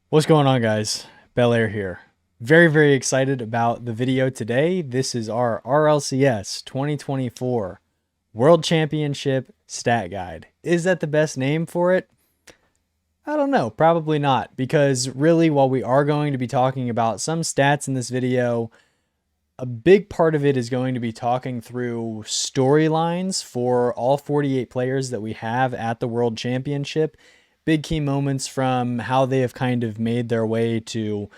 What's going on, guys? Belair here. Very excited about the video today. This is our RLCS 2024 World Championship Stat Guide. Is that the best name for it? I don't know. Probably not, because really, while we are going to be talking about some stats in this video, a big part of it is going to be talking through storylines for all 48 players that we have at the World Championship. Big key moments from how they have kind of made their way to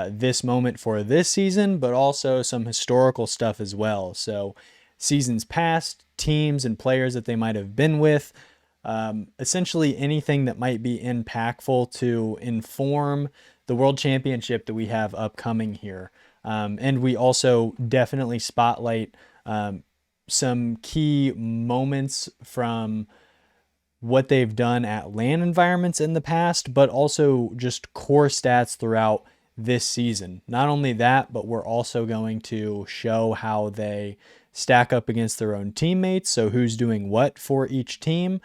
this moment for this season, but also some historical stuff as well. So, seasons past, teams and players that they might have been with, essentially anything that might be impactful to inform the World Championship that we have upcoming here. And we also definitely spotlight some key moments from what they've done at LAN environments in the past, but also just core stats throughout this season. Not only that, but we're also going to show how they stack up against their own teammates. So who's doing what for each team,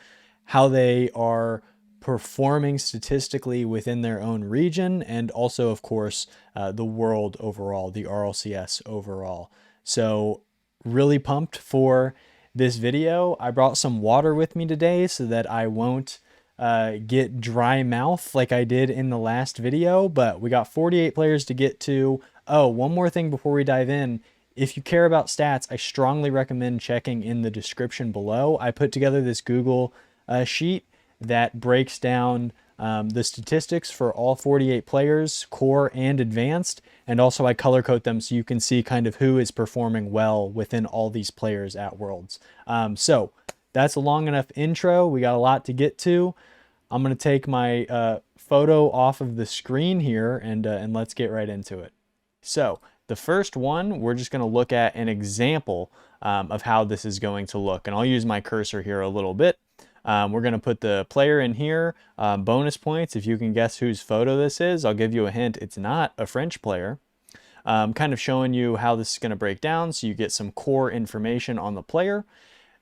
how they are performing statistically within their own region, and also, of course, the world overall, the RLCS overall. So really pumped for this video. I brought some water with me today so that I won't get dry mouth like I did in the last video, but we got 48 players to get to. Oh, one more thing before we dive in. If you care about stats, I strongly recommend checking in the description below. I put together this Google sheet that breaks down the statistics for all 48 players, core and advanced, and also I color code them so you can see kind of who is performing well within all these players at Worlds. So that's a long enough intro. We got a lot to get to. I'm going to take my photo off of the screen here and let's get right into it. So the first one, we're just going to look at an example of how this is going to look. And I'll use my cursor here a little bit. We're going to put the player in here. Bonus points if you can guess whose photo this is. I'll give you a hint. It's not a French player. Kind of showing you how this is going to break down so you get some core information on the player.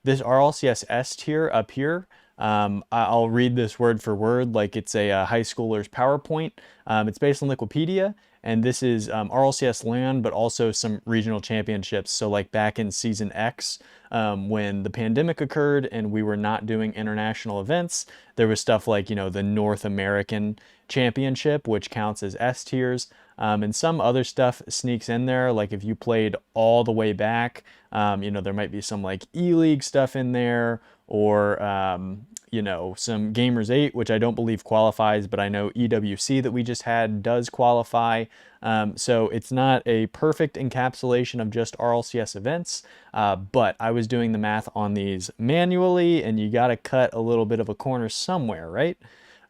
This RLCS S tier up here, I'll read this word for word like it's a high schooler's PowerPoint. It's based on Wikipedia, and this is RLCS LAN, but also some regional championships. So like back in Season X, when the pandemic occurred and we were not doing international events, there was stuff like, you know, the North American Championship, which counts as S tiers. And some other stuff sneaks in there, like if you played all the way back, you know, there might be some like E-League stuff in there, or you know, some Gamers 8, which I don't believe qualifies, but I know EWC that we just had does qualify. So it's not a perfect encapsulation of just RLCS events, but I was doing the math on these manually, and you got to cut a little bit of a corner somewhere, right?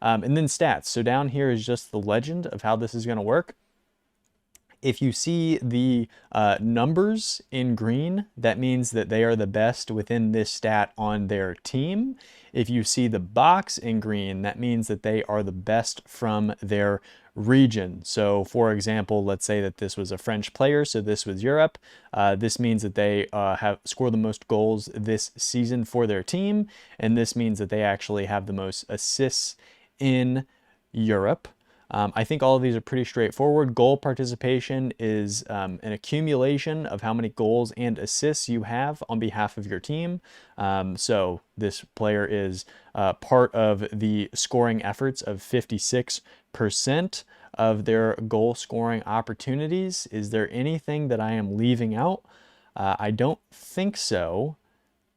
And then stats. So down here is just the legend of how this is going to work. If you see the numbers in green, that means that they are the best within this stat on their team. If you see the box in green, that means that they are the best from their region. So for example, let's say that this was a French player, so this was Europe. This means that they have scored the most goals this season for their team, and this means that they actually have the most assists in Europe. I think all of these are pretty straightforward. Goal participation is an accumulation of how many goals and assists you have on behalf of your team. So this player is part of the scoring efforts of 56% of their goal scoring opportunities. Is there anything that I am leaving out? I don't think so.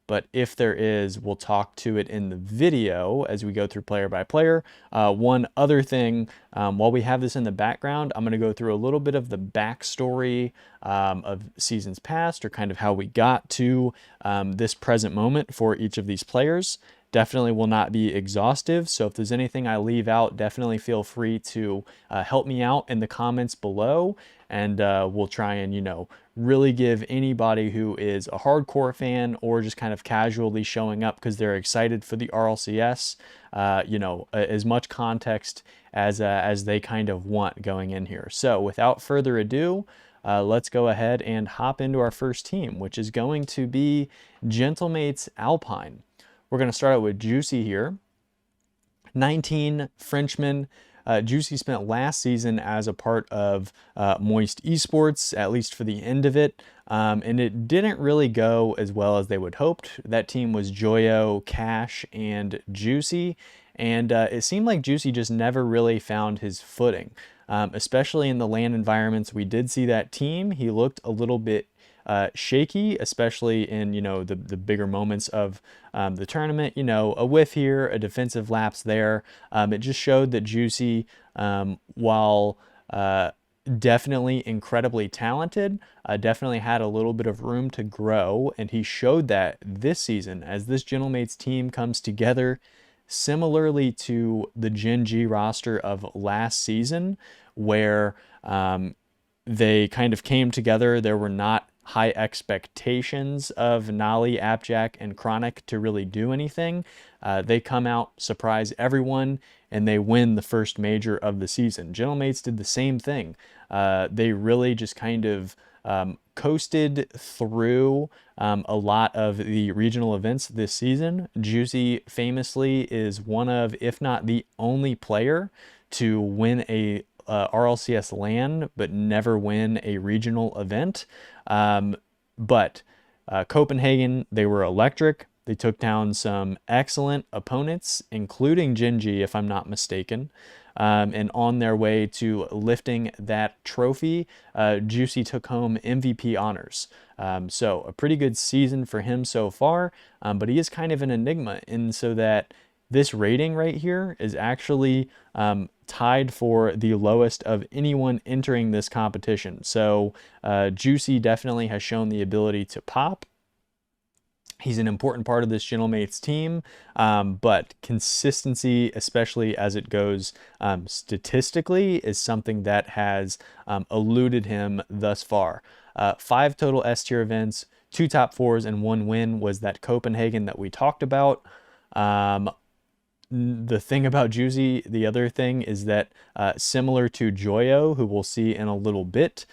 But if there is, we'll talk to it in the video as we go through player by player. One other thing, while we have this in the background, I'm going to go through a little bit of the backstory of seasons past, or kind of how we got to this present moment for each of these players. Definitely will not be exhaustive, so if there's anything I leave out, definitely feel free to help me out in the comments below, and we'll try and, you know, really give anybody who is a hardcore fan or just kind of casually showing up because they're excited for the RLCS, you know, as much context as they kind of want going in here. So without further ado, let's go ahead and hop into our first team, which is going to be Gentlemates Alpine. We're going to start out with Juicy here. 19 Frenchman, Juicy spent last season as a part of Moist Esports, at least for the end of it. And it didn't really go as well as they would hoped. That team was Joyo, Cash, and Juicy. And it seemed like Juicy just never really found his footing, especially in the LAN environments. We did see that team. He looked a little bit shaky, especially in, the bigger moments of the tournament. A whiff here, a defensive lapse there. It just showed that Juicy, while definitely incredibly talented, definitely had a little bit of room to grow, and he showed that this season as this Gentlemates team comes together, similarly to the Gen.G roster of last season, where they kind of came together. There were not high expectations of Nolly, Appjack, and Chronic to really do anything. They come out, surprise everyone, and they win the first major of the season. Gentlemates did the same thing. They really just kind of coasted through a lot of the regional events this season. Juicy famously is one of, if not the only player to win a RLCS LAN but never win a regional event. But Copenhagen, they were electric. They took down some excellent opponents, including Gen.G, if I'm not mistaken. And on their way to lifting that trophy, Juicy took home MVP honors. So a pretty good season for him so far, but he is kind of an enigma in so that this rating right here is actually tied for the lowest of anyone entering this competition. So Juicy definitely has shown the ability to pop. He's an important part of this Gentlemates team, but consistency, especially as it goes statistically, is something that has eluded him thus far. 5 total S-tier events, 2 top 4s, and 1 win was that Copenhagen that we talked about. The thing about Juicy, the other thing is that similar to Joyo, who we'll see in a little bit,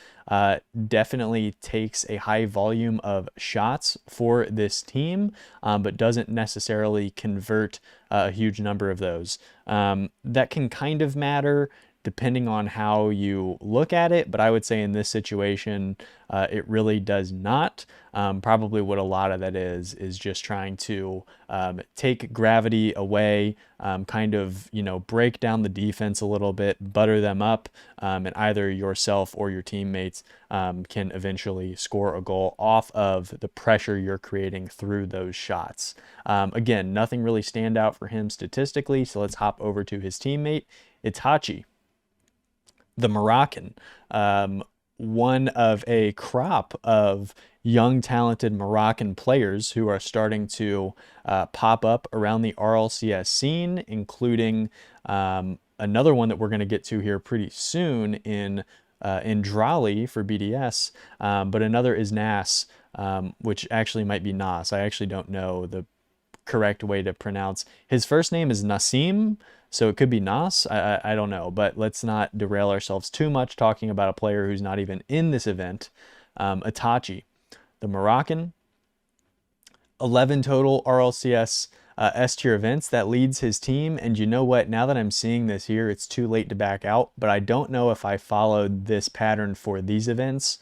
definitely takes a high volume of shots for this team, but doesn't necessarily convert a huge number of those. That can kind of matter depending on how you look at it, but I would say in this situation, it really does not. Probably what a lot of that is just trying to take gravity away, kind of, break down the defense a little bit, butter them up, and either yourself or your teammates can eventually score a goal off of the pressure you're creating through those shots. Again, nothing really stand out for him statistically, so let's hop over to his teammate, Itachi, the Moroccan, one of a crop of young, talented Moroccan players who are starting to pop up around the RLCS scene, including another one that we're going to get to here pretty soon in Drali for BDS, but another is Nas, which actually might be Nas. I actually don't know the correct way to pronounce. His first name is Nassim, so it could be Nas. I don't know, but let's not derail ourselves too much talking about a player who's not even in this event. Itachi, the Moroccan, 11 total RLCS S-tier events. That leads his team, and you know what? Now that I'm seeing this here, it's too late to back out, but I don't know if I followed this pattern for these events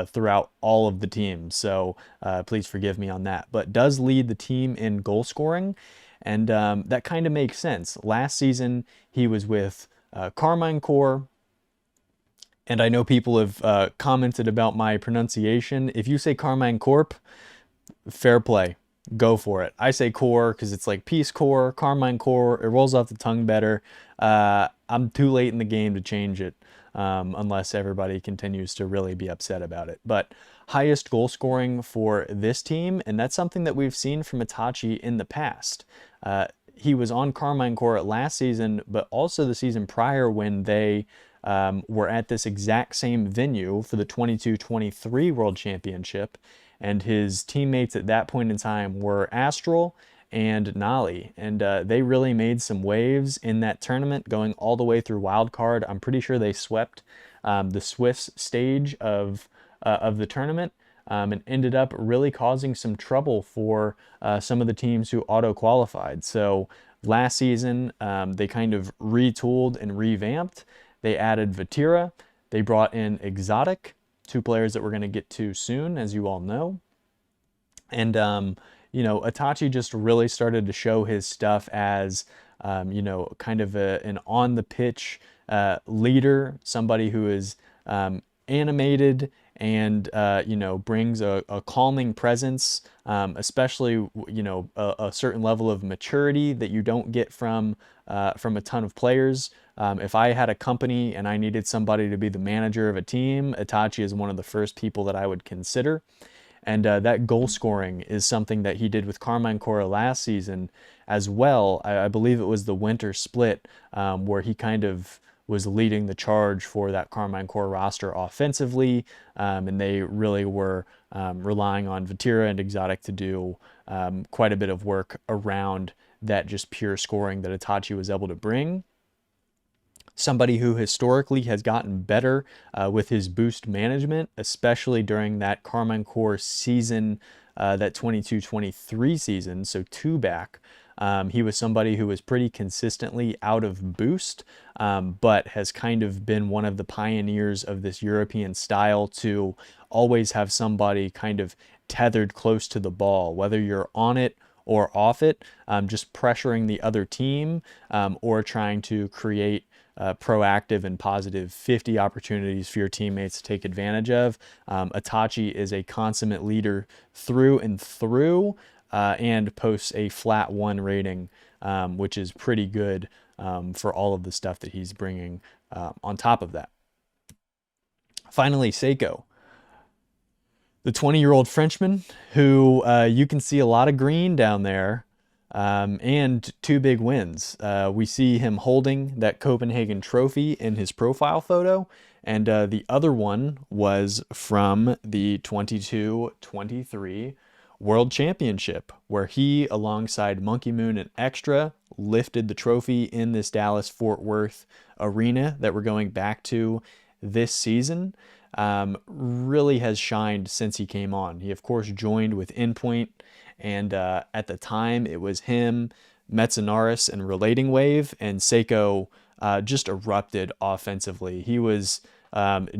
throughout all of the teams, so please forgive me on that. But does lead the team in goal scoring, and that kind of makes sense. Last season, he was with Karmine Corp, and I know people have commented about my pronunciation. If you say Karmine Corp, fair play. Go for it. I say Core because it's like Peace Corps, Karmine Corp. It rolls off the tongue better. I'm too late in the game to change it unless everybody continues to really be upset about it. But highest goal scoring for this team, and that's something that we've seen from Itachi in the past. He was on Karmine Corp last season, but also the season prior when they were at this exact same venue for the 22-23 World Championship. And his teammates at that point in time were Astral and Nolly. And they really made some waves in that tournament going all the way through wildcard. I'm pretty sure they swept the Swifts stage of the tournament and ended up really causing some trouble for some of the teams who auto-qualified. So Last season, they kind of retooled and revamped. They added Vatira. They brought in Exotic, two players that we're going to get to soon, as you all know. And, Itachi just really started to show his stuff as, kind of an on the pitch leader, somebody who is animated and, brings a calming presence, especially, a certain level of maturity that you don't get from a ton of players. If I had a company and I needed somebody to be the manager of a team, Itachi is one of the first people that I would consider. And that goal scoring is something that he did with Karmine Corp last season as well. I believe it was the winter split where he kind of was leading the charge for that Karmine Corp roster offensively. And they really were relying on Vatira and Exotic to do quite a bit of work around that just pure scoring that Itachi was able to bring. Somebody who historically has gotten better with his boost management, especially during that Karmine Corp season, that 22-23 season, so two back. He was somebody who was pretty consistently out of boost, but has kind of been one of the pioneers of this European style to always have somebody kind of tethered close to the ball, whether you're on it or off it, just pressuring the other team or trying to create proactive and positive 50 opportunities for your teammates to take advantage of. Itachi is a consummate leader through and through and posts a flat 1 rating, which is pretty good for all of the stuff that he's bringing on top of that. Finally, Seiko, the 20-year-old Frenchman who you can see a lot of green down there. And two big wins. We see him holding that Copenhagen trophy in his profile photo, and the other one was from the 22-23 World Championship, where he, alongside Monkey Moon and Extra, lifted the trophy in this Dallas-Fort Worth arena that we're going back to this season. Really has shined since he came on. He, of course, joined with Endpoint, and at the time, it was him, Metzenaris, and Relating Wave, and Seiko just erupted offensively. He was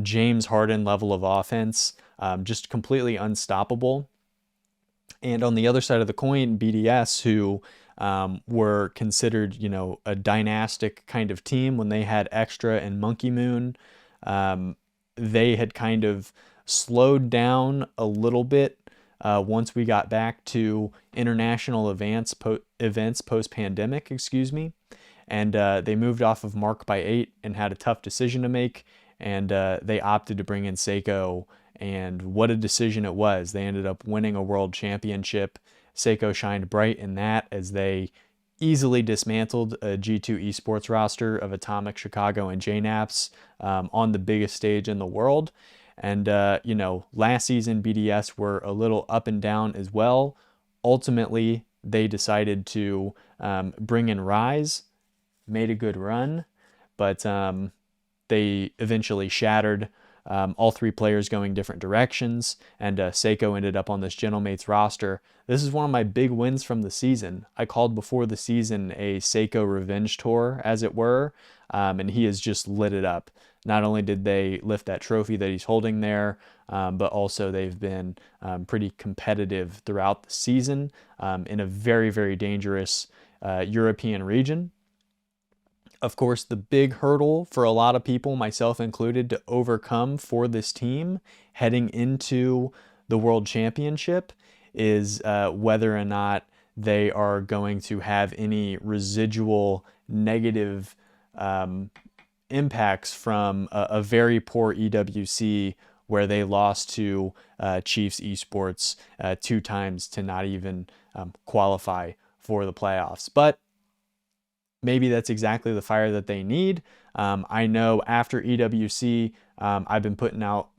James Harden level of offense, just completely unstoppable. And on the other side of the coin, BDS, who were considered, a dynastic kind of team when they had Extra and Monkey Moon. They had kind of slowed down a little bit once we got back to international events post-pandemic, and they moved off of Mark by 8 and had a tough decision to make, and they opted to bring in Seiko, and what a decision it was. They ended up winning a world championship. Seiko shined bright in that as they easily dismantled a G2 Esports roster of Atomic, Chicago, and JNAPS on the biggest stage in the world. And, last season, BDS were a little up and down as well. Ultimately, they decided to bring in Rise, made a good run, but they eventually shattered, all three players going different directions, and Seiko ended up on this Gentlemates roster. This is one of my big wins from the season. I called before the season a Seiko revenge tour, as it were, and he has just lit it up. Not only did they lift that trophy that he's holding there, but also they've been pretty competitive throughout the season in a very, very dangerous European region. Of course, the big hurdle for a lot of people, myself included, to overcome for this team heading into the World Championship is whether or not they are going to have any residual negative impacts from a very poor EWC where they lost to Chiefs Esports 2 times to not even qualify for the playoffs. But maybe that's exactly the fire that they need. I know after EWC, I've been putting out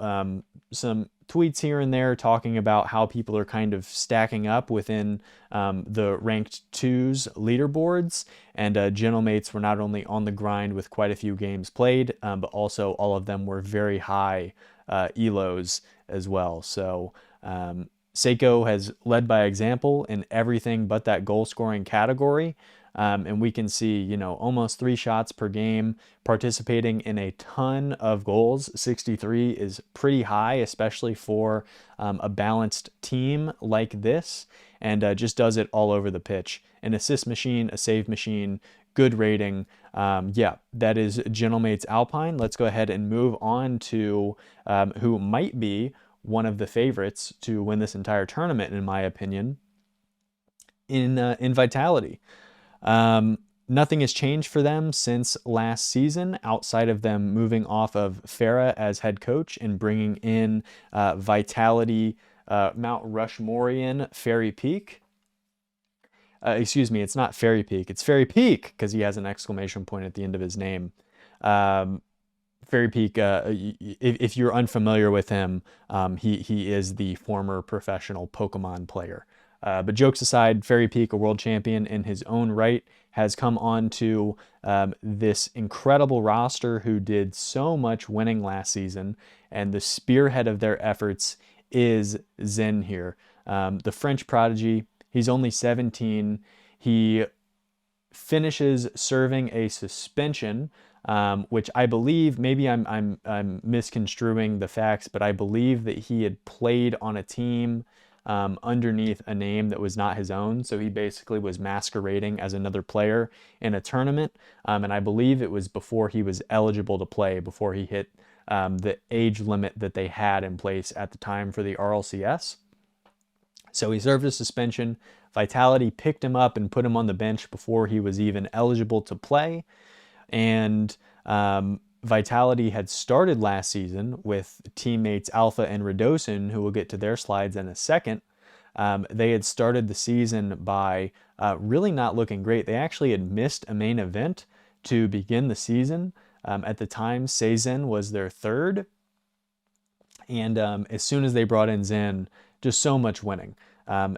some tweets here and there talking about how people are kind of stacking up within the ranked 2s leaderboards, and Gentlemates were not only on the grind with quite a few games played, but also all of them were very high elos as well. So Seiko has led by example in everything but that goal scoring category. And we can see, you know, almost 3 shots per game, participating in a ton of goals. 63 is pretty high, especially for a balanced team like this, and just does it all over the pitch. An assist machine, a save machine, good rating. Yeah, that is Gentlemates Alpine. Let's go ahead and move on to who might be one of the favorites to win this entire tournament, in my opinion, in Vitality. Nothing has changed for them since last season, outside of them moving off of FURIA as head coach and bringing in Vitality Mount Rushmorean Fairy Peak. Excuse me, it's not Fairy Peak, it's Fairy Peak, because he has an exclamation point at the end of his name. Fairy Peak, if you're unfamiliar with him, he is the former professional Pokemon player. But jokes aside, Fairy Peak, a world champion in his own right, has come on to this incredible roster who did so much winning last season, and the spearhead of their efforts is Zen here. The French prodigy, he's only 17. He finishes serving a suspension, which I believe, maybe I'm misconstruing the facts, but I believe that he had played on a team underneath a name that was not his own. So he basically was masquerading as another player in a tournament. And I believe it was before he was eligible to play, before he hit the age limit that they had in place at the time for the RLCS. So he served a suspension. Vitality picked him up and put him on the bench before he was even eligible to play. And Vitality had started last season with teammates Alpha and Radosin, who we'll get to their slides in a second. They had started the season by really not looking great. They actually had missed a main event to begin the season. At the time, Seizen was their third. And as soon as they brought in Zen, just so much winning.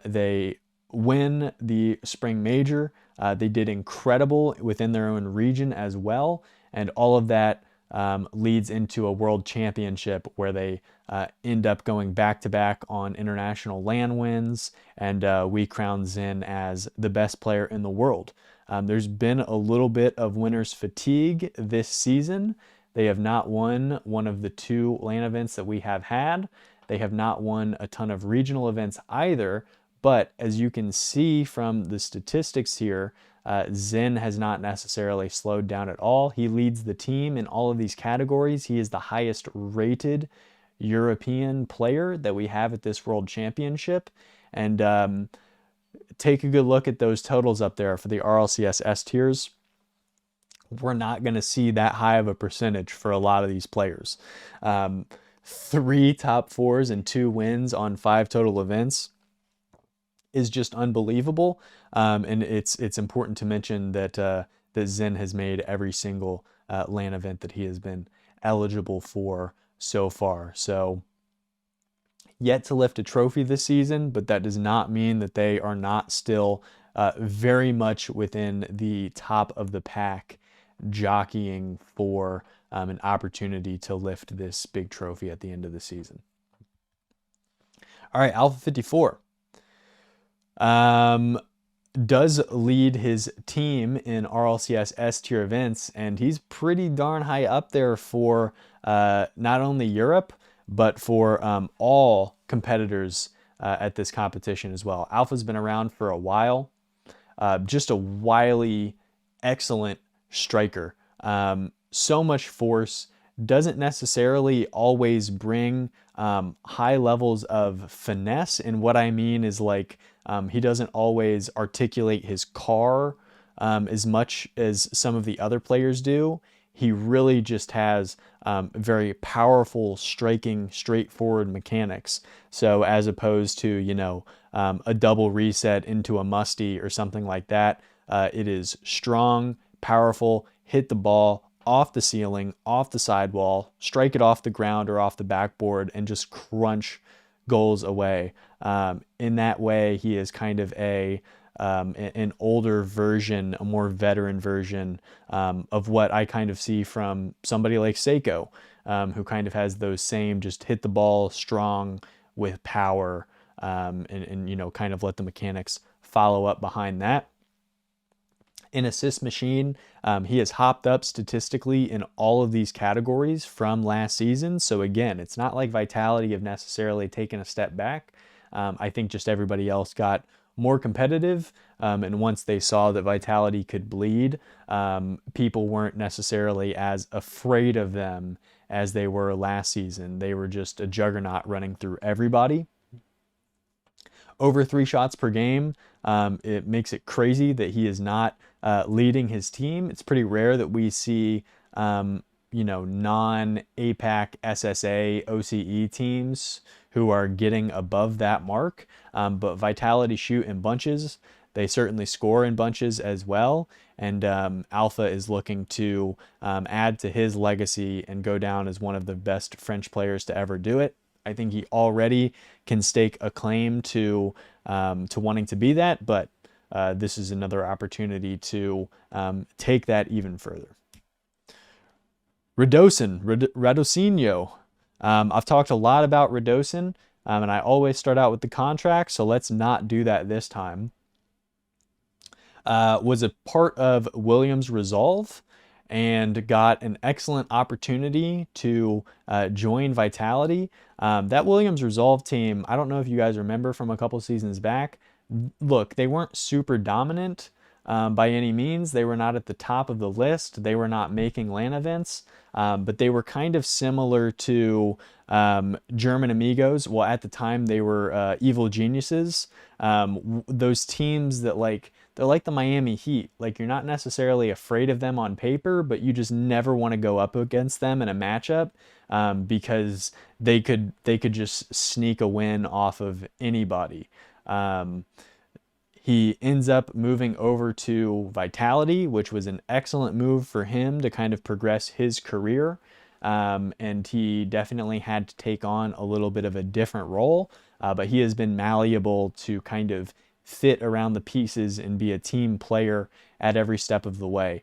They win the Spring Major. They did incredible within their own region as well. And all of that leads into a world championship where they end up going back-to-back on international LAN wins, and we crown Zen as the best player in the world. There's been a little bit of winner's fatigue this season. They have not won one of the 2 LAN events that we have had. They have not won a ton of regional events either, but as you can see from the statistics here, Zen has not necessarily slowed down at all. He leads the team in all of these categories. He is the highest rated European player that we have at this World Championship. And take a good look at those totals up there for the RLCS S tiers. We're not going to see that high of a percentage for a lot of these players. 3 top 4s and 2 wins on 5 total events is just unbelievable. And it's important to mention that that Zen has made every single LAN event that he has been eligible for so far. So yet to lift a trophy this season, but that does not mean that they are not still very much within the top of the pack, jockeying for an opportunity to lift this big trophy at the end of the season. All right, Alpha 54 does lead his team in RLCS S tier events, and he's pretty darn high up there for not only Europe, but for all competitors at this competition as well. Alpha's been around for a while, just a wily, excellent striker. So much force, doesn't necessarily always bring high levels of finesse. And what I mean is, like, he doesn't always articulate his car as much as some of the other players do. He really just has very powerful, striking, straightforward mechanics. So as opposed to, you know, a double reset into a musty or something like that, it is strong, powerful, hit the ball off the ceiling, off the sidewall, strike it off the ground or off the backboard, and just crunch goals away. In that way, he is kind of an older version, a more veteran version of what I kind of see from somebody like Seiko, who kind of has those same just hit the ball strong with power, and you know, kind of let the mechanics follow up behind that. An assist machine. He has hopped up statistically in all of these categories from last season. So again, it's not like Vitality have necessarily taken a step back. I think just everybody else got more competitive. And once they saw that Vitality could bleed, people weren't necessarily as afraid of them as they were last season. They were just a juggernaut running through everybody. Over 3 shots per game. It makes it crazy that he is not leading his team. It's pretty rare that we see, non-APAC SSA OCE teams who are getting above that mark. But Vitality shoot in bunches. They certainly score in bunches as well. And Alpha is looking to add to his legacy and go down as one of the best French players to ever do it. I think he already can stake a claim to wanting to be that, but this is another opportunity to take that even further. Radosinho. I've talked a lot about Radosin, and I always start out with the contract, so let's not do that this time. Was a part of Williams' resolve and got an excellent opportunity to join Vitality. That Williams Resolve team, I don't know if you guys remember from a couple seasons back. Look, they weren't super dominant by any means. They were not at the top of the list. They were not making LAN events, but they were kind of similar to German Amigos. Well, at the time, they were Evil Geniuses. Those teams that they're like the Miami Heat. Like, you're not necessarily afraid of them on paper, but you just never want to go up against them in a matchup because they could just sneak a win off of anybody. He ends up moving over to Vitality, which was an excellent move for him to kind of progress his career. And he definitely had to take on a little bit of a different role, but he has been malleable to kind of fit around the pieces and be a team player at every step of the way.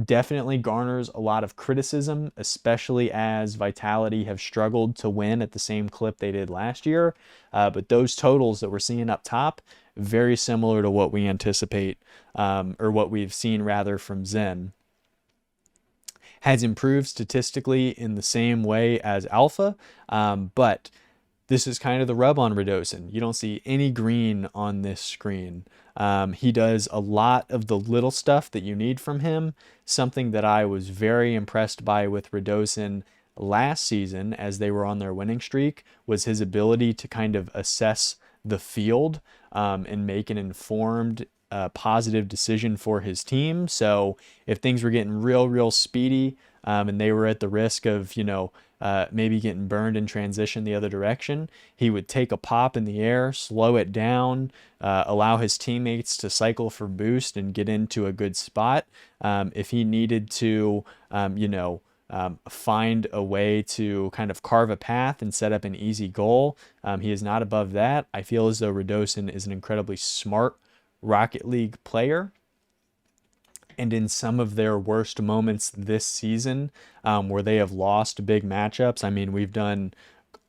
Definitely garners a lot of criticism, especially as Vitality have struggled to win at the same clip they did last year. But those totals that we're seeing up top, very similar to what we anticipate, or what we've seen rather from Zen. Has improved statistically in the same way as Alpha, but this is kind of the rub on Radosin. You don't see any green on this screen. He does a lot of the little stuff that you need from him. Something that I was very impressed by with Radosin last season as they were on their winning streak was his ability to kind of assess the field and make an informed, positive decision for his team. So if things were getting real speedy and they were at the risk of, maybe getting burned in transition the other direction, he would take a pop in the air, slow it down, allow his teammates to cycle for boost and get into a good spot. If he needed to, find a way to kind of carve a path and set up an easy goal, he is not above that. I feel as though Radosin is an incredibly smart Rocket League player. And in some of their worst moments this season, where they have lost big matchups, I mean, we've done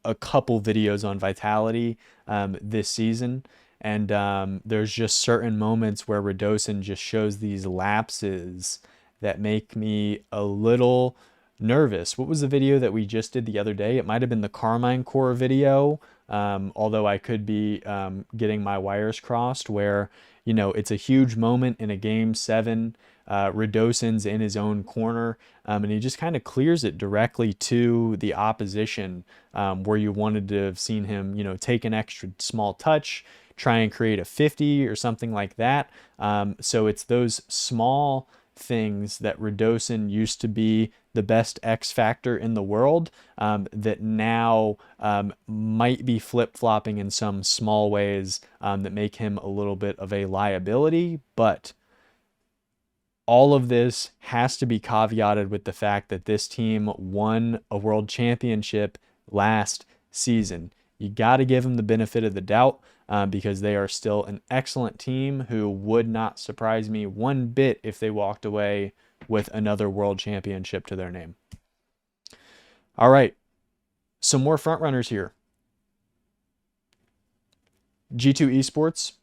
a couple videos on Vitality this season, and there's just certain moments where Radosin just shows these lapses that make me a little nervous. What was the video that we just did the other day? It might have been the Karmine Corp video, although I could be getting my wires crossed, where, it's a huge moment in a game 7. Radosin's in his own corner, and he just kind of clears it directly to the opposition, where you wanted to have seen him, take an extra small touch, try and create a 50 or something like that. So it's those small things that Radosin used to be the best X factor in the world, that now might be flip-flopping in some small ways that make him a little bit of a liability. But all of this has to be caveated with the fact that this team won a world championship last season. You got to give them the benefit of the doubt, because they are still an excellent team who would not surprise me one bit if they walked away with another world championship to their name. All right, some more front runners here. G2 Esports,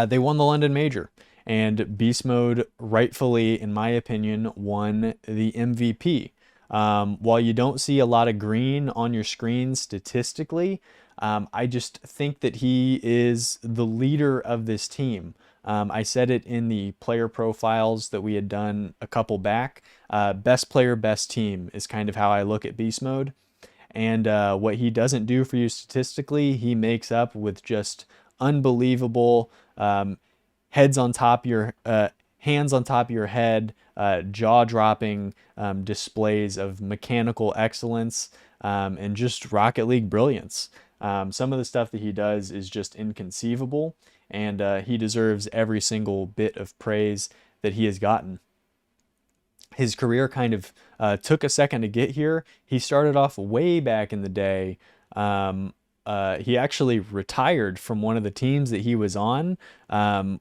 they won the London Major. and Beast Mode rightfully, in my opinion, won the MVP. While you don't see a lot of green on your screen statistically, I just think that he is the leader of this team. I said it in the player profiles that we had done a couple back. Best player, best team is kind of how I look at Beast Mode. And what he doesn't do for you statistically, he makes up with just unbelievable heads on top of your hands on top of your head, jaw-dropping displays of mechanical excellence and just Rocket League brilliance. Some of the stuff that he does is just inconceivable, and he deserves every single bit of praise that he has gotten. His career kind of took a second to get here. He started off way back in the day. He actually retired from one of the teams that he was on,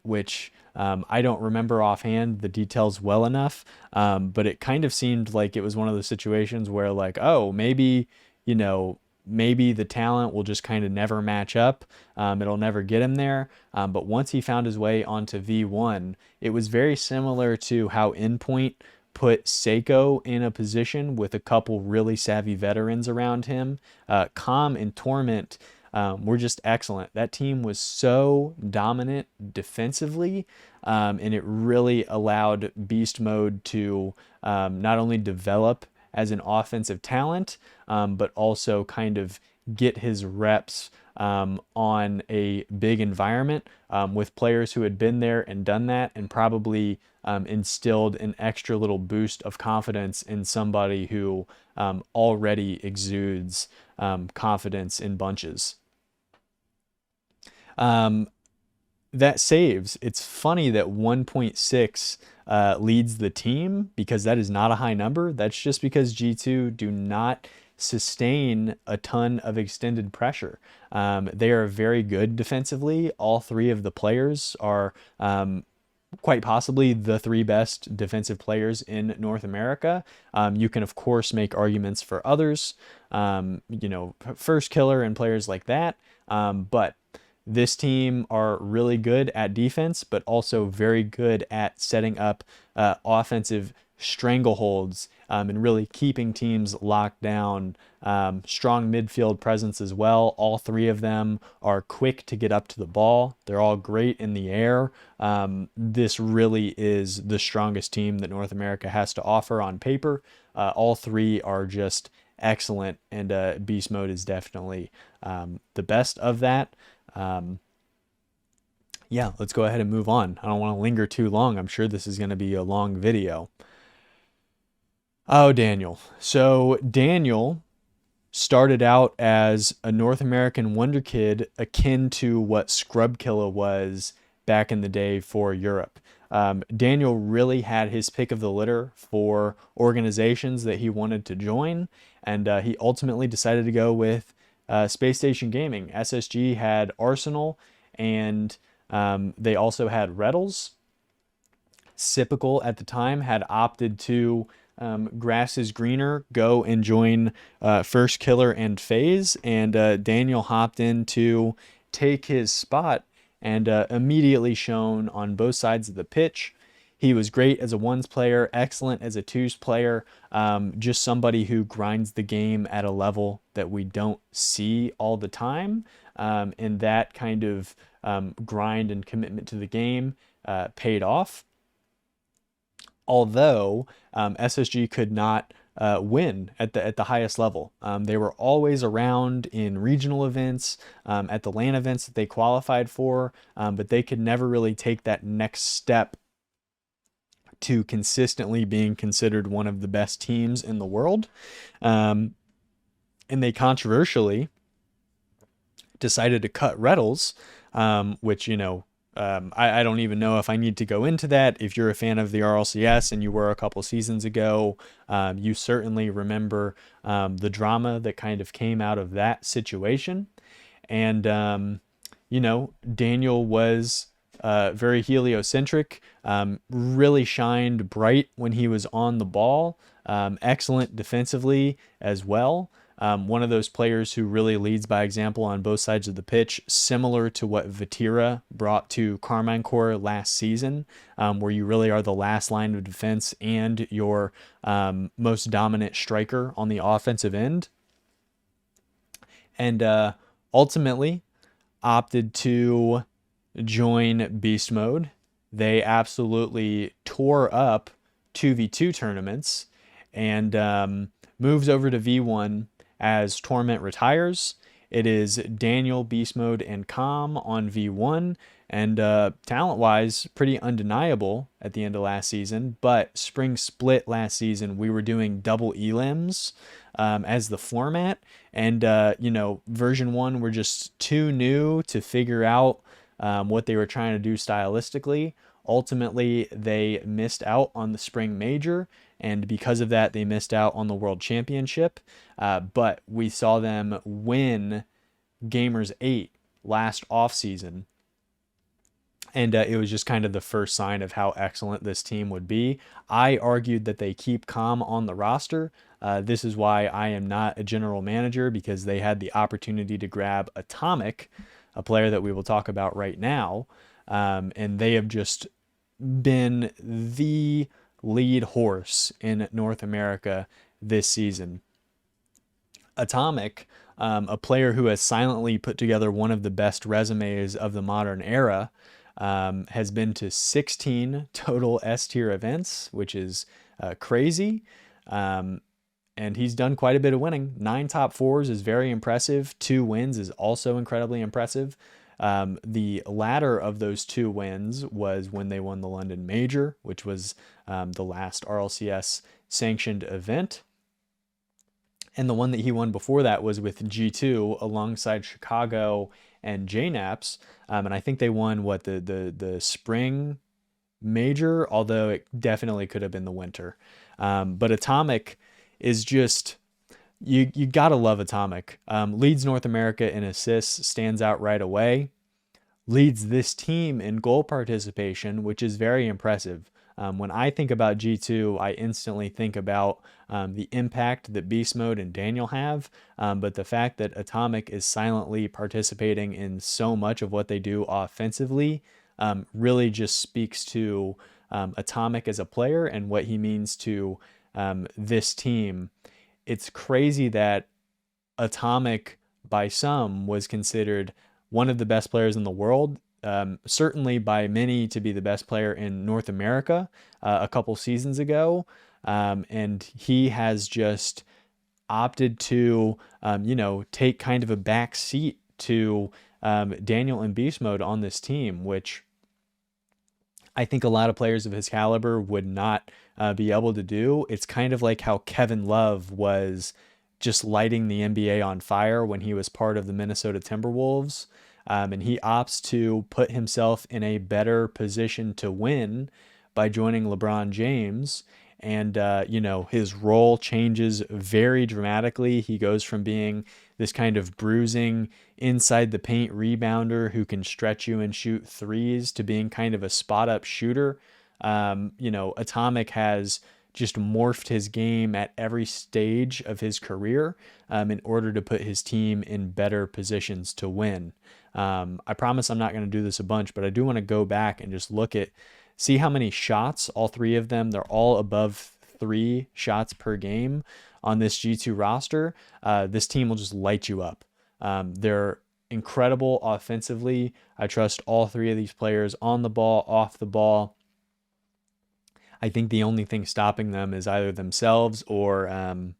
which I don't remember offhand the details well enough, but it kind of seemed like it was one of those situations where like, oh, maybe, maybe the talent will just kind of never match up. It'll never get him there. But once he found his way onto V1, it was very similar to how Endpoint put Seiko in a position with a couple really savvy veterans around him. Calm and Torment were just excellent. That team was so dominant defensively, and it really allowed Beast Mode to not only develop as an offensive talent, but also kind of get his reps on a big environment with players who had been there and done that, and probably instilled an extra little boost of confidence in somebody who already exudes confidence in bunches. That saves. It's funny that 1.6 leads the team, because that is not a high number. That's just because G2 do not sustain a ton of extended pressure. They are very good defensively. All three of the players are quite possibly the three best defensive players in North America. You can, of course, make arguments for others, First Killer and players like that. But this team are really good at defense, but also very good at setting up offensive strangleholds and really keeping teams locked down. Strong midfield presence as well. All three of them are quick to get up to the ball. They're all great in the air. This really is the strongest team that North America has to offer on paper. All three are just excellent, and Beast Mode is definitely the best of that. Yeah, let's go ahead and move on. I don't want to linger too long. I'm sure this is going to be a long video. Oh, Daniel. So Daniel started out as a North American wonder kid akin to what Scrubkilla was back in the day for Europe. Daniel really had his pick of the litter for organizations that he wanted to join, and he ultimately decided to go with Spacestation Gaming. SSG had Arsenal, and they also had Retals. Sipical at the time had opted to grass is greener, go and join First Killer and FaZe, and Daniel hopped in to take his spot, and immediately shown on both sides of the pitch. He was great as a ones player, excellent as a twos player, just somebody who grinds the game at a level that we don't see all the time. And that kind of grind and commitment to the game paid off. Although SSG could not win at the highest level. They were always around in regional events, at the LAN events that they qualified for, but they could never really take that next step to consistently being considered one of the best teams in the world. And they controversially decided to cut Retals, which, I don't even know if I need to go into that. If you're a fan of the RLCS and you were a couple seasons ago, you certainly remember the drama that kind of came out of that situation. And, Daniel was very heliocentric, really shined bright when he was on the ball, excellent defensively as well. One of those players who really leads by example on both sides of the pitch, similar to what Vatira brought to Karmine Corp last season, where you really are the last line of defense and your most dominant striker on the offensive end. And ultimately opted to join Beast Mode. They absolutely tore up 2v2 tournaments and moves over to V1 as Torment retires. It is Daniel, Beast Mode, and Calm on V1. And talent-wise, pretty undeniable at the end of last season. But Spring Split last season, we were doing double elims as the format. And, version 1 were just too new to figure out what they were trying to do stylistically. Ultimately, they missed out on the Spring Major, and because of that, they missed out on the World Championship. But we saw them win Gamers 8 last offseason. And it was just kind of the first sign of how excellent this team would be. I argued that they keep Calm on the roster. This is why I am not a general manager, because they had the opportunity to grab Atomic, a player that we will talk about right now. And they have just been the lead horse in North America this season. Atomic, a player who has silently put together one of the best resumes of the modern era, has been to 16 total S-tier events, which is crazy. And he's done quite a bit of winning. 9 top 4s is very impressive. 2 wins is also incredibly impressive. The latter of those 2 wins was when they won the London Major, which was the last RLCS sanctioned event. And the one that he won before that was with G2 alongside Chicago and JNAPS. And I think they won the spring major, although it definitely could have been the winter. But Atomic is just, you gotta love Atomic. Leads North America in assists, stands out right away. Leads this team in goal participation, which is very impressive. When I think about G2, I instantly think about the impact that Beast Mode and Daniel have, but the fact that Atomic is silently participating in so much of what they do offensively really just speaks to Atomic as a player and what he means to this team. It's crazy that Atomic, by some, was considered one of the best players in the world. Certainly by many to be the best player in North America a couple seasons ago. And he has just opted to, take kind of a back seat to Daniel and Beast Mode on this team, which I think a lot of players of his caliber would not be able to do. It's kind of like how Kevin Love was just lighting the NBA on fire when he was part of the Minnesota Timberwolves. And he opts to put himself in a better position to win by joining LeBron James. And, his role changes very dramatically. He goes from being this kind of bruising, inside the paint rebounder who can stretch you and shoot threes to being kind of a spot up shooter. Atomic has just morphed his game at every stage of his career in order to put his team in better positions to win. I promise I'm not going to do this a bunch, but I do want to go back and just see how many shots, all 3 of them, they're all above 3 shots per game on this G2 roster. This team will just light you up. They're incredible offensively. I trust all 3 of these players on the ball, off the ball. I think the only thing stopping them is either themselves or, I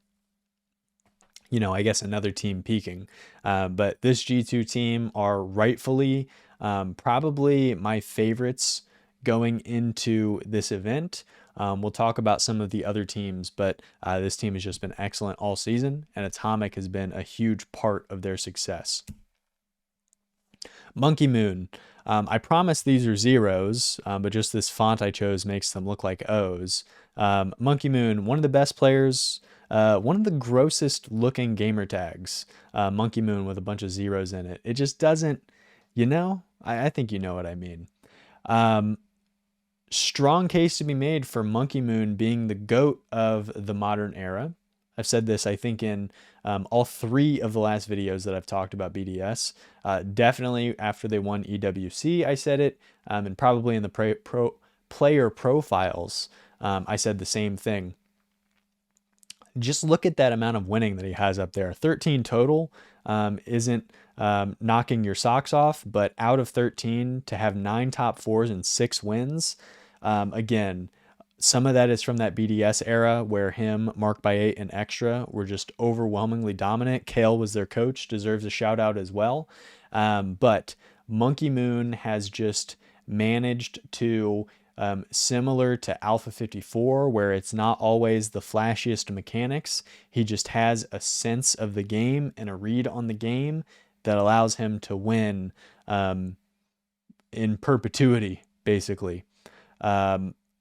guess another team peaking. But this G2 team are rightfully probably my favorites going into this event. We'll talk about some of the other teams, but this team has just been excellent all season, and Atomic has been a huge part of their success. Monkey Moon. I promise these are zeros, but just this font I chose makes them look like O's. Monkey Moon, one of the best players, one of the grossest looking gamer tags. Monkey Moon with a bunch of zeros in it. It just doesn't, I think you know what I mean. Strong case to be made for Monkey Moon being the GOAT of the modern era. I've said this, I think, in all 3 of the last videos that I've talked about BDS. Definitely after they won EWC, I said it, and probably in the player profiles, I said the same thing. Just look at that amount of winning that he has up there. 13 total isn't knocking your socks off, but out of 13 to have 9 top 4s and 6 wins, again, some of that is from that BDS era where him, Mark by 8, and Extra were just overwhelmingly dominant. Kale was their coach, deserves a shout out as well. But Monkey Moon has just managed to, similar to Alpha 54, where it's not always the flashiest mechanics, he just has a sense of the game and a read on the game that allows him to win in perpetuity, basically.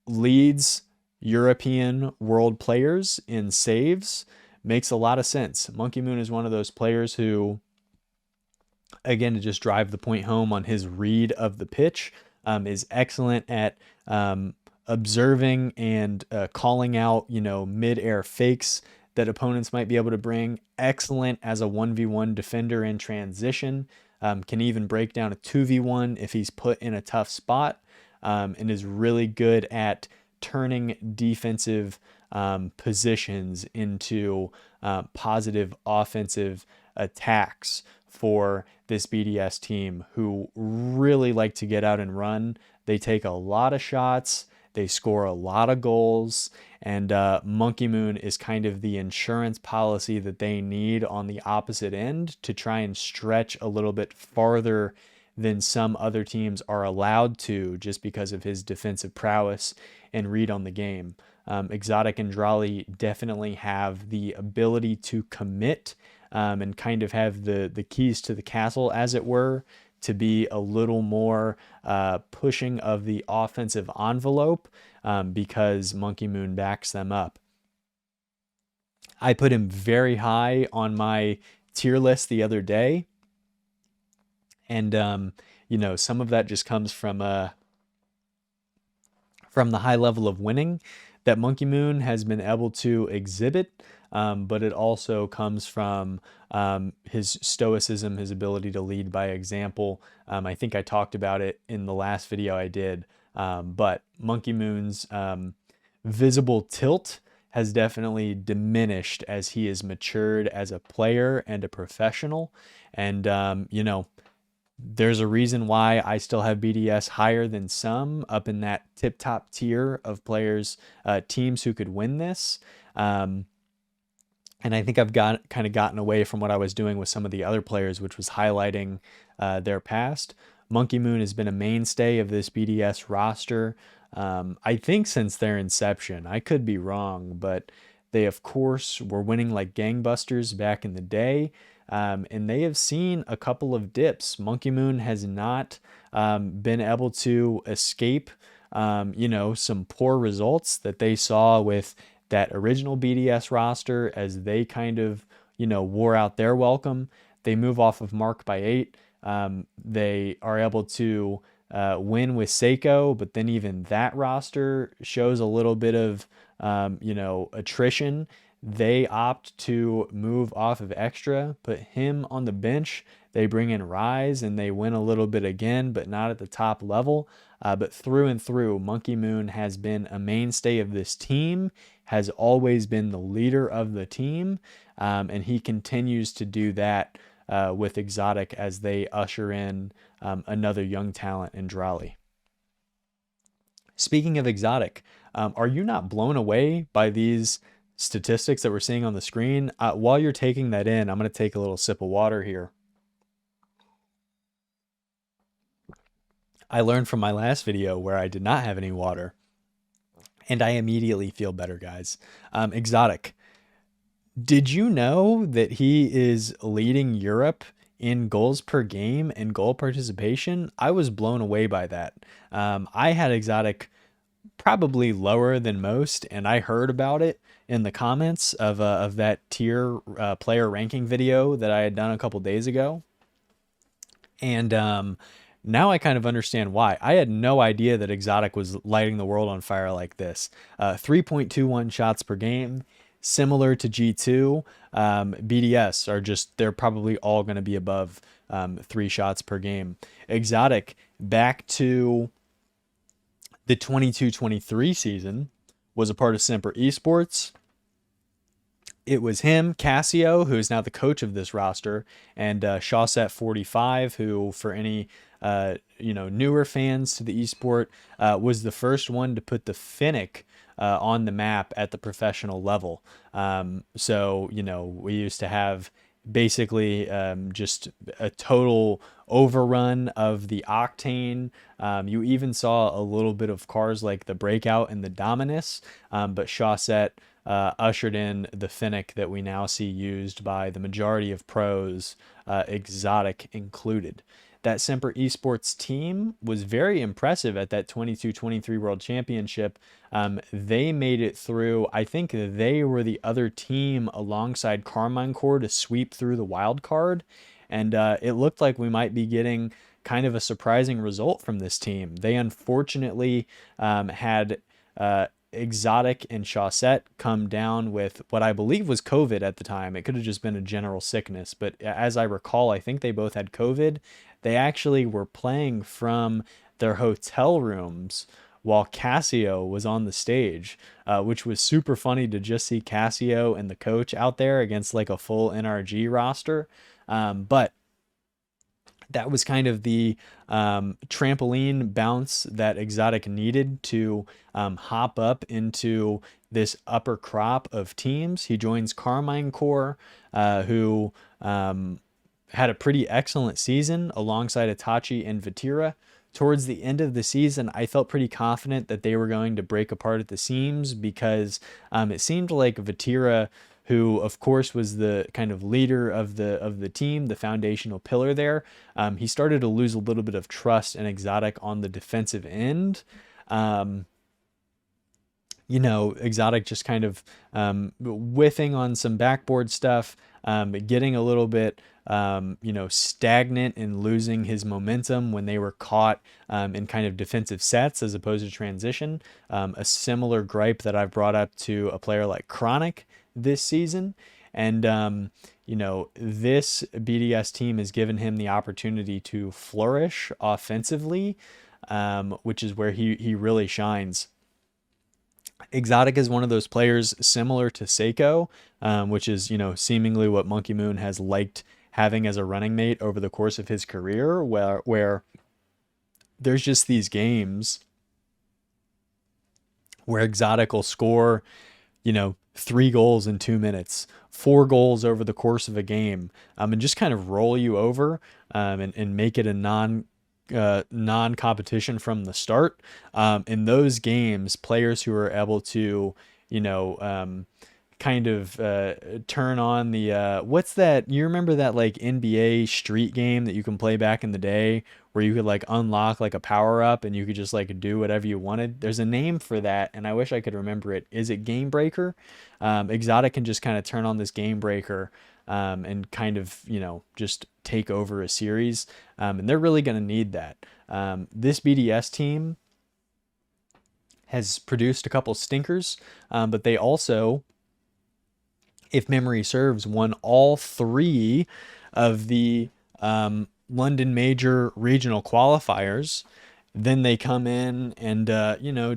Leads European world players in saves, makes a lot of sense. Monkey Moon is one of those players who, again, to just drive the point home on his read of the pitch, is excellent at observing and calling out, mid-air fakes that opponents might be able to bring. Excellent as a 1v1 defender in transition. Can even break down a 2v1 if he's put in a tough spot. And is really good at turning defensive positions into positive offensive attacks for this BDS team, who really like to get out and run. They take a lot of shots, they score a lot of goals, and Monkey Moon is kind of the insurance policy that they need on the opposite end to try and stretch a little bit farther than some other teams are allowed to, just because of his defensive prowess and read on the game. Exotic and Drolly definitely have the ability to commit and kind of have the keys to the castle, as it were, to be a little more pushing of the offensive envelope because Monkey Moon backs them up. I put him very high on my tier list the other day. And, some of that just comes from the high level of winning that Monkey Moon has been able to exhibit. But it also comes from his stoicism, his ability to lead by example. I think I talked about it in the last video I did. But Monkey Moon's visible tilt has definitely diminished as he has matured as a player and a professional. And, there's a reason why I still have BDS higher than some, up in that tip top tier of players, teams who could win this. And I think I've kind of gotten away from what I was doing with some of the other players, which was highlighting their past. Monkey Moon has been a mainstay of this BDS roster, I think since their inception. I could be wrong, but they, of course, were winning like gangbusters back in the day. And they have seen a couple of dips. Monkey Moon has not been able to escape, some poor results that they saw with that original BDS roster as they kind of, wore out their welcome. They move off of Mark by 8. They are able to win with Seiko, but then even that roster shows a little bit of, attrition. They opt to move off of Extra, put him on the bench. They bring in Rise and they win a little bit again, but not at the top level. But through and through, Monkey Moon has been a mainstay of this team, has always been the leader of the team, and he continues to do that with Exotic as they usher in another young talent in Drolly. Speaking of Exotic, are you not blown away by these statistics that we're seeing on the screen? While you're taking that in, I'm going to take a little sip of water here. I learned from my last video where I did not have any water, and I immediately feel better, guys. Exotic, did you know that he is leading Europe in goals per game and goal participation? I was blown away by that. I had Exotic probably lower than most, and I heard about it in the comments of that tier player ranking video that I had done a couple days ago. And now I kind of understand why. I had no idea that Exotic was lighting the world on fire like this. 3.21 shots per game, similar to G2, BDS are just, they're probably all going to be above 3 shots per game. Exotic, back to the 22-23 season, was a part of Semper Esports. It was him, Cassio, who is now the coach of this roster, and Shawset45, who, for any newer fans to the esport, was the first one to put the Finnick on the map at the professional level. So we used to have basically just a total overrun of the Octane. You even saw a little bit of cars like the Breakout and the Dominus, but Shawset ushered in the Finnick that we now see used by the majority of pros, Exotic included. That Semper Esports team was very impressive at that 22-23 World Championship. They made it through. I think they were the other team alongside Karmine Corp to sweep through the wild card. And it looked like we might be getting kind of a surprising result from this team. They unfortunately had Exotic and Shawset come down with what I believe was COVID at the time. It could have just been a general sickness, but as I recall, I think they both had COVID. They actually were playing from their hotel rooms while Cassio was on the stage, which was super funny to just see Cassio and the coach out there against like a full NRG roster. But that was kind of the trampoline bounce that Exotic needed to hop up into this upper crop of teams. He joins Karmine Corp, who had a pretty excellent season alongside Itachi and Vatira. Towards the end of the season, I felt pretty confident that they were going to break apart at the seams because it seemed like Vatira, who of course was the kind of leader of the team, the foundational pillar there, he started to lose a little bit of trust in Exotic on the defensive end. Exotic just kind of whiffing on some backboard stuff, getting a little bit stagnant and losing his momentum when they were caught in kind of defensive sets as opposed to transition. A similar gripe that I've brought up to a player like Chronic this season. And, this BDS team has given him the opportunity to flourish offensively, which is where he really shines. Exotic is one of those players similar to Seiko, which is, seemingly what Monkey Moon has liked having as a running mate over the course of his career, where there's just these games where Exotic will score, 3 goals in 2 minutes, 4 goals over the course of a game, and just kind of roll you over, and make it a non-competition from the start. In those games, players who are able to, kind of turn on the what's that? You remember that like NBA street game that you can play back in the day where you could like unlock like a power up and you could just like do whatever you wanted? There's a name for that, and I wish I could remember it. Is it Game Breaker? Exotic can just kind of turn on this Game Breaker and kind of just take over a series, and they're really going to need that. This BDS team has produced a couple stinkers, but they also, if memory serves, won all 3 of the London Major regional qualifiers. Then they come in and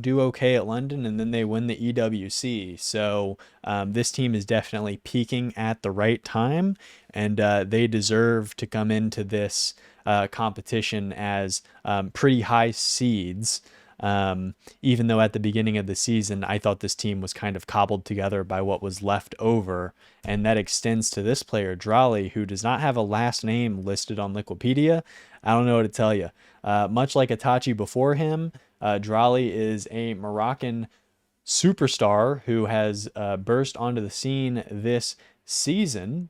do okay at London, and then they win the EWC. So this team is definitely peaking at the right time, and they deserve to come into this competition as pretty high seeds. Even though at the beginning of the season, I thought this team was kind of cobbled together by what was left over. And that extends to this player, Drali, who does not have a last name listed on Liquipedia. I don't know what to tell you. Much like Itachi before him, Drali is a Moroccan superstar who has burst onto the scene this season.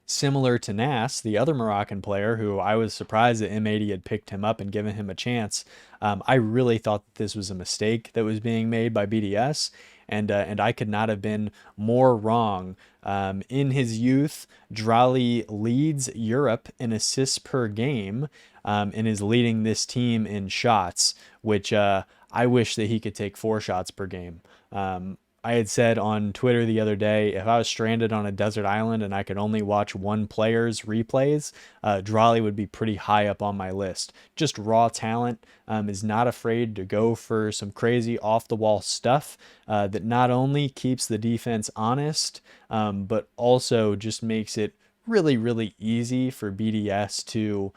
Similar to Nas, the other Moroccan player, who I was surprised that M80 had picked him up and given him a chance. I really thought that this was a mistake that was being made by BDS, and I could not have been more wrong. In his youth, Drali leads Europe in assists per game, and is leading this team in shots, which I wish that he could take 4 shots per game. I had said on Twitter the other day, if I was stranded on a desert island and I could only watch one player's replays, Drali would be pretty high up on my list. Just raw talent, is not afraid to go for some crazy off the wall stuff that not only keeps the defense honest, but also just makes it really, really easy for BDS to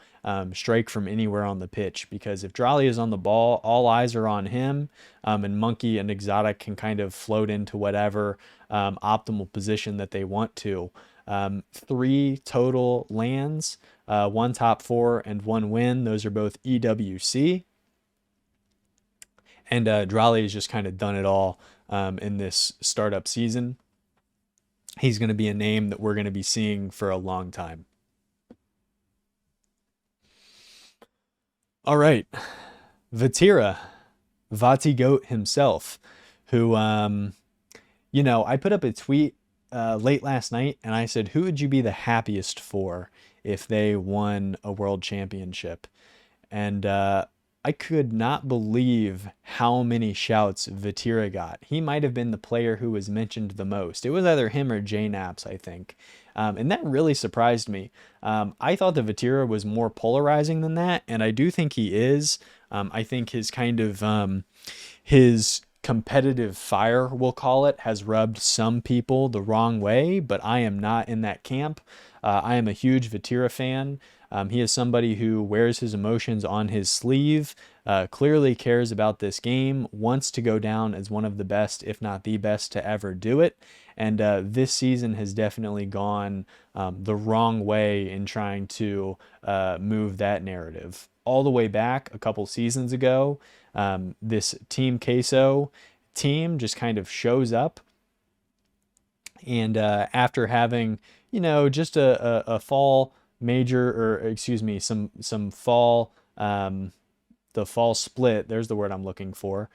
strike from anywhere on the pitch, because if Drali is on the ball, all eyes are on him, and Monkey and Exotic can kind of float into whatever optimal position that they want to. 3 total lands, 1 top 4, and 1 win. Those are both EWC. And Drali has just kind of done it all in this startup season. He's going to be a name that we're going to be seeing for a long time. All right. Vatira, Vati Goat himself, who, I put up a tweet late last night and I said, who would you be the happiest for if they won a world championship? And I could not believe how many shouts Vatira got. He might have been the player who was mentioned the most. It was either him or J-Naps, I think. And that really surprised me. I thought that Vatira was more polarizing than that, and I do think he is. I think his kind of his competitive fire, we'll call it, has rubbed some people the wrong way, but I am not in that camp. I am a huge Vatira fan. He is somebody who wears his emotions on his sleeve, clearly cares about this game, wants to go down as one of the best, if not the best, to ever do it. And this season has definitely gone the wrong way in trying to move that narrative. All the way back a couple seasons ago, this Team Queso team just kind of shows up. And after having, just a fall major, or excuse me, some fall, the fall split, there's the word I'm looking for.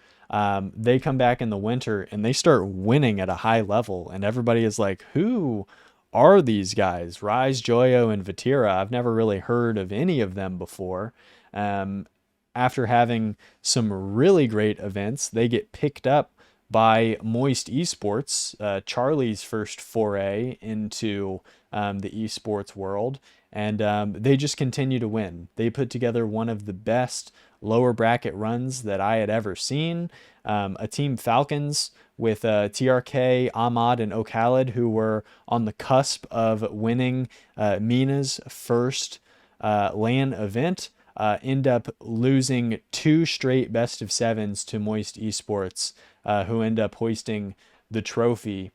They come back in the winter and they start winning at a high level, and everybody is like, who are these guys? Rise, Joyo, and Vatira. I've never really heard of any of them before. After having some really great events, they get picked up by Moist Esports, Charlie's first foray into the esports world, and they just continue to win. They put together one of the best lower bracket runs that I had ever seen. A team Falcons with TRK, Ahmad, and Okhalid, who were on the cusp of winning Mina's first LAN event, end up losing 2 straight best of 7s to Moist Esports, who end up hoisting the trophy.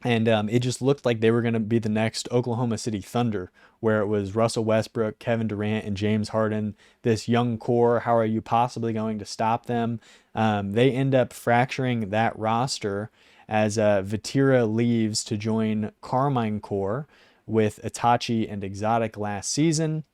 And it just looked like they were going to be the next Oklahoma City Thunder, where it was Russell Westbrook, Kevin Durant, and James Harden, this young core. How are you possibly going to stop them? They end up fracturing that roster as Vatira leaves to join Karmine Corp with Itachi and Exotic last season.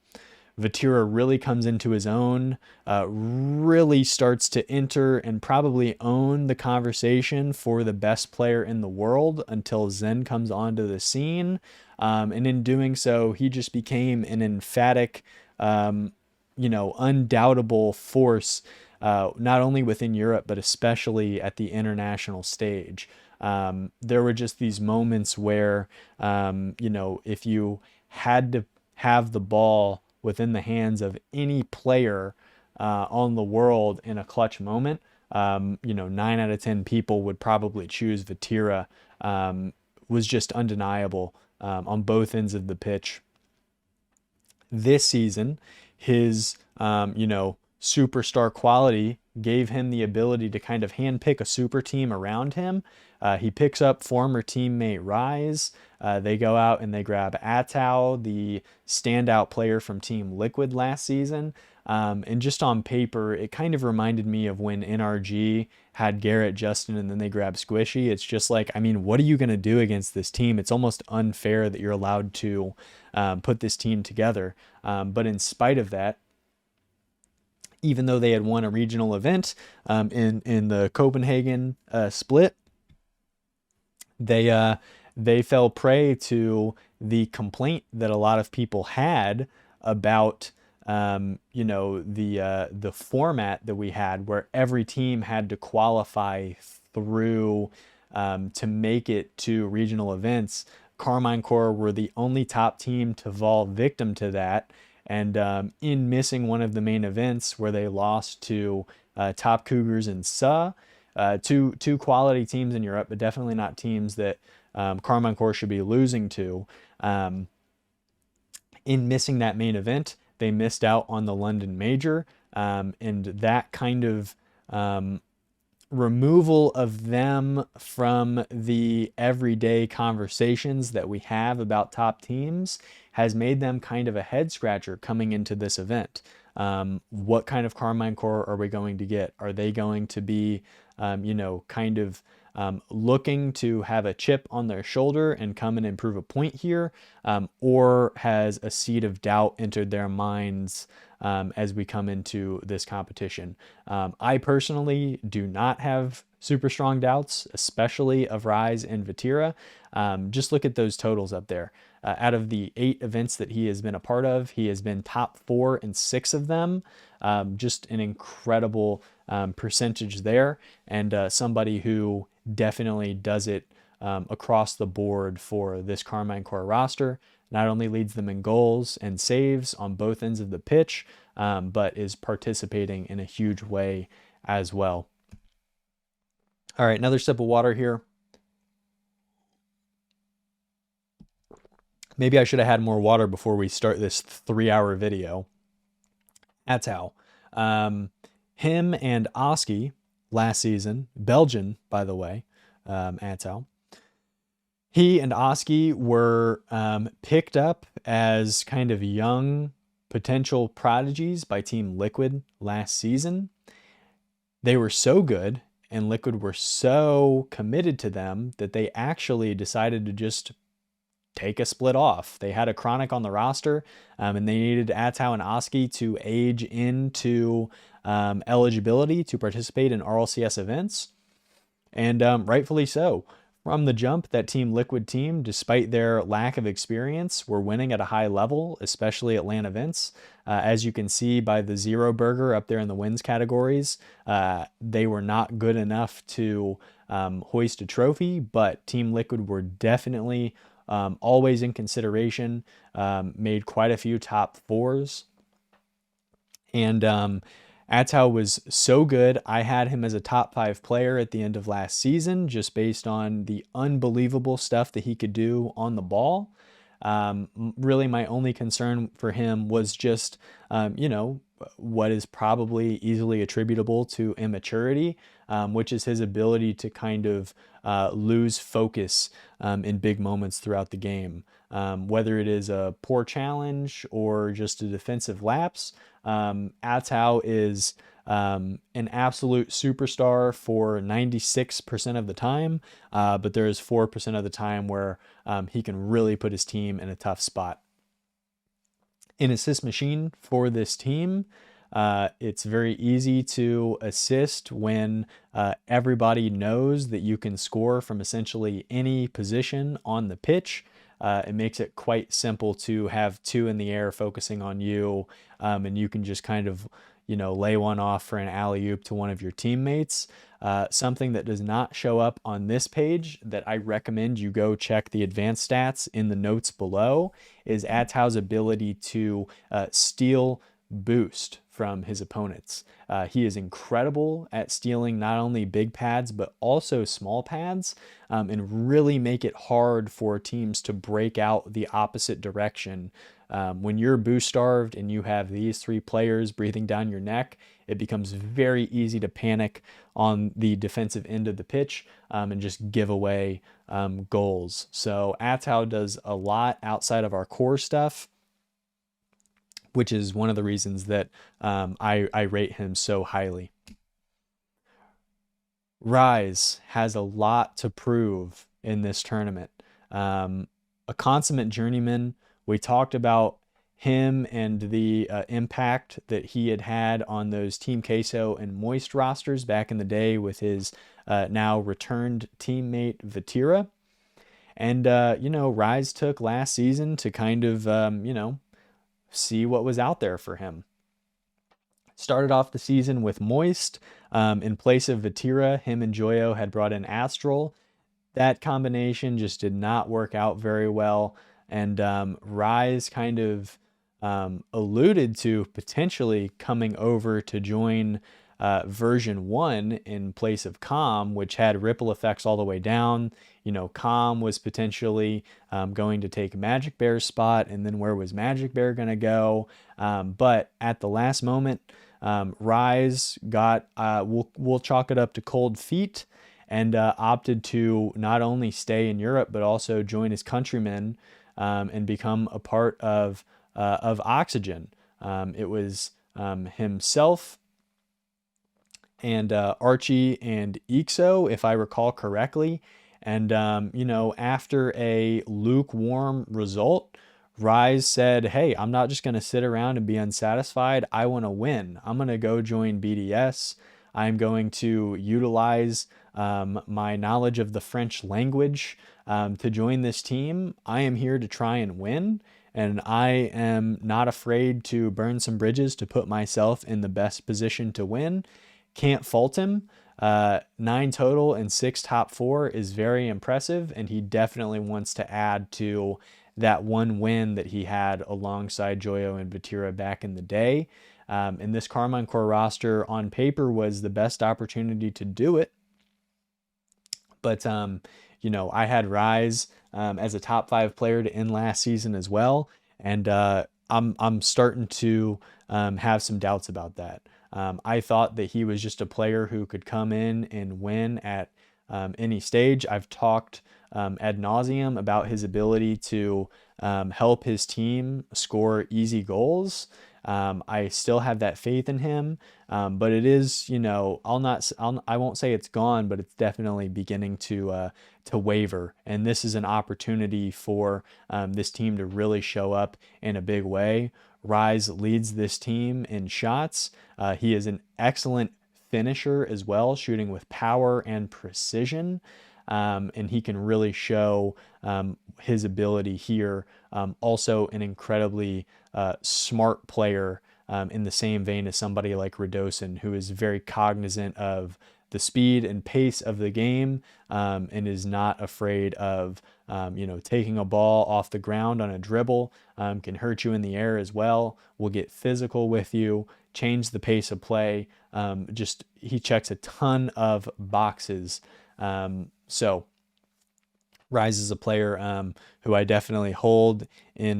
Vatira really comes into his own, really starts to enter and probably own the conversation for the best player in the world until Zen comes onto the scene. And in doing so, he just became an emphatic, undoubtable force, not only within Europe, but especially at the international stage. There were just these moments where, if you had to have the ball within the hands of any player on the world in a clutch moment, 9 out of 10 people would probably choose Vatira. Was just undeniable on both ends of the pitch. This season, his, superstar quality gave him the ability to kind of handpick a super team around him. He picks up former teammate Rise. They go out and they grab Atau, the standout player from Team Liquid last season. And just on paper, it kind of reminded me of when NRG had Garrett, Justin, and then they grabbed Squishy. It's just like, what are you going to do against this team? It's almost unfair that you're allowed to put this team together. But in spite of that, even though they had won a regional event in the Copenhagen split, they fell prey to the complaint that a lot of people had about the format that we had, where every team had to qualify through to make it to regional events. Karmine Corp were the only top team to fall victim to that. And in missing one of the main events where they lost to Top Cougars and two quality teams in Europe, but definitely not teams that Karmine Corp should be losing to. In missing that main event, they missed out on the London Major, and that kind of removal of them from the everyday conversations that we have about top teams has made them kind of a head scratcher coming into this event. What kind of Karmine Corp are we going to get? Are they going to be, kind of looking to have a chip on their shoulder and come and improve a point here? Or has a seed of doubt entered their minds as we come into this competition? I personally do not have super strong doubts, especially of Rise and Vatira. Just look at those totals up there. Out of the 8 events that he has been a part of, he has been top 4 in 6 of them. Just an incredible percentage there, and somebody who definitely does it across the board for this Karmine Corp roster. Not only leads them in goals and saves on both ends of the pitch, but is participating in a huge way as well. All right, another sip of water here. Maybe I should have had more water before we start this 3-hour video. That's how. Him and Oski last season, Belgian, by the way, Atau. He and Oski were picked up as kind of young potential prodigies by Team Liquid last season. They were so good, and Liquid were so committed to them that they actually decided to just take a split off. They had a chronic on the roster, and they needed Atau and Oski to age into eligibility to participate in RLCS events, and rightfully so. From the jump, that Team Liquid team, despite their lack of experience, were winning at a high level, especially at LAN events. As you can see by the Zero Burger up there in the wins categories, they were not good enough to hoist a trophy, but Team Liquid were definitely always in consideration, made quite a few top 4s. And Atau was so good, I had him as a top 5 player at the end of last season, just based on the unbelievable stuff that he could do on the ball. Really, my only concern for him was just, what is probably easily attributable to immaturity, which is his ability to kind of lose focus in big moments throughout the game. Whether it is a poor challenge or just a defensive lapse, Atau is an absolute superstar for 96% of the time, but there is 4% of the time where he can really put his team in a tough spot. In assist machine for this team, it's very easy to assist when everybody knows that you can score from essentially any position on the pitch. It makes it quite simple to have 2 in the air focusing on you, and you can just kind of, lay one off for an alley-oop to one of your teammates. Something that does not show up on this page that I recommend you go check the advanced stats in the notes below is Atau's ability to steal boost from his opponents. He is incredible at stealing not only big pads but also small pads, and really make it hard for teams to break out the opposite direction. When you're boost starved and you have these 3 players breathing down your neck, it becomes very easy to panic on the defensive end of the pitch and just give away goals. So Atau does a lot outside of our core stuff, which is one of the reasons that I rate him so highly. Rise has a lot to prove in this tournament. A consummate journeyman. We talked about him and the impact that he had on those Team Queso and Moist rosters back in the day with his now returned teammate Vatira. And, Rise took last season to kind of, see what was out there for him. Started off the season with Moist, In place of Vatira, him and Joyo had brought in Astral. That combination just did not work out very well. And Rise kind of alluded to potentially coming over to join version 1 in place of Calm, which had ripple effects all the way down. You know, Calm was potentially going to take Magic Bear's spot, and then where was Magic Bear going to go? But at the last moment, Rise got, we'll chalk it up to cold feet, and opted to not only stay in Europe, but also join his countrymen and become a part of Oxygen. It was himself and Archie and Ixo, if I recall correctly. And, you know, after a lukewarm result, Rise said, hey, I'm not just going to sit around and be unsatisfied. I want to win. I'm going to go join BDS. I'm going to utilize my knowledge of the French language to join this team. I am here to try and win, and I am not afraid to burn some bridges to put myself in the best position to win. Can't fault him. 9 total and 6 top 4 is very impressive, and he definitely wants to add to that one win that he had alongside Joyo and Vatira back in the day. And this Karmine Corp roster on paper was the best opportunity to do it. But, you know, I had Rise as a top 5 player to end last season as well. And I'm starting to have some doubts about that. I thought that he was just a player who could come in and win at any stage. I've talked ad nauseum about his ability to help his team score easy goals. I still have that faith in him, but it is, you know, I won't say it's gone, but it's definitely beginning to waver. And this is an opportunity for this team to really show up in a big way. Rise leads this team in shots. He is an excellent finisher as well, shooting with power and precision. And he can really show his ability here. Also an incredibly smart player in the same vein as somebody like Radosin, who is very cognizant of the speed and pace of the game and is not afraid of, you know, taking a ball off the ground on a dribble, can hurt you in the air as well, will get physical with you, change the pace of play. Just he checks a ton of boxes. So Rise is a player who I definitely hold in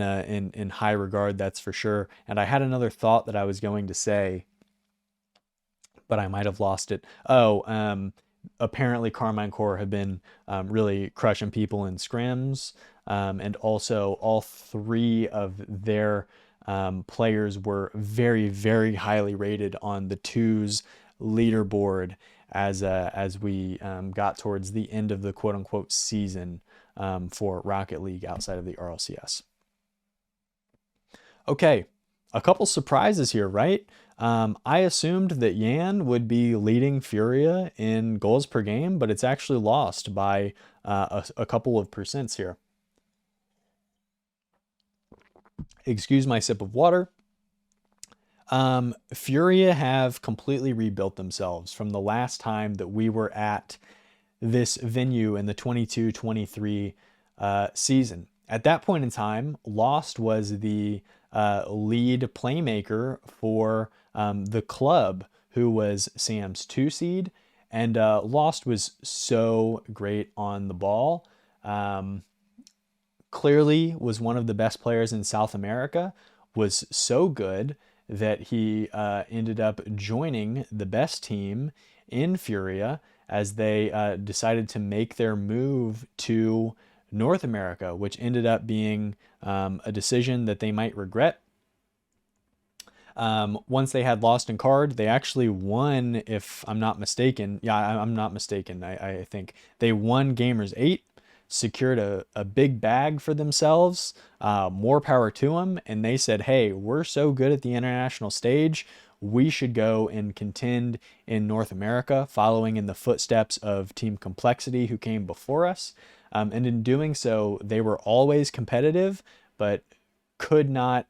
high regard, that's for sure. And I had another thought that I was going to say, but I might have lost it. Apparently Karmine Corp have been really crushing people in scrims, and also all 3 of their players were very, very highly rated on the twos leaderboard as we got towards the end of the quote-unquote season for Rocket League outside of the RLCS. Okay, a couple surprises here, right? I assumed that Yan would be leading FURIA in goals per game, but it's actually lost by a couple of percents here. Excuse my sip of water. FURIA have completely rebuilt themselves from the last time that we were at this venue in the 22-23 season. At that point in time, Lost was the lead playmaker for the club, who was Sam's 2 seed, and Lost was so great on the ball. Clearly was one of the best players in South America, was so good that he ended up joining the best team in FURIA as they decided to make their move to North America, which ended up being a decision that they might regret. Once they had Lost in card, they actually won, if I'm not mistaken. Yeah, I'm not mistaken. I think they won Gamers 8, secured a big bag for themselves, more power to them. And they said, hey, we're so good at the international stage, we should go and contend in North America, following in the footsteps of Team Complexity, who came before us. And in doing so, they were always competitive, but could not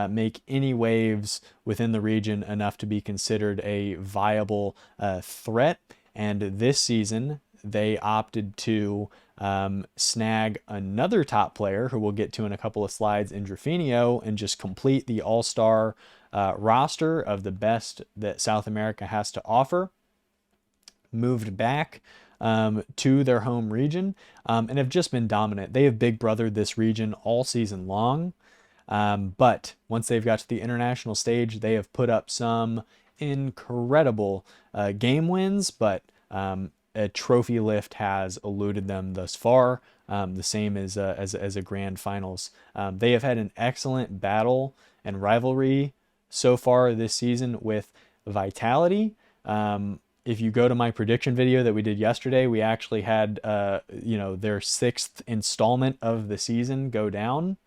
make any waves within the region enough to be considered a viable threat. And this season, they opted to snag another top player who we'll get to in a couple of slides in Drafinio and just complete the all-star roster of the best that South America has to offer. Moved back to their home region and have just been dominant. They have big brothered this region all season long. But once they've got to the international stage, they have put up some incredible game wins, but a trophy lift has eluded them thus far. The same as a grand finals. They have had an excellent battle and rivalry so far this season with Vitality. If you go to my prediction video that we did yesterday, we actually had their 6th installment of the season go down.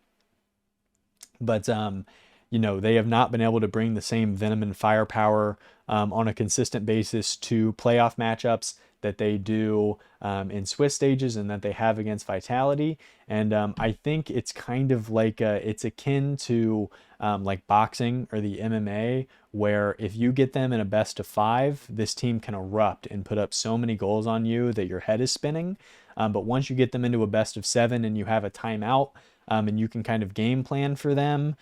But they have not been able to bring the same venom and firepower on a consistent basis to playoff matchups that they do in Swiss stages and that they have against Vitality. And I think it's kind of like it's akin to like boxing or the MMA, where if you get them in a best of 5, this team can erupt and put up so many goals on you that your head is spinning. But once you get them into a best of 7 and you have a timeout, and you can kind of game plan for them,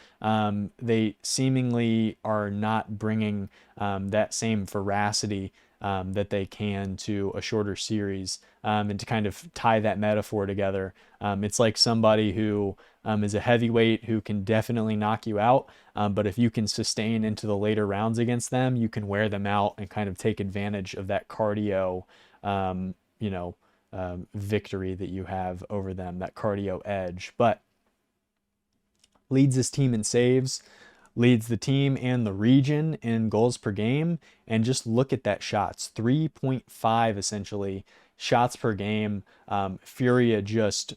they seemingly are not bringing that same veracity that they can to a shorter series. And to kind of tie that metaphor together, it's like somebody who is a heavyweight who can definitely knock you out, but if you can sustain into the later rounds against them, you can wear them out and kind of take advantage of that cardio, victory that you have over them, that cardio edge. But leads this team in saves, leads the team and the region in goals per game, and just look at that shots, 3.5 essentially shots per game. FURIA just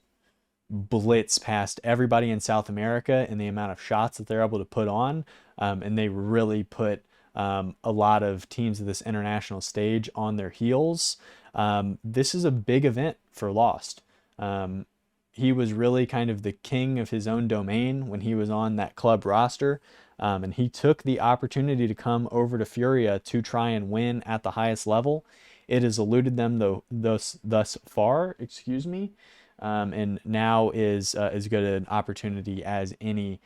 blitz past everybody in South America in the amount of shots that they're able to put on, and they really put a lot of teams of this international stage on their heels. This is a big event for Lost. He was really kind of the king of his own domain when he was on that club roster. And he took the opportunity to come over to FURIA to try and win at the highest level. It has eluded them thus far, and now is as good an opportunity as any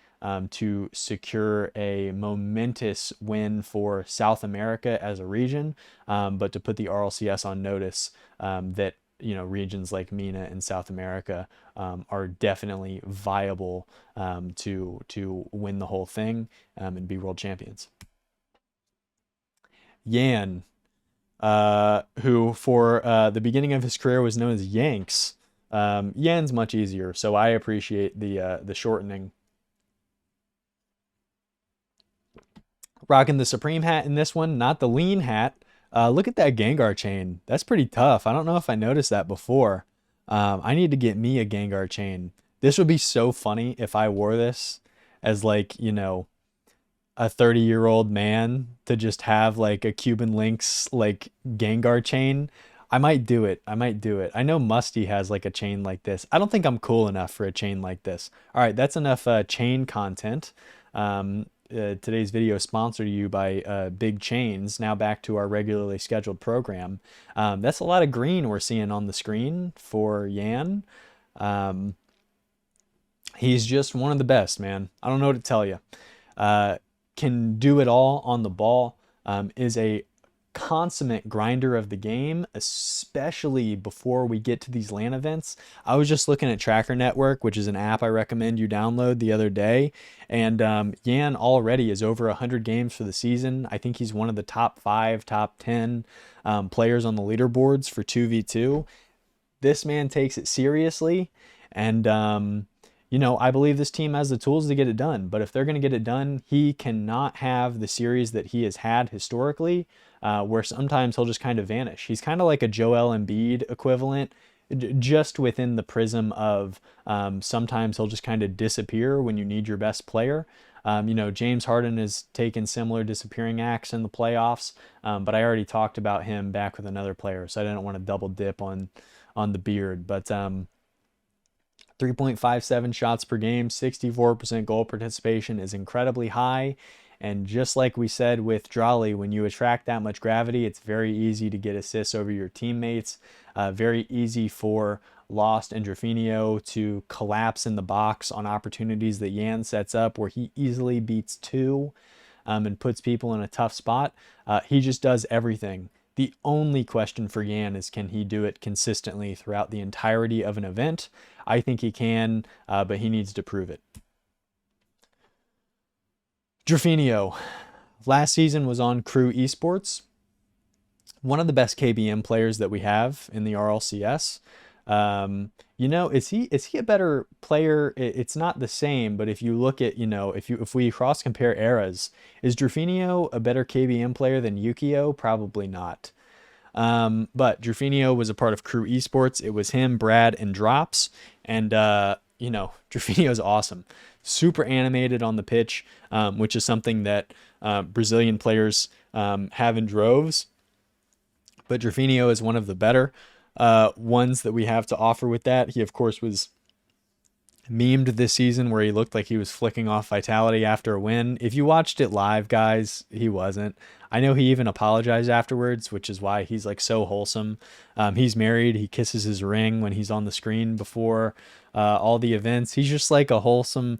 to secure a momentous win for South America as a region, but to put the RLCS on notice that regions like MENA and South America are definitely viable to win the whole thing and be world champions. Yan, who for the beginning of his career was known as Yanks. Yan's much easier, so I appreciate the shortening. Rocking the Supreme hat in this one, not the lean hat. Look at that Gengar chain. That's pretty tough. I don't know if I noticed that before. I need to get me a Gengar chain. This would be so funny if I wore this as like, a 30-year-old man to just have like a Cuban Links like Gengar chain. I might do it. I know Musty has like a chain like this. I don't think I'm cool enough for a chain like this. All right, that's enough chain content. Today's video is sponsored to you by Big Chains. Now back to our regularly scheduled program. That's a lot of green we're seeing on the screen for Yan. He's just one of the best, man. I don't know what to tell you. Can do it all on the ball. Is a consummate grinder of the game, especially before we get to these LAN events. I was just looking at Tracker Network, which is an app I recommend you download, the other day, and Yan already is over 100 games for the season. I think he's one of the top 5, top 10 players on the leaderboards for 2v2. This man takes it seriously, and I believe this team has the tools to get it done. But if they're going to get it done, he cannot have the series that he has had historically, where sometimes he'll just kind of vanish. He's kind of like a Joel Embiid equivalent, just within the prism of sometimes he'll just kind of disappear when you need your best player. James Harden has taken similar disappearing acts in the playoffs, but I already talked about him back with another player, so I didn't want to double dip on the beard. But 3.57 shots per game, 64% goal participation is incredibly high. And just like we said with Drawley, when you attract that much gravity, it's very easy to get assists over your teammates. Very easy for Lost and Drafinio to collapse in the box on opportunities that Yan sets up where he easily beats two and puts people in a tough spot. He just does everything. The only question for Yan is, can he do it consistently throughout the entirety of an event? I think he can, but he needs to prove it. Drafinio, last season was on Crew Esports. One of the best KBM players that we have in the RLCS. You know, is he a better player? It's not the same, but if you look at, you know, if we cross compare eras, is Drafinio a better KBM player than Yukio? Probably not. But Drafinio was a part of Crew Esports. It was him, Brad, and Drops. And, you know, Drafinio is awesome. Super animated on the pitch, which is something that Brazilian players have in droves. But Drafinio is one of the better ones that we have to offer with that. He, of course, was memed this season where he looked like he was flicking off Vitality after a win. If you watched it live, guys, he wasn't. I know he even apologized afterwards, which is why he's like so wholesome. He's married. He kisses his ring when he's on the screen before all the events. He's just like a wholesome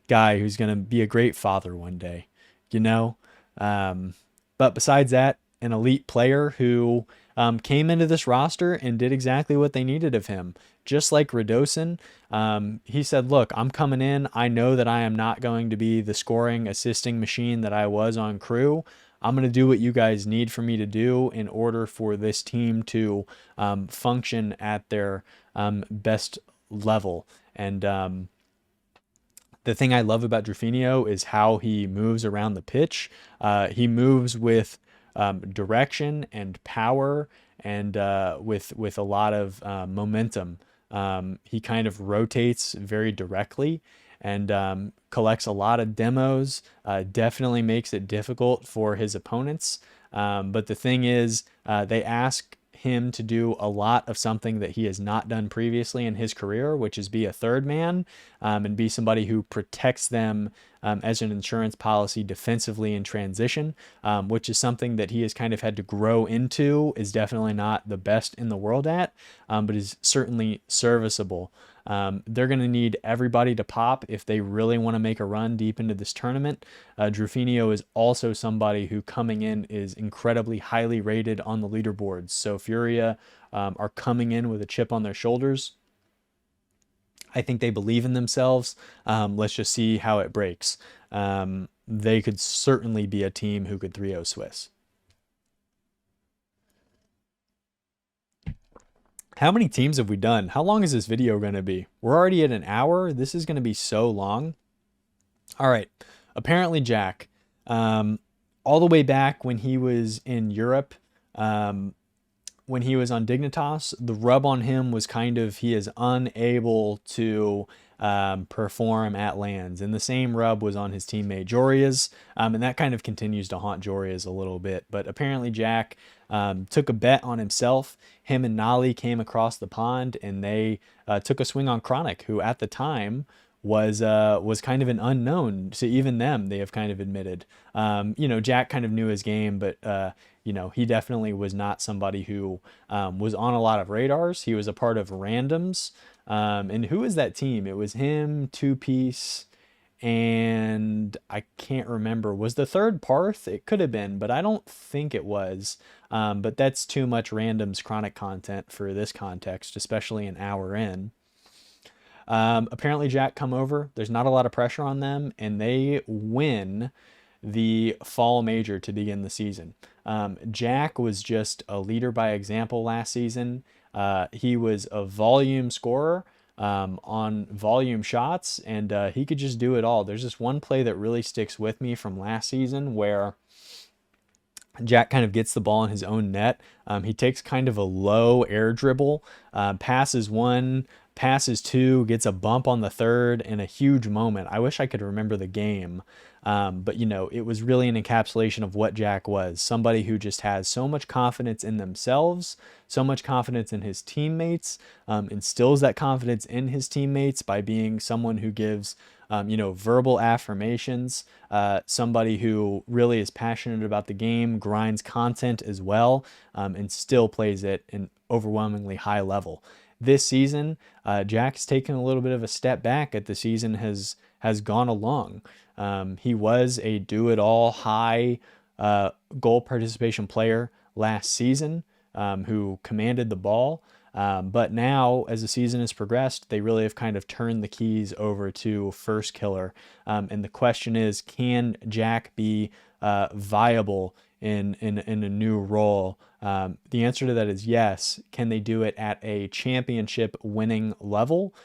guy who's going to be a great father one day, you know? But besides that, an elite player who came into this roster and did exactly what they needed of him. Just like Radosin, he said, look, I'm coming in. I know that I am not going to be the scoring, assisting machine that I was on Crew. I'm going to do what you guys need for me to do in order for this team to function at their best level. And the thing I love about Drafinio is how he moves around the pitch. He moves with direction and power and with a lot of momentum. He kind of rotates very directly and collects a lot of demos, definitely makes it difficult for his opponents. But the thing is, they ask him to do a lot of something that he has not done previously in his career, which is be a third man and be somebody who protects them as an insurance policy defensively in transition, which is something that he has kind of had to grow into, is definitely not the best in the world at, but is certainly serviceable. They're going to need everybody to pop if they really want to make a run deep into this tournament. Drafinio is also somebody who coming in is incredibly highly rated on the leaderboards. So FURIA are coming in with a chip on their shoulders. I think they believe in themselves. Let's just see how it breaks. They could certainly be a team who could 3-0 Swiss. How many teams have we done? How long is this video going to be? We're already at an hour. This is going to be so long. All right. Apparently Jack, all the way back when he was in Europe, when he was on Dignitas, the rub on him was kind of he is unable to perform at lands. And the same rub was on his teammate Joria's. And that kind of continues to haunt Joria's a little bit. But apparently Jack took a bet on himself. Him and Nolly came across the pond and they took a swing on Chronic, who at the time was kind of an unknown to even them. They have kind of admitted, you know, Jack kind of knew his game, but you know, he definitely was not somebody who was on a lot of radars. He was a part of randoms. And who was that team? It was him, Two Piece, and I can't remember. Was the third Parth? It could have been, but I don't think it was. But that's too much randoms Chronic content for this context, especially an hour in. Apparently Jack come over. There's not a lot of pressure on them, and they win the fall major to begin the season. Jack was just a leader by example last season. He was a volume scorer on volume shots, and he could just do it all. There's this one play that really sticks with me from last season where Jack kind of gets the ball in his own net. He takes kind of a low air dribble, passes one, passes two, gets a bump on the third in a huge moment. I wish I could remember the game. But it was really an encapsulation of what Jack was. Somebody who just has so much confidence in themselves, so much confidence in his teammates, instills that confidence in his teammates by being someone who gives, verbal affirmations, somebody who really is passionate about the game, grinds content as well, and still plays it in overwhelmingly high level. This season, Jack's taken a little bit of a step back as the season has gone along. He was a do-it-all high goal participation player last season, who commanded the ball. But now, as the season has progressed, they really have kind of turned the keys over to first killer. And the question is, can Jack be viable in a new role? The answer to that is yes. Can they do it at a championship winning level?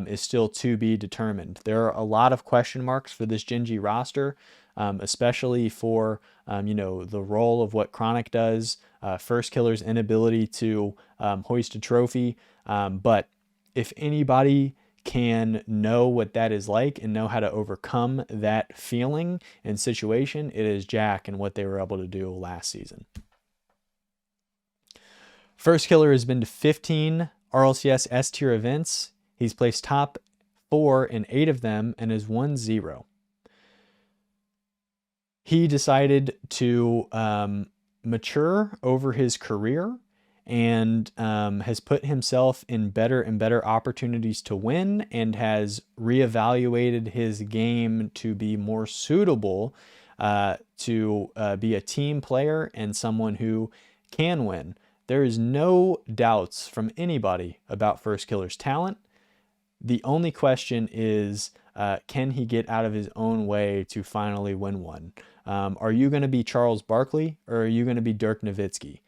Is still to be determined. There are a lot of question marks for this Gen.G roster, especially for the role of what Chronic does, first killer's inability to hoist a trophy. But if anybody can know what that is like and know how to overcome that feeling and situation, it is Jack and what they were able to do last season. First killer has been to 15 RLCS S tier events. He's placed top 4 in 8 of them and has won 0. He decided to mature over his career and has put himself in better and better opportunities to win, and has reevaluated his game to be more suitable to be a team player and someone who can win. There is no doubts from anybody about First Killer's talent. The only question is, can he get out of his own way to finally win one? Are you going to be Charles Barkley, or are you going to be Dirk Nowitzki?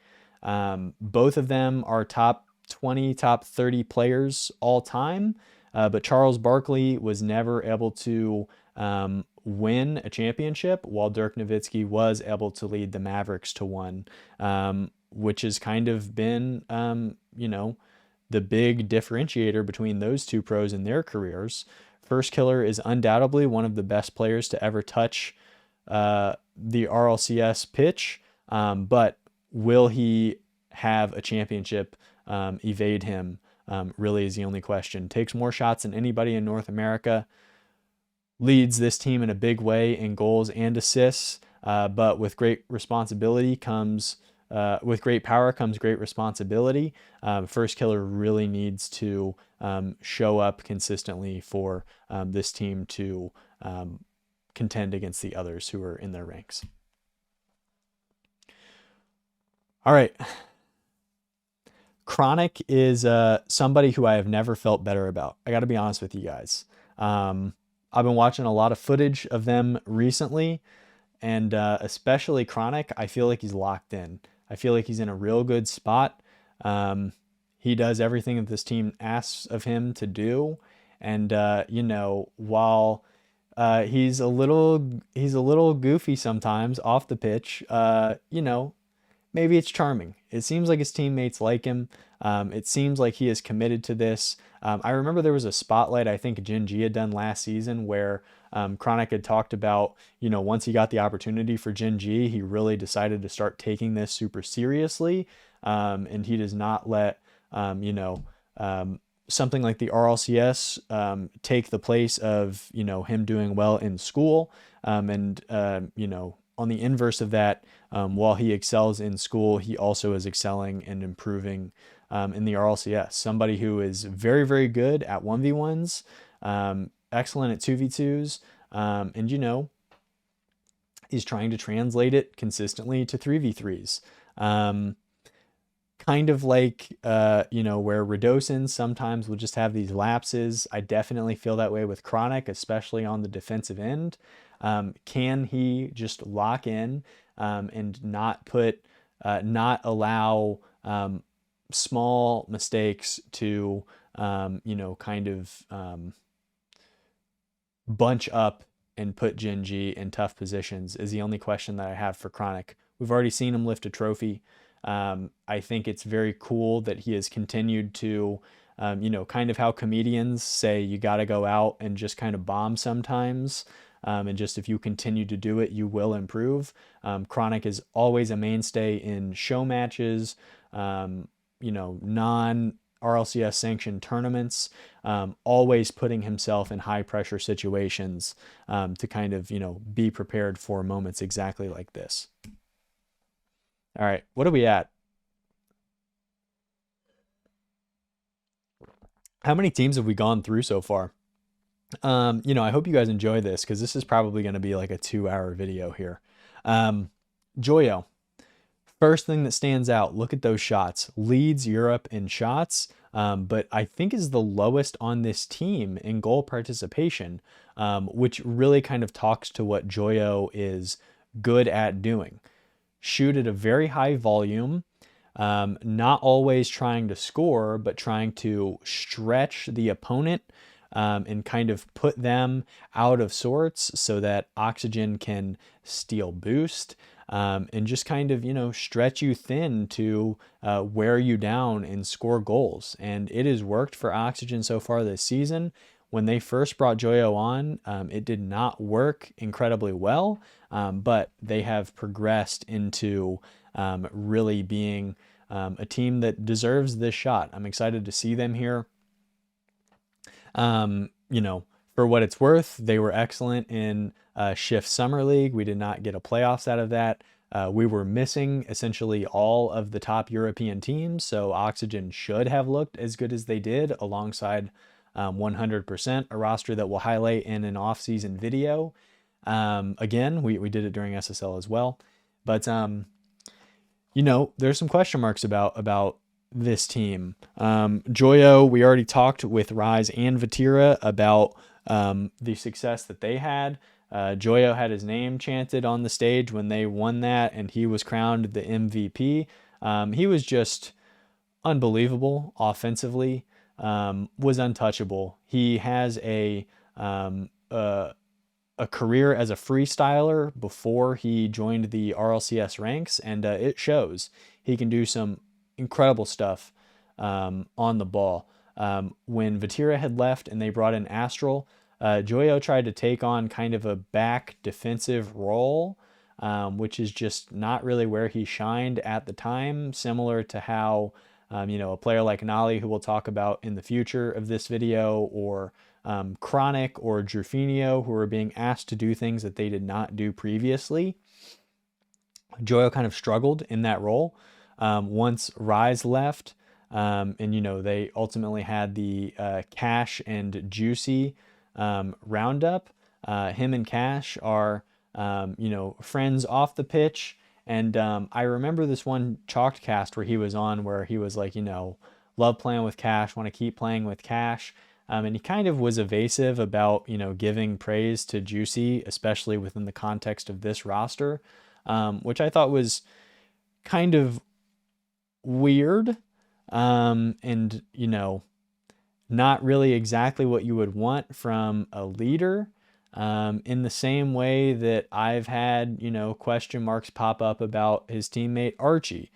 Both of them are top 20, top 30 players all time, but Charles Barkley was never able to win a championship, while Dirk Nowitzki was able to lead the Mavericks to one, which has kind of been, the big differentiator between those two pros in their careers. First Killer is undoubtedly one of the best players to ever touch the RLCS pitch, but will he have a championship evade him, really is the only question. Takes more shots than anybody in North America, leads this team in a big way in goals and assists, but with great responsibility comes with great power comes great responsibility. First Killer really needs to show up consistently for this team to contend against the others who are in their ranks. All right. Chronic is somebody who I have never felt better about. I got to be honest with you guys. I've been watching a lot of footage of them recently, and especially Chronic, I feel like he's locked in. I feel like he's in a real good spot. He does everything that this team asks of him to do. And, while he's a little goofy sometimes off the pitch, maybe it's charming. It seems like his teammates like him. It seems like he is committed to this. I remember there was a spotlight I think Gen.G had done last season where Chronic had talked about, once he got the opportunity for Gen.G, he really decided to start taking this super seriously. And he does not let, something like the RLCS take the place of, him doing well in school. On the inverse of that, while he excels in school, he also is excelling and improving in the RLCS. Somebody who is very, very good at 1v1s, excellent at 2v2s, and, is trying to translate it consistently to 3v3s. Kind of like, where Radosin sometimes will just have these lapses. I definitely feel that way with Chronic, especially on the defensive end. Can he just lock in and not allow small mistakes to, bunch up and put Gen.G in tough positions is the only question that I have for Chronic. We've already seen him lift a trophy. I think it's very cool that he has continued to, kind of how comedians say you got to go out and just kind of bomb sometimes. And just if you continue to do it, you will improve. Chronic is always a mainstay in show matches, non RLCS sanctioned tournaments, always putting himself in high pressure situations to kind of, be prepared for moments exactly like this. All right, what are we at? How many teams have we gone through so far? I hope you guys enjoy this because this is probably going to be like a 2-hour video here. Joyo, first thing that stands out, look at those shots. Leads Europe in shots, but I think is the lowest on this team in goal participation, which really kind of talks to what Joyo is good at doing. Shoot at a very high volume, not always trying to score, but trying to stretch the opponent and kind of put them out of sorts so that Oxygen can steal boost and just kind of, stretch you thin to wear you down and score goals. And it has worked for Oxygen so far this season. When they first brought Joyo on, it did not work incredibly well, but they have progressed into really being a team that deserves this shot. I'm excited to see them here. For what it's worth, they were excellent in Shift Summer League. We did not get a playoffs out of that. We were missing essentially all of the top European teams, so Oxygen should have looked as good as they did alongside 100%, a roster that we'll highlight in an off-season video. Again, we did it during SSL as well. But, there's some question marks about this team. Joyo, we already talked with Rise and Vatira about the success that they had. Joyo had his name chanted on the stage when they won that, and he was crowned the MVP. He was just unbelievable offensively, was untouchable. He has a career as a freestyler before he joined the RLCS ranks, and it shows. He can do some incredible stuff on the ball. When Vatira had left and they brought in Astral, Joyo tried to take on kind of a back defensive role, which is just not really where he shined at the time, similar to how a player like Nolly, who we'll talk about in the future of this video, or Chronic or Drufinio, who are being asked to do things that they did not do previously. Joyo kind of struggled in that role. Once Rise left, and they ultimately had the Cash and Juicy roundup. Him and Cash are friends off the pitch, and I remember this one Chalked cast where he was on, where he was like, love playing with Cash, want to keep playing with Cash. And he kind of was evasive about, giving praise to Juicy, especially within the context of this roster, which I thought was kind of weird, and not really exactly what you would want from a leader, in the same way that I've had question marks pop up about his teammate Archie.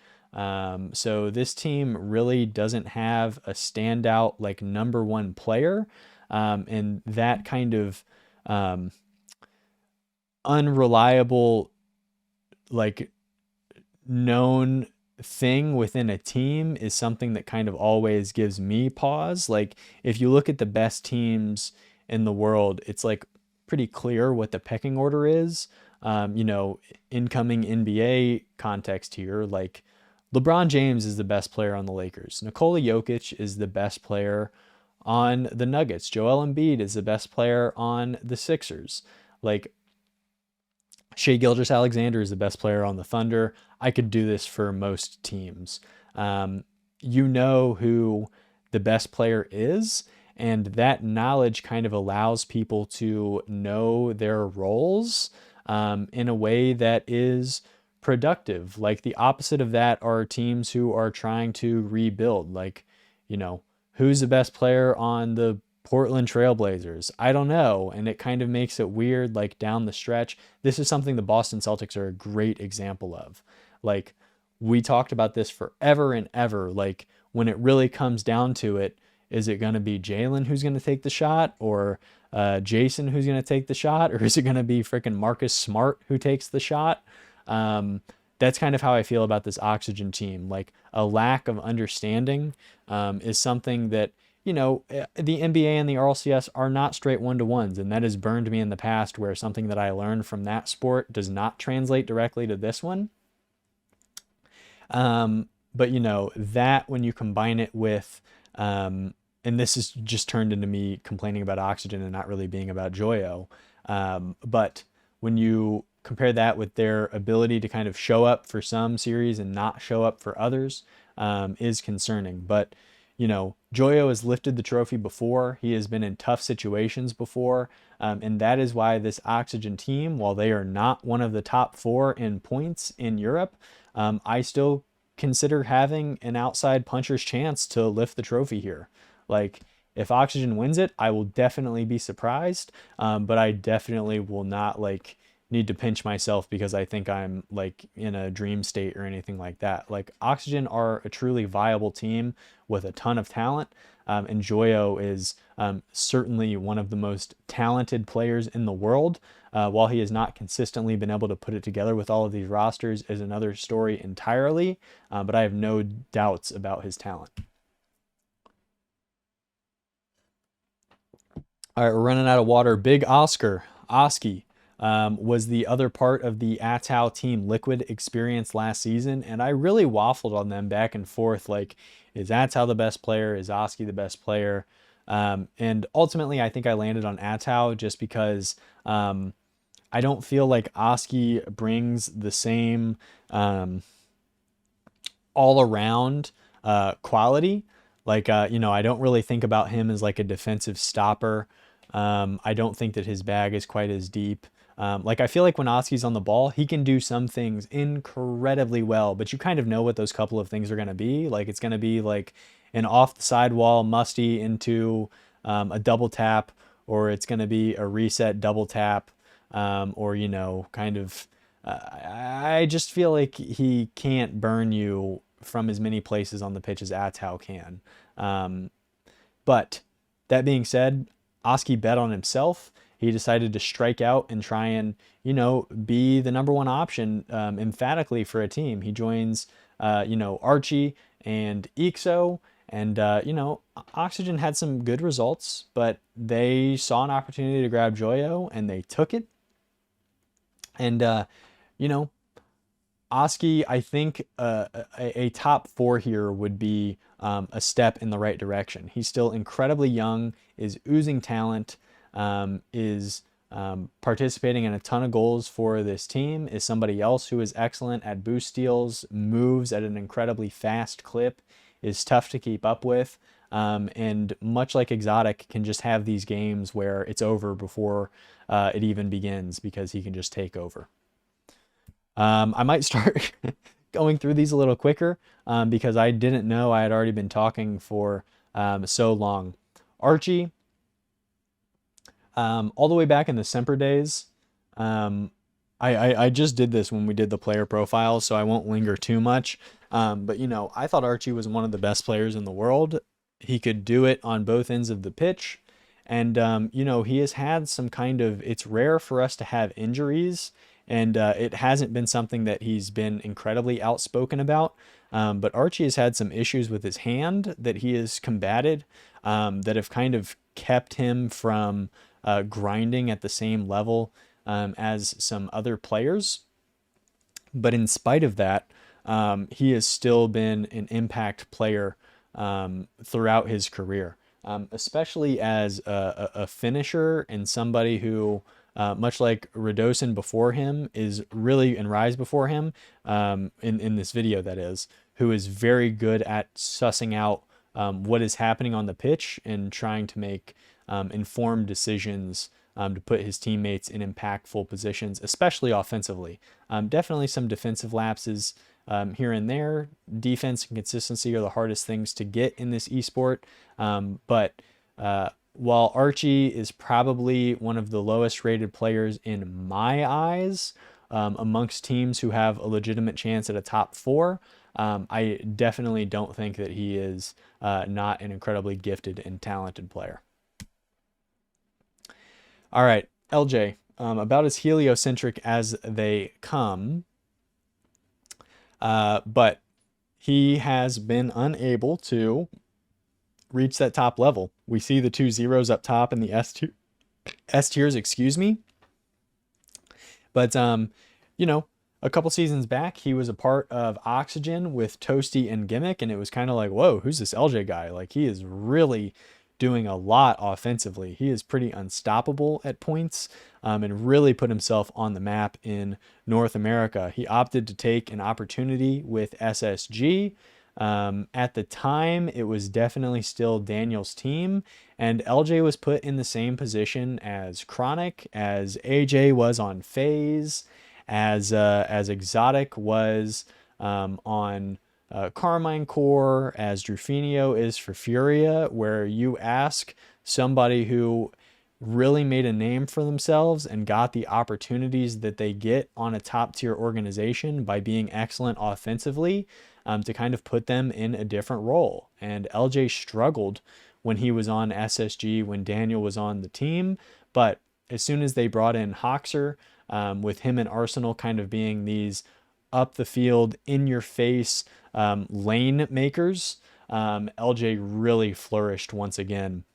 So this team really doesn't have a standout like number one player, and that kind of unreliable, like, known thing within a team is something that kind of always gives me pause. Like, if you look at the best teams in the world, it's like pretty clear what the pecking order is. Incoming NBA context here, like LeBron James is the best player on the Lakers. Nikola Jokic is the best player on the Nuggets. Joel Embiid is the best player on the Sixers. Like, Shai Gilgeous-Alexander is the best player on the Thunder. I could do this for most teams. Who the best player is, and that knowledge kind of allows people to know their roles in a way that is productive. Like, the opposite of that are teams who are trying to rebuild. Like, who's the best player on the Portland Trailblazers? I don't know. And it kind of makes it weird, like, down the stretch. This is something the Boston Celtics are a great example of. Like, we talked about this forever and ever. Like, when it really comes down to it, is it going to be Jalen who's going to take the shot, or Jason who's going to take the shot, or is it going to be freaking Marcus Smart who takes the shot? That's kind of how I feel about this Oxygen team. Like, a lack of understanding is something that, you know, the NBA and the RLCS are not straight one-to-ones, and that has burned me in the past, where something that I learned from that sport does not translate directly to this one. But you know, that when you combine it with, and this is just turned into me complaining about Oxygen and not really being about Joyo. But when you compare that with their ability to kind of show up for some series and not show up for others, is concerning. But you know, Joyo has lifted the trophy before. He has been in tough situations before. And that is why this Oxygen team, while they are not one of the top 4 in points in Europe, I still consider having an outside puncher's chance to lift the trophy here. Like, if Oxygen wins it, I will definitely be surprised, but I definitely will not like need to pinch myself because I think I'm like in a dream state or anything like that. Like, Oxygen are a truly viable team with a ton of talent, and Joyo is certainly one of the most talented players in the world. While he has not consistently been able to put it together with all of these rosters is another story entirely, but I have no doubts about his talent. All right, we're running out of water. Big Oscar, Oski, was the other part of the Atow Team Liquid experience last season, and I really waffled on them back and forth. Like, is Atow the best player? Is Oski the best player? And ultimately, I think I landed on Atow just because I don't feel like Oski brings the same all around quality. Like, you know, I don't really think about him as like a defensive stopper. I don't think that his bag is quite as deep. Like, I feel like when Oski's on the ball, he can do some things incredibly well, but you kind of know what those couple of things are going to be. Like, it's going to be like an off the sidewall musty into a double tap, or it's going to be a reset double tap, or, you know, kind of, I just feel like he can't burn you from as many places on the pitch as Atow can. But that being said, Oski bet on himself. He decided to strike out and try and, you know, be the number 1 option emphatically for a team. He joins, you know, Archie and Ixo, and, you know, Oxygen had some good results, but they saw an opportunity to grab Joyo and they took it. And, you know, Oski, I think a top 4 here would be a step in the right direction. He's still incredibly young, is oozing talent, is participating in a ton of goals for this team, is somebody else who is excellent at boost steals, moves at an incredibly fast clip, is tough to keep up with, and much like Exotic, can just have these games where it's over before it even begins because he can just take over. I might start going through these a little quicker because I didn't know I had already been talking for so long. Archie, all the way back in the Semper days, I just did this when we did the player profiles, so I won't linger too much. But, you know, I thought Archie was one of the best players in the world. He could do it on both ends of the pitch. And, you know, he has had some kind of, it's rare for us to have injuries, and it hasn't been something that he's been incredibly outspoken about. But Archie has had some issues with his hand that he has combated that have kind of kept him from grinding at the same level as some other players. But in spite of that, he has still been an impact player throughout his career, especially as a finisher and somebody who, much like Radosin before him, is really, and Rise before him, in this video that is, who is very good at sussing out what is happening on the pitch and trying to make informed decisions to put his teammates in impactful positions, especially offensively. Definitely some defensive lapses here and there. Defense and consistency are the hardest things to get in this esport. But while Archie is probably one of the lowest rated players in my eyes, amongst teams who have a legitimate chance at a top 4. I definitely don't think that he is not an incredibly gifted and talented player. All right, LJ, about as heliocentric as they come, but he has been unable to reach that top level. We see the 2 zeros up top in the S tiers, excuse me. But, you know, a couple seasons back, he was a part of Oxygen with Toasty and Gimmick, and it was kind of like, whoa, who's this LJ guy? Like, he is really doing a lot offensively. He is pretty unstoppable at points, and really put himself on the map in North America. He opted to take an opportunity with SSG. At the time, it was definitely still Daniel's team, and LJ was put in the same position as Chronic, as AJ was on FaZe, as Exotic was on Karmine Corp, as Drufinio is for FURIA, where you ask somebody who really made a name for themselves and got the opportunities that they get on a top tier organization by being excellent offensively, to kind of put them in a different role. And LJ struggled when he was on SSG, when Daniel was on the team. But as soon as they brought in Hoxer, with him and Arsenal kind of being these up the field, in your face lane makers, LJ really flourished once again.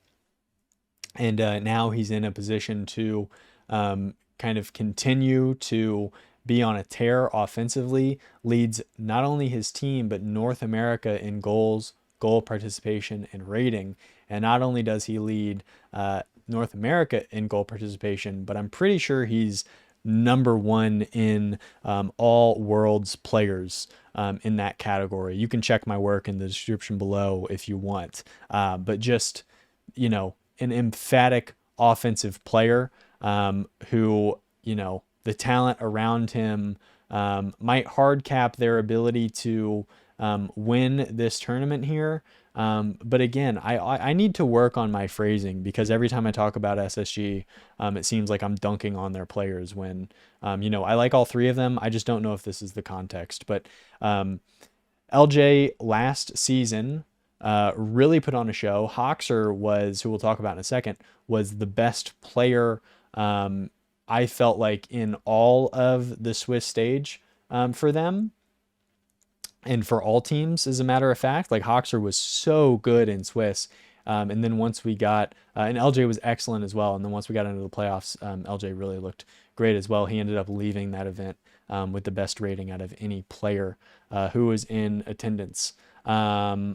And now he's in a position to kind of continue to be on a tear offensively, leads not only his team, but North America in goals, goal participation, and rating. And not only does he lead North America in goal participation, but I'm pretty sure he's #1 in all world's players in that category. You can check my work in the description below if you want. But just, you know, an emphatic offensive player who, you know, the talent around him might hard cap their ability to win this tournament here. But again, I need to work on my phrasing, because every time I talk about SSG, it seems like I'm dunking on their players when, you know, I like all 3 of them. I just don't know if this is the context. But LJ last season really put on a show. Hoxer was, who we'll talk about in a second, was the best player, I felt like, in all of the Swiss stage for them. And for all teams, as a matter of fact, like Hoxer was so good in Swiss. And then once we got, and LJ was excellent as well. And then once we got into the playoffs, LJ really looked great as well. He ended up leaving that event with the best rating out of any player who was in attendance. I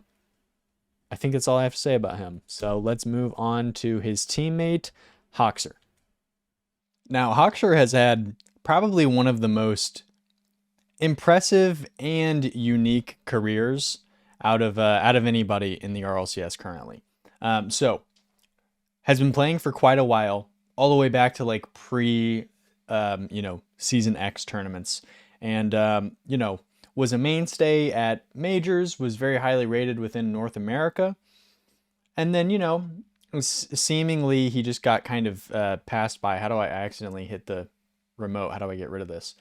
think that's all I have to say about him. So let's move on to his teammate, Hoxer. Now, Hoxer has had probably one of the most impressive and unique careers out of anybody in the RLCS currently. So has been playing for quite a while, all the way back to like pre, you know, Season X tournaments, and you know, was a mainstay at majors, was very highly rated within North America, and then, you know, seemingly he just got kind of passed by. How do I accidentally hit the remote? How do I get rid of this?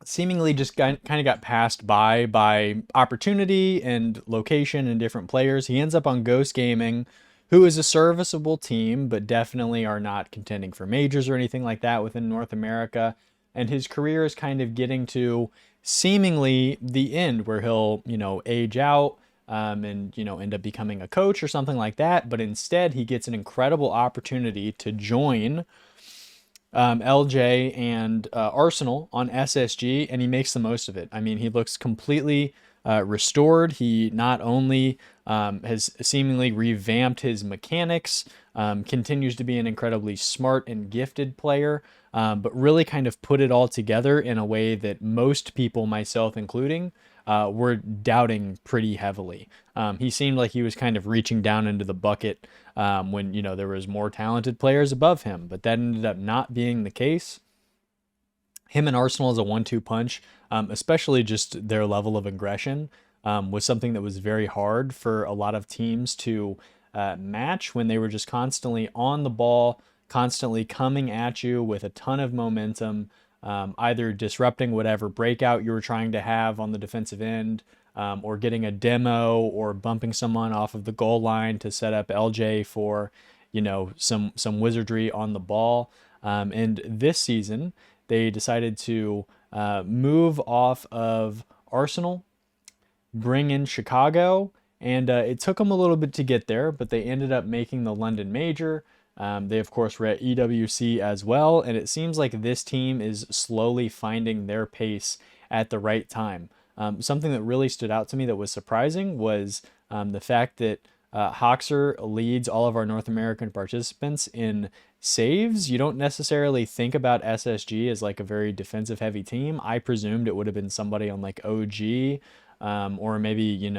Seemingly just kind of got passed by opportunity and location and different players. He ends up on Ghost Gaming, who is a serviceable team, but definitely are not contending for majors or anything like that within North America. And his career is kind of getting to seemingly the end, where he'll, you know, age out, and, you know, end up becoming a coach or something like that. But instead, he gets an incredible opportunity to join LJ and Arsenal on SSG, and he makes the most of it. I mean, he looks completely restored. He not only has seemingly revamped his mechanics, continues to be an incredibly smart and gifted player, but really kind of put it all together in a way that most people, myself including, were doubting pretty heavily. He seemed like he was kind of reaching down into the bucket when, you know, there was more talented players above him, but that ended up not being the case. Him and Arsenal as a 1-2 punch, especially just their level of aggression, was something that was very hard for a lot of teams to match when they were just constantly on the ball, constantly coming at you with a ton of momentum, either disrupting whatever breakout you were trying to have on the defensive end, or getting a demo, or bumping someone off of the goal line to set up LJ for, some wizardry on the ball. And this season, they decided to move off of Arsenal, bring in Chicago, and it took them a little bit to get there, but they ended up making the London Major. They, of course, were at EWC as well, and it seems like this team is slowly finding their pace at the right time. Something that really stood out to me that was surprising was the fact that Hoxer leads all of our North American participants in saves. You don't necessarily think about SSG as like a very defensive heavy team. I presumed it would have been somebody on like OG, or maybe,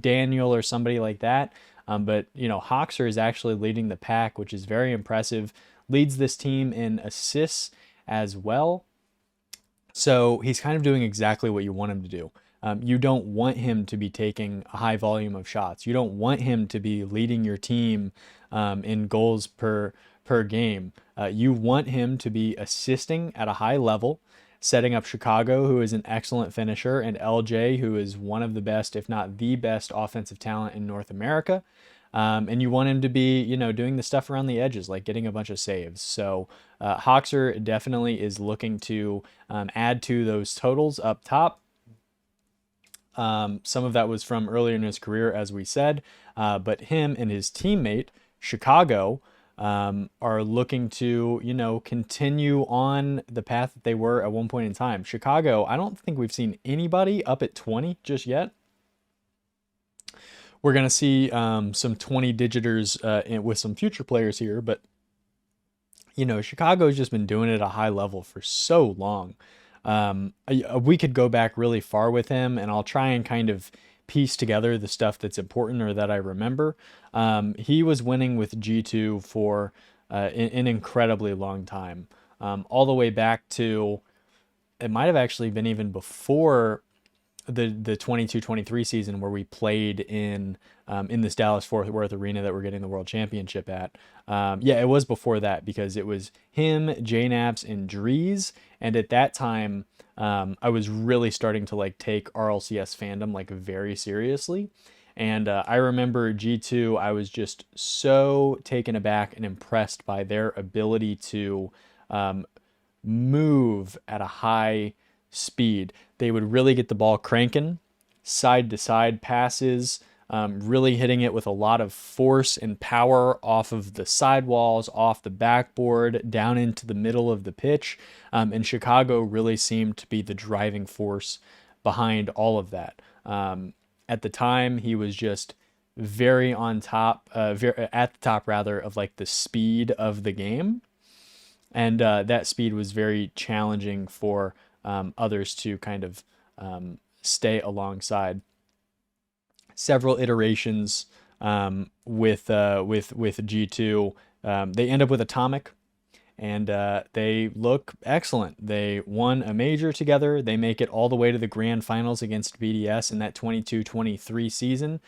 Daniel or somebody like that. But, Hoxer is actually leading the pack, which is very impressive. Leads this team in assists as well. So he's kind of doing exactly what you want him to do. You don't want him to be taking a high volume of shots. You don't want him to be leading your team in goals per game. You want him to be assisting at a high level, setting up Chicago, who is an excellent finisher, and LJ, who is one of the best, if not the best, offensive talent in North America. And you want him to be, doing the stuff around the edges, like getting a bunch of saves. So Hoxer definitely is looking to add to those totals up top. Some of that was from earlier in his career, as we said, but him and his teammate, Chicago, are looking to, continue on the path that they were at one point in time. Chicago, I don't think we've seen anybody up at 20 just yet. We're going to see some 20-digiters with some future players here, but, Chicago's just been doing it at a high level for so long. We could go back really far with him, and I'll try and kind of piece together the stuff that's important or that I remember. He was winning with G2 for an incredibly long time, all the way back to, it might have actually been even before the 22-23 season, where we played in this Dallas-Fort Worth arena that we're getting the World Championship at. Yeah, it was before that, because it was him, JNaps, and Drees, and at that time, I was really starting to take RLCS fandom very seriously. And I remember G2, I was just so taken aback and impressed by their ability to move at a high speed. They would really get the ball cranking, side to side passes, really hitting it with a lot of force and power off of the sidewalls, off the backboard, down into the middle of the pitch. And Chicago really seemed to be the driving force behind all of that. At the time, he was just very on top, at the top rather, of the speed of the game. And that speed was very challenging for others to kind of stay alongside. Several iterations with G2, they end up with Atomic, and they look excellent. They won a major together. They make it all the way to the grand finals against BDS in that 22-23 season,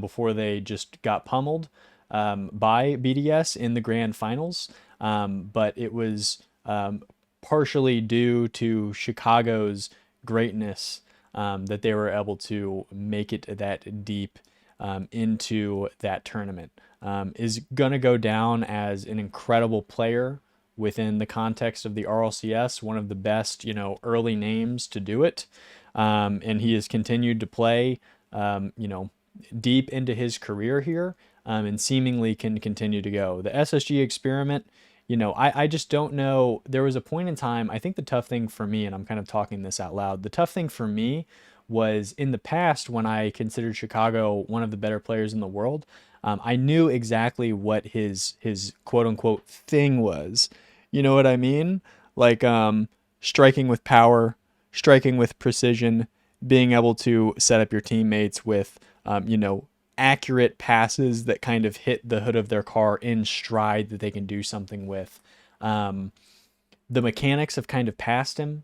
before they just got pummeled by BDS in the grand finals. But it was partially due to Chicago's greatness that they were able to make it that deep into that tournament. Is going to go down as an incredible player within the context of the RLCS, one of the best, early names to do it. And he has continued to play, deep into his career here, and seemingly can continue to go. The SSG experiment, I just don't know. There was a point in time, I think the tough thing for me, and I'm kind of talking this out loud, the tough thing for me was in the past when I considered Chicago one of the better players in the world. I knew exactly what his quote unquote thing was. You know what I mean? Striking with power, striking with precision, being able to set up your teammates with, accurate passes that kind of hit the hood of their car in stride that they can do something with. The mechanics have kind of passed him.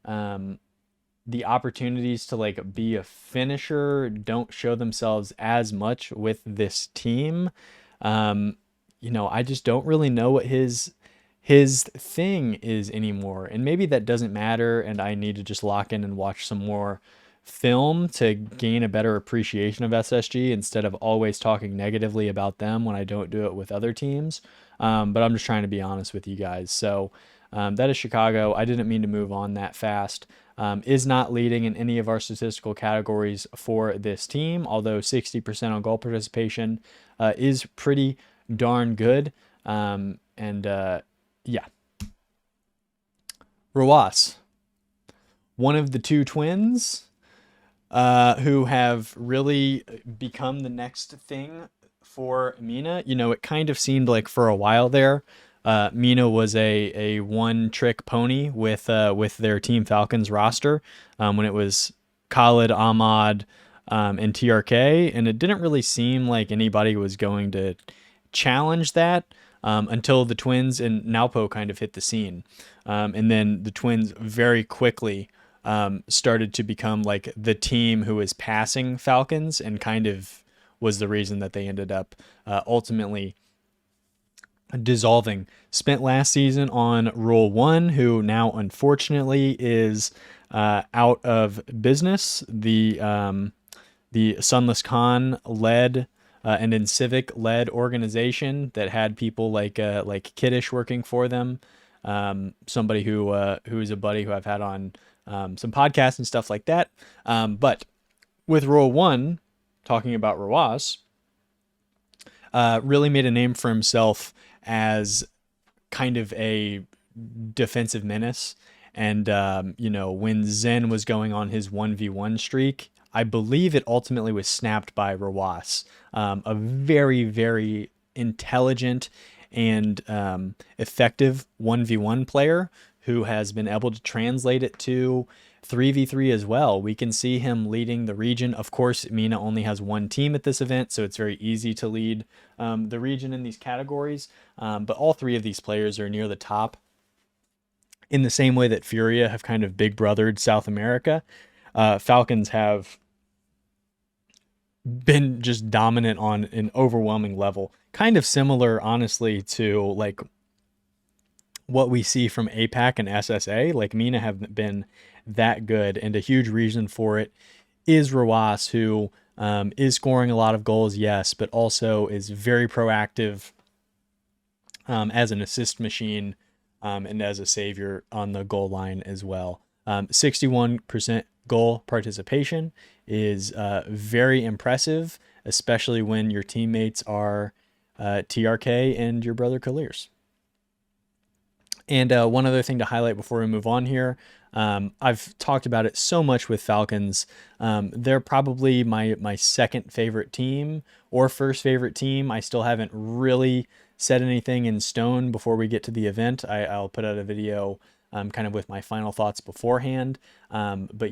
The opportunities to be a finisher don't show themselves as much with this team. I just don't really know what his thing is anymore. And maybe that doesn't matter, and I need to just lock in and watch some more film to gain a better appreciation of SSG instead of always talking negatively about them when I don't do it with other teams. But I'm just trying to be honest with you guys. So that is Chicago. I didn't mean to move on that fast. Is not leading in any of our statistical categories for this team, although 60% on goal participation is pretty darn good. Yeah. Roas, one of the two twins who have really become the next thing for Mina. It kind of seemed like for a while there, Mina was a one-trick pony with their Team Falcons roster when it was Khalid, Ahmad, and TRK, and it didn't really seem like anybody was going to challenge that until the Twins and Naupo kind of hit the scene. And then the Twins very quickly started to become like the team who was passing Falcons, and kind of was the reason that they ended up ultimately dissolving. Spent last season on Rule 1, who now unfortunately is out of business. The Sunless Khan led and in Civic led organization that had people like Kiddish working for them. Somebody who is a buddy who I've had on some podcasts and stuff like that. But with Rule 1, talking about Roas, really made a name for himself as kind of a defensive menace. And, when Zen was going on his 1v1 streak, I believe it ultimately was snapped by Roas, a very, very intelligent and effective 1v1 player who has been able to translate it to 3v3 as well. We can see him leading the region. Of course, Mina only has one team at this event, so it's very easy to lead the region in these categories. But all three of these players are near the top in the same way that FURIA have kind of big brothered South America. Falcons have been just dominant on an overwhelming level. Kind of similar, honestly, to like what we see from APAC and SSA. Like Mina have been that good, and a huge reason for it is Roas, who is scoring a lot of goals, yes, but also is very proactive as an assist machine and as a savior on the goal line as well. 61% goal participation is very impressive, especially when your teammates are TRK and your brother Kalirs. And one other thing to highlight before we move on here, I've talked about it so much with Falcons. They're probably my second favorite team or first favorite team. I still haven't really set anything in stone before we get to the event. I'll put out a video kind of with my final thoughts beforehand. But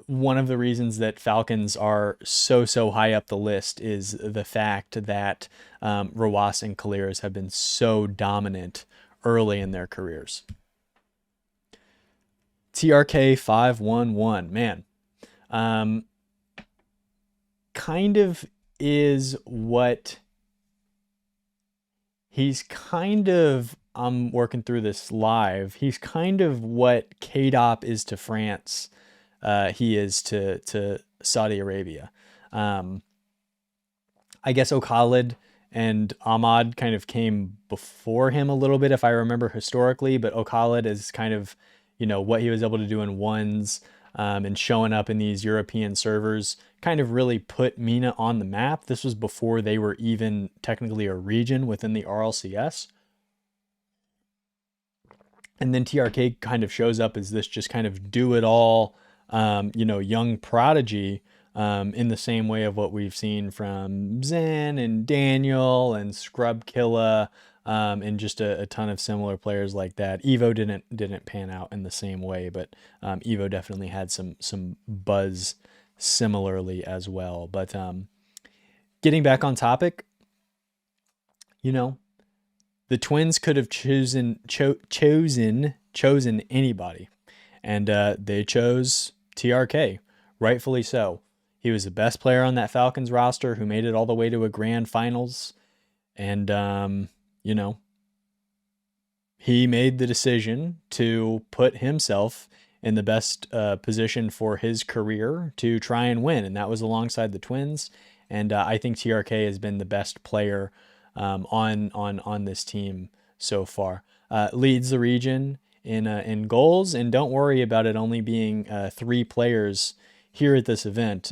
one of the reasons that Falcons are so high up the list is the fact that Roas and Kalirs have been so dominant early in their careers. TRK 511, man, kind of is what he's kind of. I'm working through this live. He's kind of what KDOP is to France. He is to Saudi Arabia. I guess Khalid and Ahmad kind of came before him a little bit, if I remember historically, but Khalid is kind of, what he was able to do in ones and showing up in these European servers kind of really put Mina on the map. This was before they were even technically a region within the RLCS. And then TRK kind of shows up as this just kind of do-it-all, young prodigy in the same way of what we've seen from Zen and Daniel and Scrubkilla and just a ton of similar players like that. Evo didn't pan out in the same way, but Evo definitely had some buzz similarly as well. But getting back on topic, the Twins could have chosen anybody, and they chose TRK, rightfully so. He was the best player on that Falcons roster who made it all the way to a grand finals. And, you know, he made the decision to put himself in the best position for his career to try and win. And that was alongside the Twins. And I think TRK has been the best player on this team so far. Leads the region in goals, and don't worry about it only being 3 players here at this event.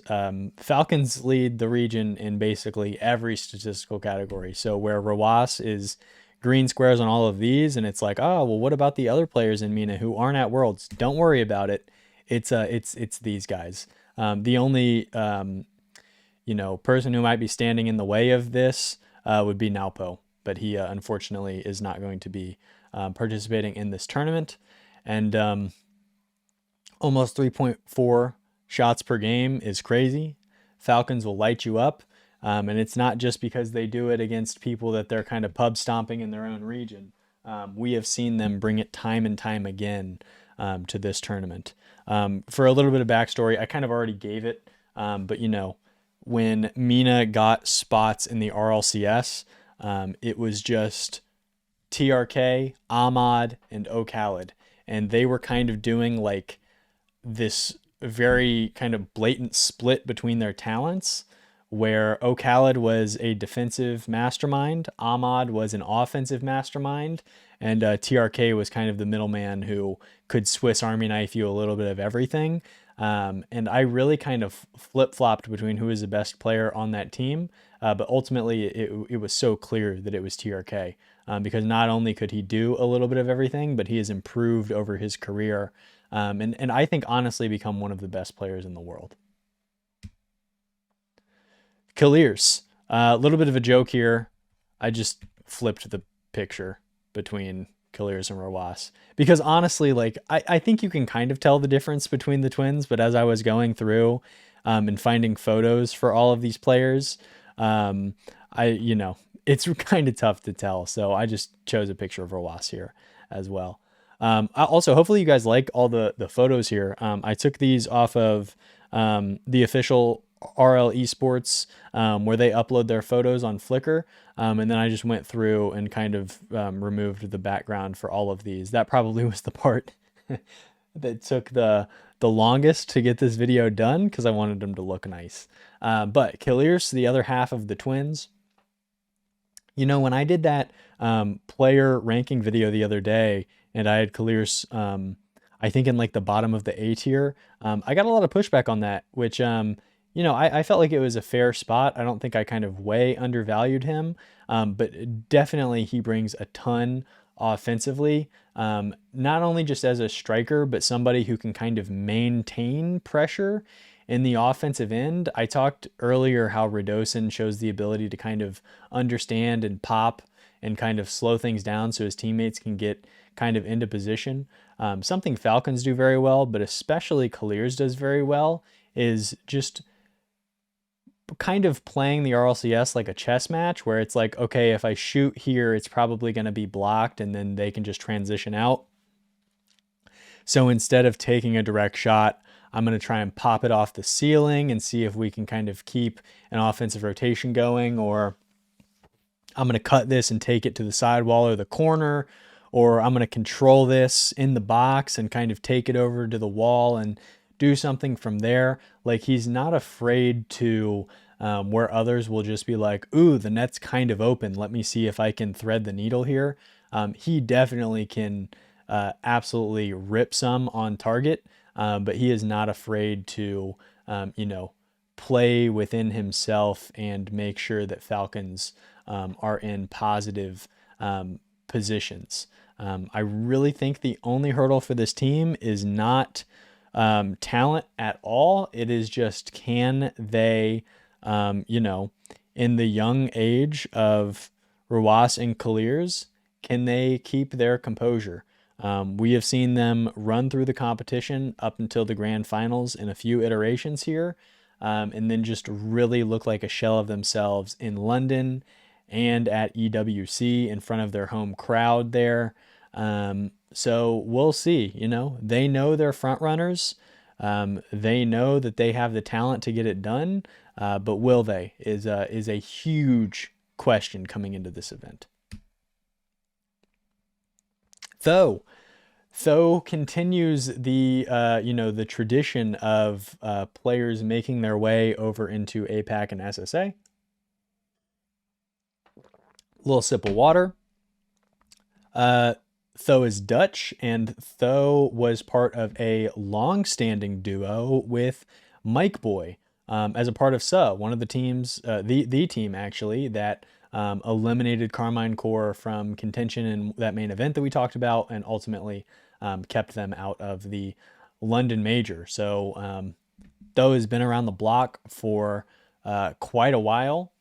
Falcons lead the region in basically every statistical category. So where Rawas is green squares on all of these, and it's like, oh well, what about the other players in MENA who aren't at Worlds? Don't worry about it. It's these guys. The only person who might be standing in the way of this would be Naupo, but he unfortunately is not going to be participating in this tournament. And almost 3.4 shots per game is crazy. Falcons will light you up. And it's not just because they do it against people that they're kind of pub stomping in their own region. We have seen them bring it time and time again to this tournament. For a little bit of backstory, I kind of already gave it, but when MENA got spots in the RLCS, it was just TRK, Ahmad, and O'Khaled. And they were kind of doing like this very kind of blatant split between their talents, where O'Khaled was a defensive mastermind, Ahmad was an offensive mastermind, and TRK was kind of the middleman who could Swiss Army knife you a little bit of everything. And I really kind of flip-flopped between who was the best player on that team, but ultimately it was so clear that it was TRK, because not only could he do a little bit of everything, but he has improved over his career, and I think honestly become one of the best players in the world. Kalirs, a little bit of a joke here. I just flipped the picture between Kalirs and Rawas because honestly, like I think you can kind of tell the difference between the twins, but as I was going through and finding photos for all of these players, it's kind of tough to tell. So I just chose a picture of Rawas here as well. Also, hopefully you guys like all the photos here. I took these off of the official RL Esports, where they upload their photos on Flickr. And then I just went through and kind of removed the background for all of these. That probably was the part that took the longest to get this video done because I wanted them to look nice. But Kalirs, the other half of the twins, when I did that player ranking video the other day and I had Kalirs, I think in like the bottom of the A tier, I got a lot of pushback on that, which I felt like it was a fair spot. I don't think I kind of way undervalued him, but definitely he brings a ton offensively, not only just as a striker, but somebody who can kind of maintain pressure in the offensive end. I talked earlier how Radosin shows the ability to kind of understand and pop and kind of slow things down so his teammates can get kind of into position. Something Falcons do very well, but especially Kalirs does very well, is just kind of playing the RLCS like a chess match where it's like, okay, if I shoot here, it's probably going to be blocked and then they can just transition out. So instead of taking a direct shot, I'm going to try and pop it off the ceiling and see if we can kind of keep an offensive rotation going, or I'm going to cut this and take it to the sidewall or the corner, or I'm going to control this in the box and kind of take it over to the wall and do something from there. Like, he's not afraid to where others will just be like, ooh, the net's kind of open, let me see if I can thread the needle here. He definitely can absolutely rip some on target, but he is not afraid to play within himself and make sure that Falcons are in positive positions. I really think the only hurdle for this team is not talent at all. It is just, can they, in the young age of Rawas and Kalirs, can they keep their composure? We have seen them run through the competition up until the grand finals in a few iterations here, and then just really look like a shell of themselves in London and at EWC in front of their home crowd there. So we'll see. They know they're front runners. They know that they have the talent to get it done, but will they is a huge question coming into this event. Though continues the the tradition of players making their way over into APAC and SSA. Little sip of water. Tho is Dutch, and Tho was part of a long-standing duo with Mike Boy as a part of SUH, one of the teams, the team actually, that eliminated Karmine Corp from contention in that main event that we talked about, and ultimately kept them out of the London Major. So Tho has been around the block for quite a while.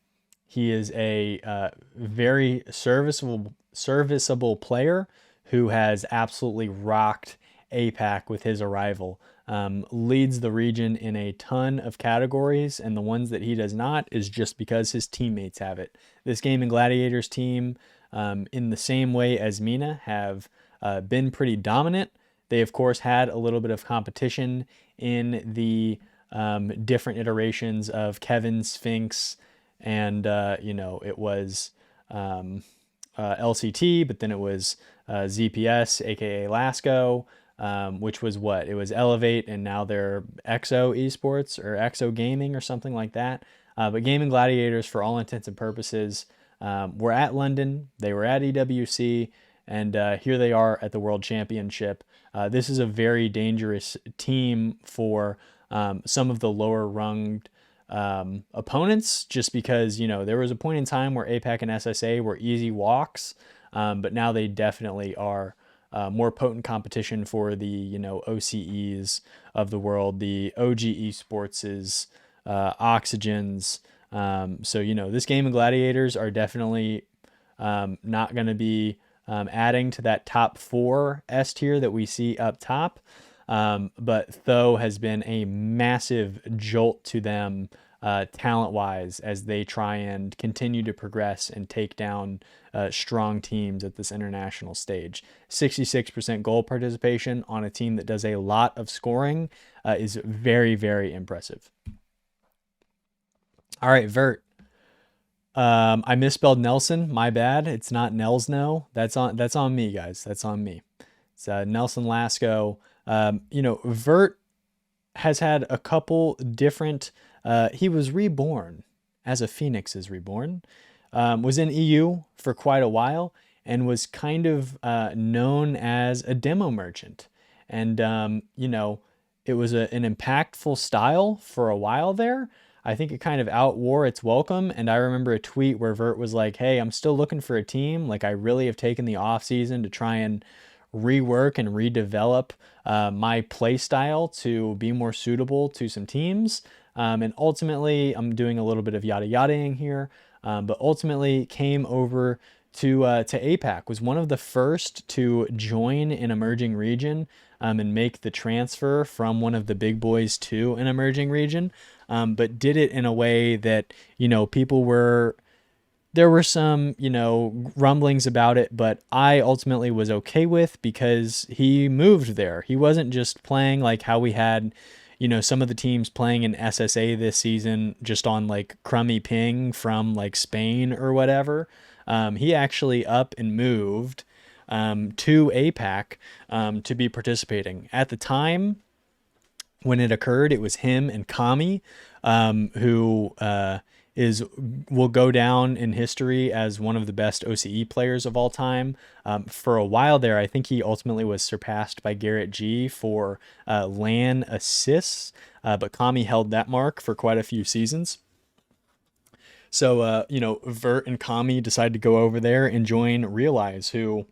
He is a very serviceable player who has absolutely rocked APAC with his arrival. Leads the region in a ton of categories, and the ones that he does not is just because his teammates have it. This Gaming Gladiators team, in the same way as Mina, have been pretty dominant. They, of course, had a little bit of competition in the different iterations of Kevin, Sphinx, and it was LCT, but then it was ZPS, aka Lasco, which was what? It was Elevate, and now they're Exo Esports or Exo Gaming or something like that. But Gaming Gladiators, for all intents and purposes, were at London, they were at EWC, and here they are at the World Championship. This is a very dangerous team for some of the lower runged opponents, just because there was a point in time where APAC and SSA were easy walks, but now they definitely are more potent competition for the OCEs of the world, the OG Esports, Oxygens. So this game of Gladiators are definitely not going to be adding to that top 4 S tier that we see up top. But Tho has been a massive jolt to them talent-wise as they try and continue to progress and take down strong teams at this international stage. 66% goal participation on a team that does a lot of scoring is very, very impressive. All right, Vert. I misspelled Nelson. My bad. It's not Nelsno. That's on me, guys. That's on me. It's Nelson Lasco. Vert has had a couple different. He was reborn as a Phoenix is reborn. Was in EU for quite a while and was kind of known as a demo merchant. And it was an impactful style for a while there. I think it kind of outwore its welcome. And I remember a tweet where Vert was like, "Hey, I'm still looking for a team. Like, I really have taken the off season to try and rework and redevelop my play style to be more suitable to some teams. And ultimately, I'm doing a little bit of yada yadaing here, but ultimately came over to APAC, was one of the first to join an emerging region and make the transfer from one of the big boys to an emerging region, but did it in a way that, people were... There were some, rumblings about it, but I ultimately was okay with, because he moved there. He wasn't just playing like how we had, some of the teams playing in SSA this season just on like crummy ping from like Spain or whatever. He actually up and moved to APAC to be participating. At the time when it occurred, it was him and Kami, who will go down in history as one of the best OCE players of all time. For a while there, I think he ultimately was surpassed by Gen.G for LAN assists, but Kami held that mark for quite a few seasons. So, Vert and Kami decided to go over there and join Realize, who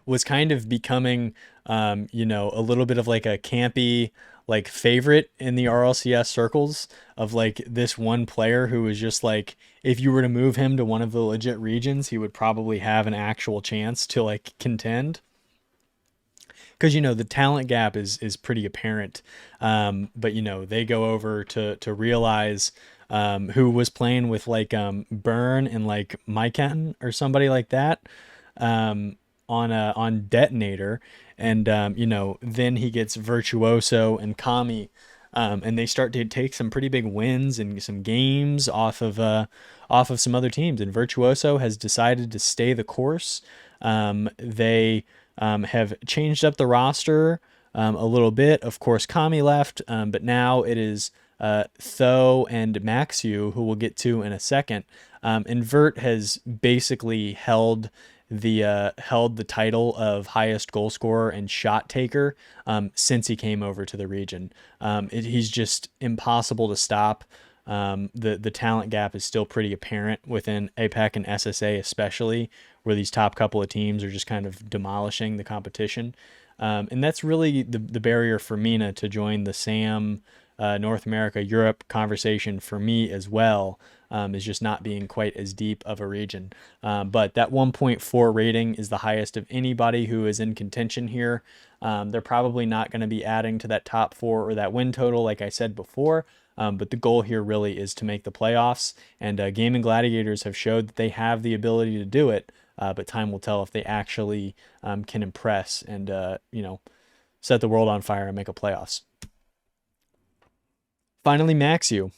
was kind of becoming, a little bit of like a campy, like favorite in the RLCS circles of like this one player who was just like, if you were to move him to one of the legit regions, he would probably have an actual chance to like contend. Because, the talent gap is pretty apparent. But, they go over to Realize, who was playing with like Burn and like Myken or somebody like that. on Detonator, and then he gets Virtuoso and Kami, and they start to take some pretty big wins and some games off of some other teams. And Virtuoso has decided to stay the course. They have changed up the roster a little bit. Of course, Kami left, but now it is Tho and Maxiu, who we'll get to in a second. And Vert has basically held the title of highest goal scorer and shot taker since he came over to the region. He's just impossible to stop. The talent gap is still pretty apparent within APAC and SSA, especially where these top couple of teams are just kind of demolishing the competition. And that's really the barrier for Mina to join the SAM North America, Europe conversation for me as well, is just not being quite as deep of a region. But that 1.4 rating is the highest of anybody who is in contention here. They're probably not going to be adding to that top 4 or that win total, like I said before. But the goal here really is to make the playoffs. And Gaming Gladiators have showed that they have the ability to do it. But time will tell if they actually can impress and, set the world on fire and make a playoffs. Finally, Maxiu.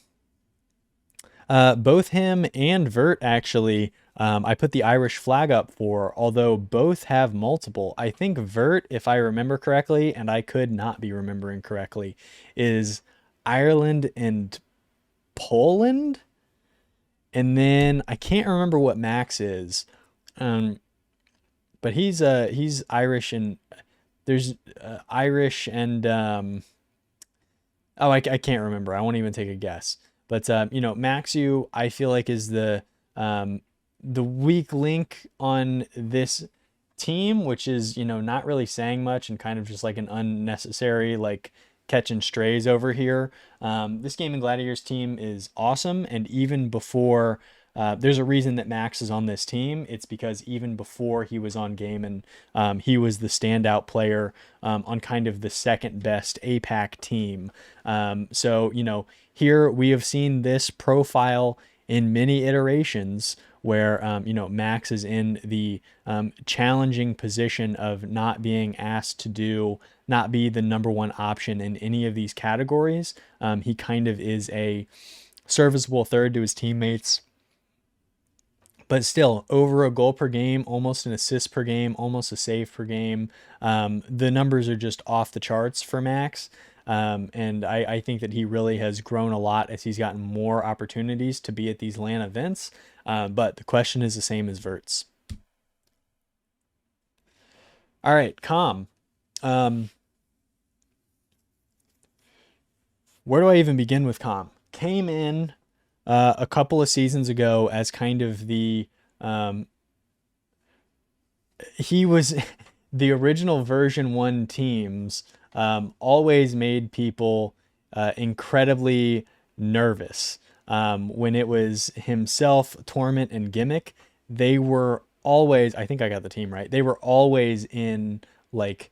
Both him and Vert, actually, I put the Irish flag up for, although both have multiple. I think Vert, if I remember correctly, and I could not be remembering correctly, is Ireland and Poland. And then I can't remember what Max is. But he's Irish, and there's Irish and I can't remember. I won't even take a guess. But Maxiu, I feel like, is the weak link on this team, which is not really saying much and kind of just like an unnecessary like catching strays over here. This Gaming Gladiators team is awesome, and even before there's a reason that Max is on this team. It's because even before he was on game, and he was the standout player on kind of the second best APAC team. So here we have seen this profile in many iterations where Max is in the challenging position of not being asked to not be the number one option in any of these categories. He kind of is a serviceable third to his teammates. But still, over a goal per game, almost an assist per game, almost a save per game. The numbers are just off the charts for Max. And I think that he really has grown a lot as he's gotten more opportunities to be at these LAN events. But the question is the same as Vert's. All right, Com. Where do I even begin with Com? Came in a couple of seasons ago as kind of the he was the original version 1 teams always made people incredibly nervous. When it was himself, Torment, and Gimmick, they were always, I think I got the team right, they were always in like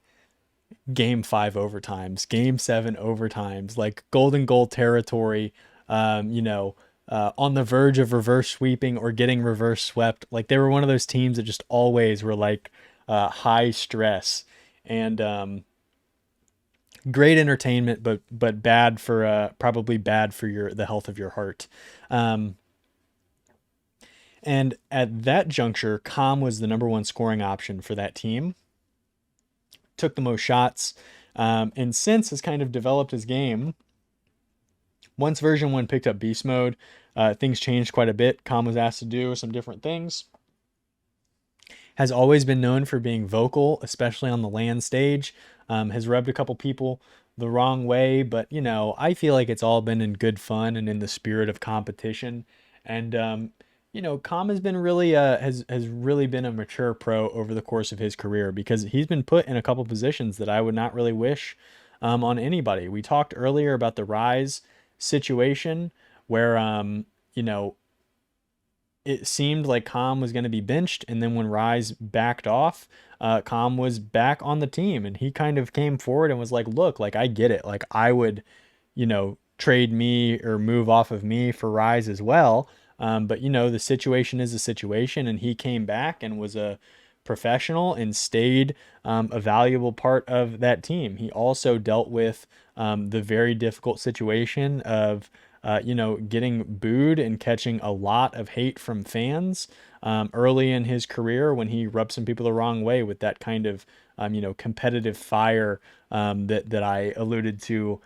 game 5 overtimes, game 7 overtimes, like golden goal territory, on the verge of reverse sweeping or getting reverse swept. Like they were one of those teams that just always were like high stress and great entertainment, but bad for probably bad for the health of your heart. And at that juncture, Com was the number 1 scoring option for that team. Took the most shots, and since has kind of developed his game. Once version 1 picked up beast mode, things changed quite a bit. Com was asked to do some different things. Has always been known for being vocal, especially on the LAN stage. Has rubbed a couple people the wrong way, but I feel like it's all been in good fun and in the spirit of competition. And Com has been really has really been a mature pro over the course of his career, because he's been put in a couple positions that I would not really wish on anybody. We talked earlier about the Rise situation where it seemed like Com was going to be benched, and then when Rise backed off, Com was back on the team, and he kind of came forward and was like, look, like I get it, like I would trade me or move off of me for Rise as well, but the situation is a situation, and he came back and was a professional and stayed a valuable part of that team. He also dealt with the very difficult situation of getting booed and catching a lot of hate from fans early in his career when he rubbed some people the wrong way with that kind of, competitive fire that I alluded to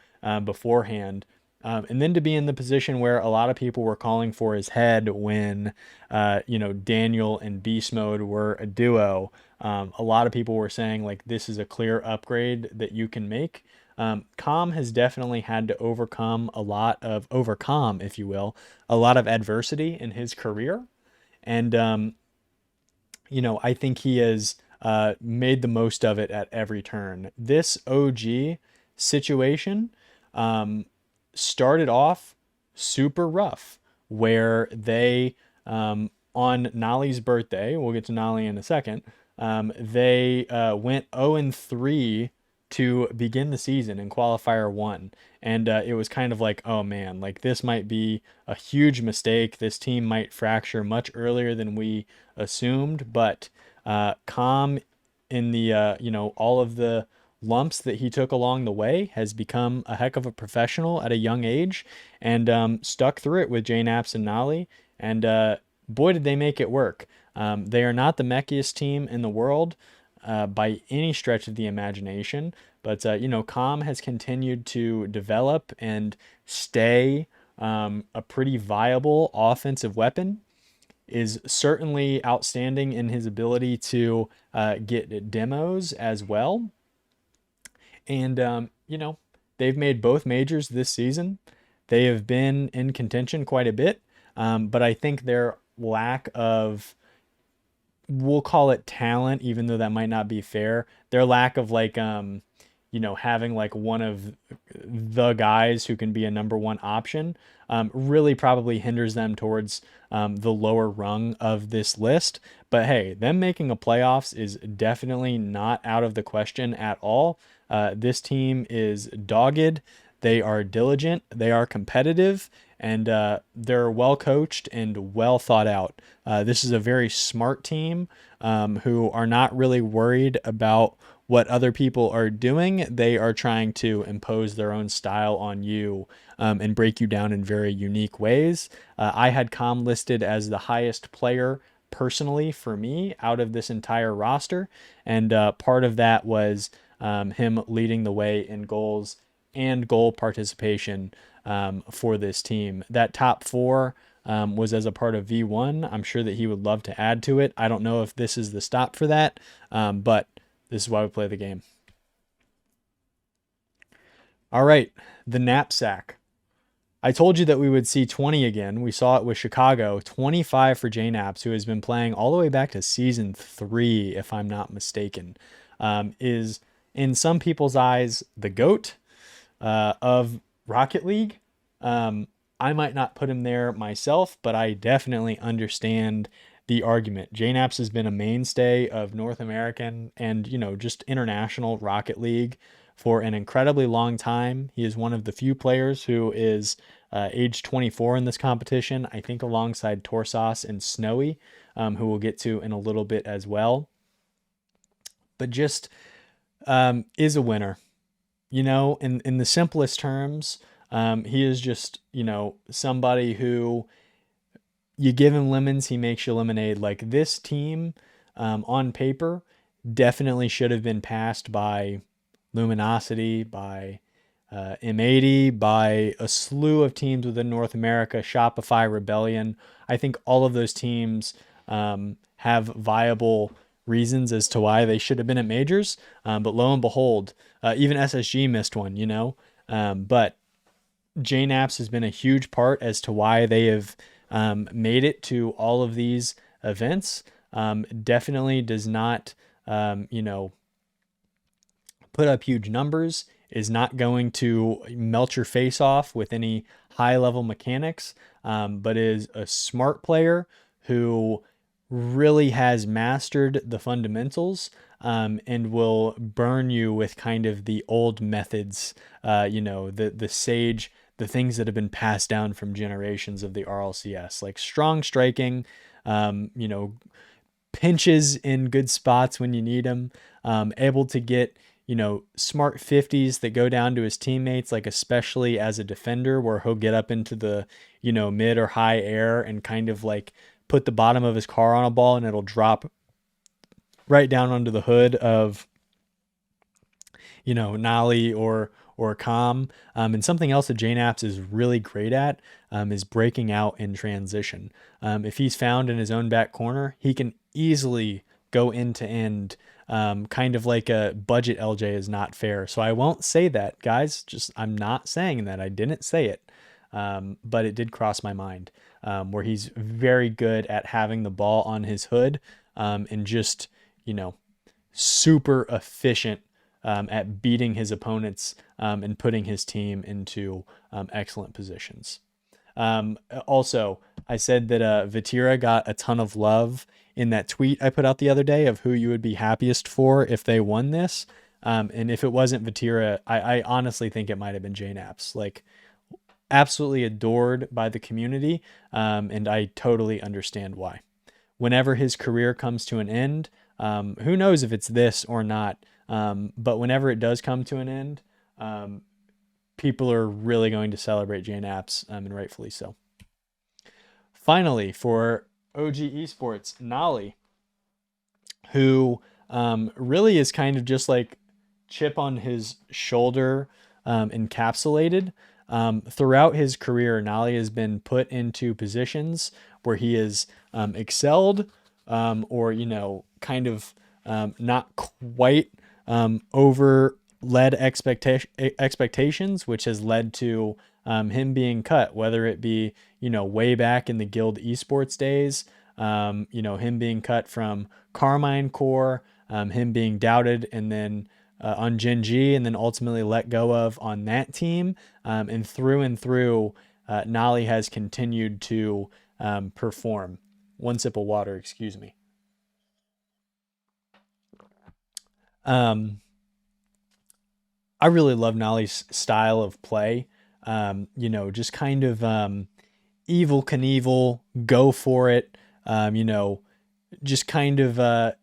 beforehand. And then to be in the position where a lot of people were calling for his head when, Daniel and Beast Mode were a duo. A lot of people were saying, like, this is a clear upgrade that you can make. Com has definitely had to overcome, if you will, a lot of adversity in his career. And, I think he has made the most of it at every turn. This OG situation started off super rough, where they, on Nolly's birthday, we'll get to Nolly in a second, they went 0-3 to begin the season in qualifier one. And it was kind of like, oh man, like this might be a huge mistake. This team might fracture much earlier than we assumed. But Com, in the, all of the lumps that he took along the way, has become a heck of a professional at a young age, and stuck through it with JNaps and Nolly. And boy, did they make it work. They are not the mechiest team in the world by any stretch of the imagination. But, Com has continued to develop and stay a pretty viable offensive weapon, is certainly outstanding in his ability to get demos as well. And, they've made both majors this season. They have been in contention quite a bit. But I think their lack of, we'll call it talent, even though that might not be fair, their lack of having like one of the guys who can be a number one option really probably hinders them towards the lower rung of this list. But hey, them making a playoffs is definitely not out of the question at all. This team is dogged. They are diligent. They are competitive. And they're well coached and well thought out. This is a very smart team who are not really worried about what other people are doing. They are trying to impose their own style on you and break you down in very unique ways. I had Com listed as the highest player personally for me out of this entire roster. And part of that was him leading the way in goals and goal participation for this team. That top four was as a part of V1. I'm sure that he would love to add to it. I don't know if this is the stop for that, but this is why we play the game. All right, the knapsack. I told you that we would see 20 again. We saw it with Chicago. 25 for JNaps, who has been playing all the way back to season 3, if I'm not mistaken, is in some people's eyes the GOAT of Rocket League. I might not put him there myself, but I definitely understand the argument. JNaps has been a mainstay of North American and, just international Rocket League for an incredibly long time. He is one of the few players who is age 24 in this competition, I think alongside Torsos and Snowy, who we'll get to in a little bit as well. But just is a winner. In the simplest terms, he is just, somebody who you give him lemons, he makes you lemonade. Like this team on paper definitely should have been passed by Luminosity, by M80, by a slew of teams within North America, Shopify, Rebellion. I think all of those teams have viable reasons as to why they should have been at majors. But lo and behold, even SSG missed one, but JNaps has been a huge part as to why they have made it to all of these events. Definitely does not, put up huge numbers, is not going to melt your face off with any high level mechanics, but is a smart player who really has mastered the fundamentals and will burn you with kind of the old methods, the sage, the things that have been passed down from generations of the RLCS, like strong striking, pinches in good spots when you need him, able to get, smart 50s that go down to his teammates, like especially as a defender where he'll get up into the, mid or high air and kind of like put the bottom of his car on a ball and it'll drop right down onto the hood of, Nolly or Com. And something else that JNaps is really great at is breaking out in transition. If he's found in his own back corner, he can easily go end to end, kind of like a budget LJ is not fair. So I won't say that, guys. Just I'm not saying that. I didn't say it, but it did cross my mind, where he's very good at having the ball on his hood, and just, super efficient at beating his opponents, and putting his team into excellent positions. Also, I said that Vatira got a ton of love in that tweet I put out the other day of who you would be happiest for if they won this. And if it wasn't Vatira, I honestly think it might have been JNaps. Like, absolutely adored by the community, and I totally understand why. Whenever his career comes to an end, who knows if it's this or not, but whenever it does come to an end, people are really going to celebrate JNaps, and rightfully so. Finally, for OG Esports, Nolly, who really is kind of just like chip on his shoulder, encapsulated. Throughout his career, Nolly has been put into positions where he has excelled, or, kind of not quite over led expectations, which has led to him being cut, whether it be, way back in the Guild Esports days, him being cut from Karmine Corp, him being doubted and then on Gen.G and then ultimately let go of on that team. And through, Nolly has continued to perform. One sip of water, excuse me. I really love Nolly's style of play. Just kind of evil Knievel, go for it. Just kind of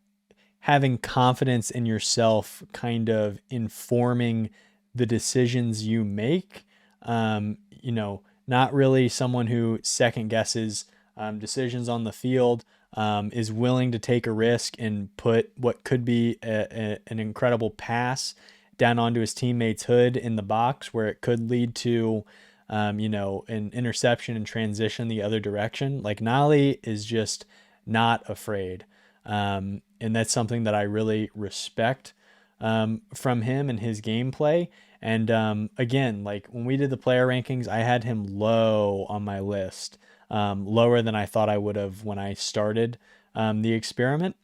having confidence in yourself, kind of informing the decisions you make. Not really someone who second guesses decisions on the field, is willing to take a risk and put what could be an incredible pass down onto his teammate's hood in the box where it could lead to, an interception and transition the other direction. Like, Nolly is just not afraid. And that's something that I really respect from him and his gameplay. And again, like when we did the player rankings, I had him low on my list, lower than I thought I would have when I started the experiment.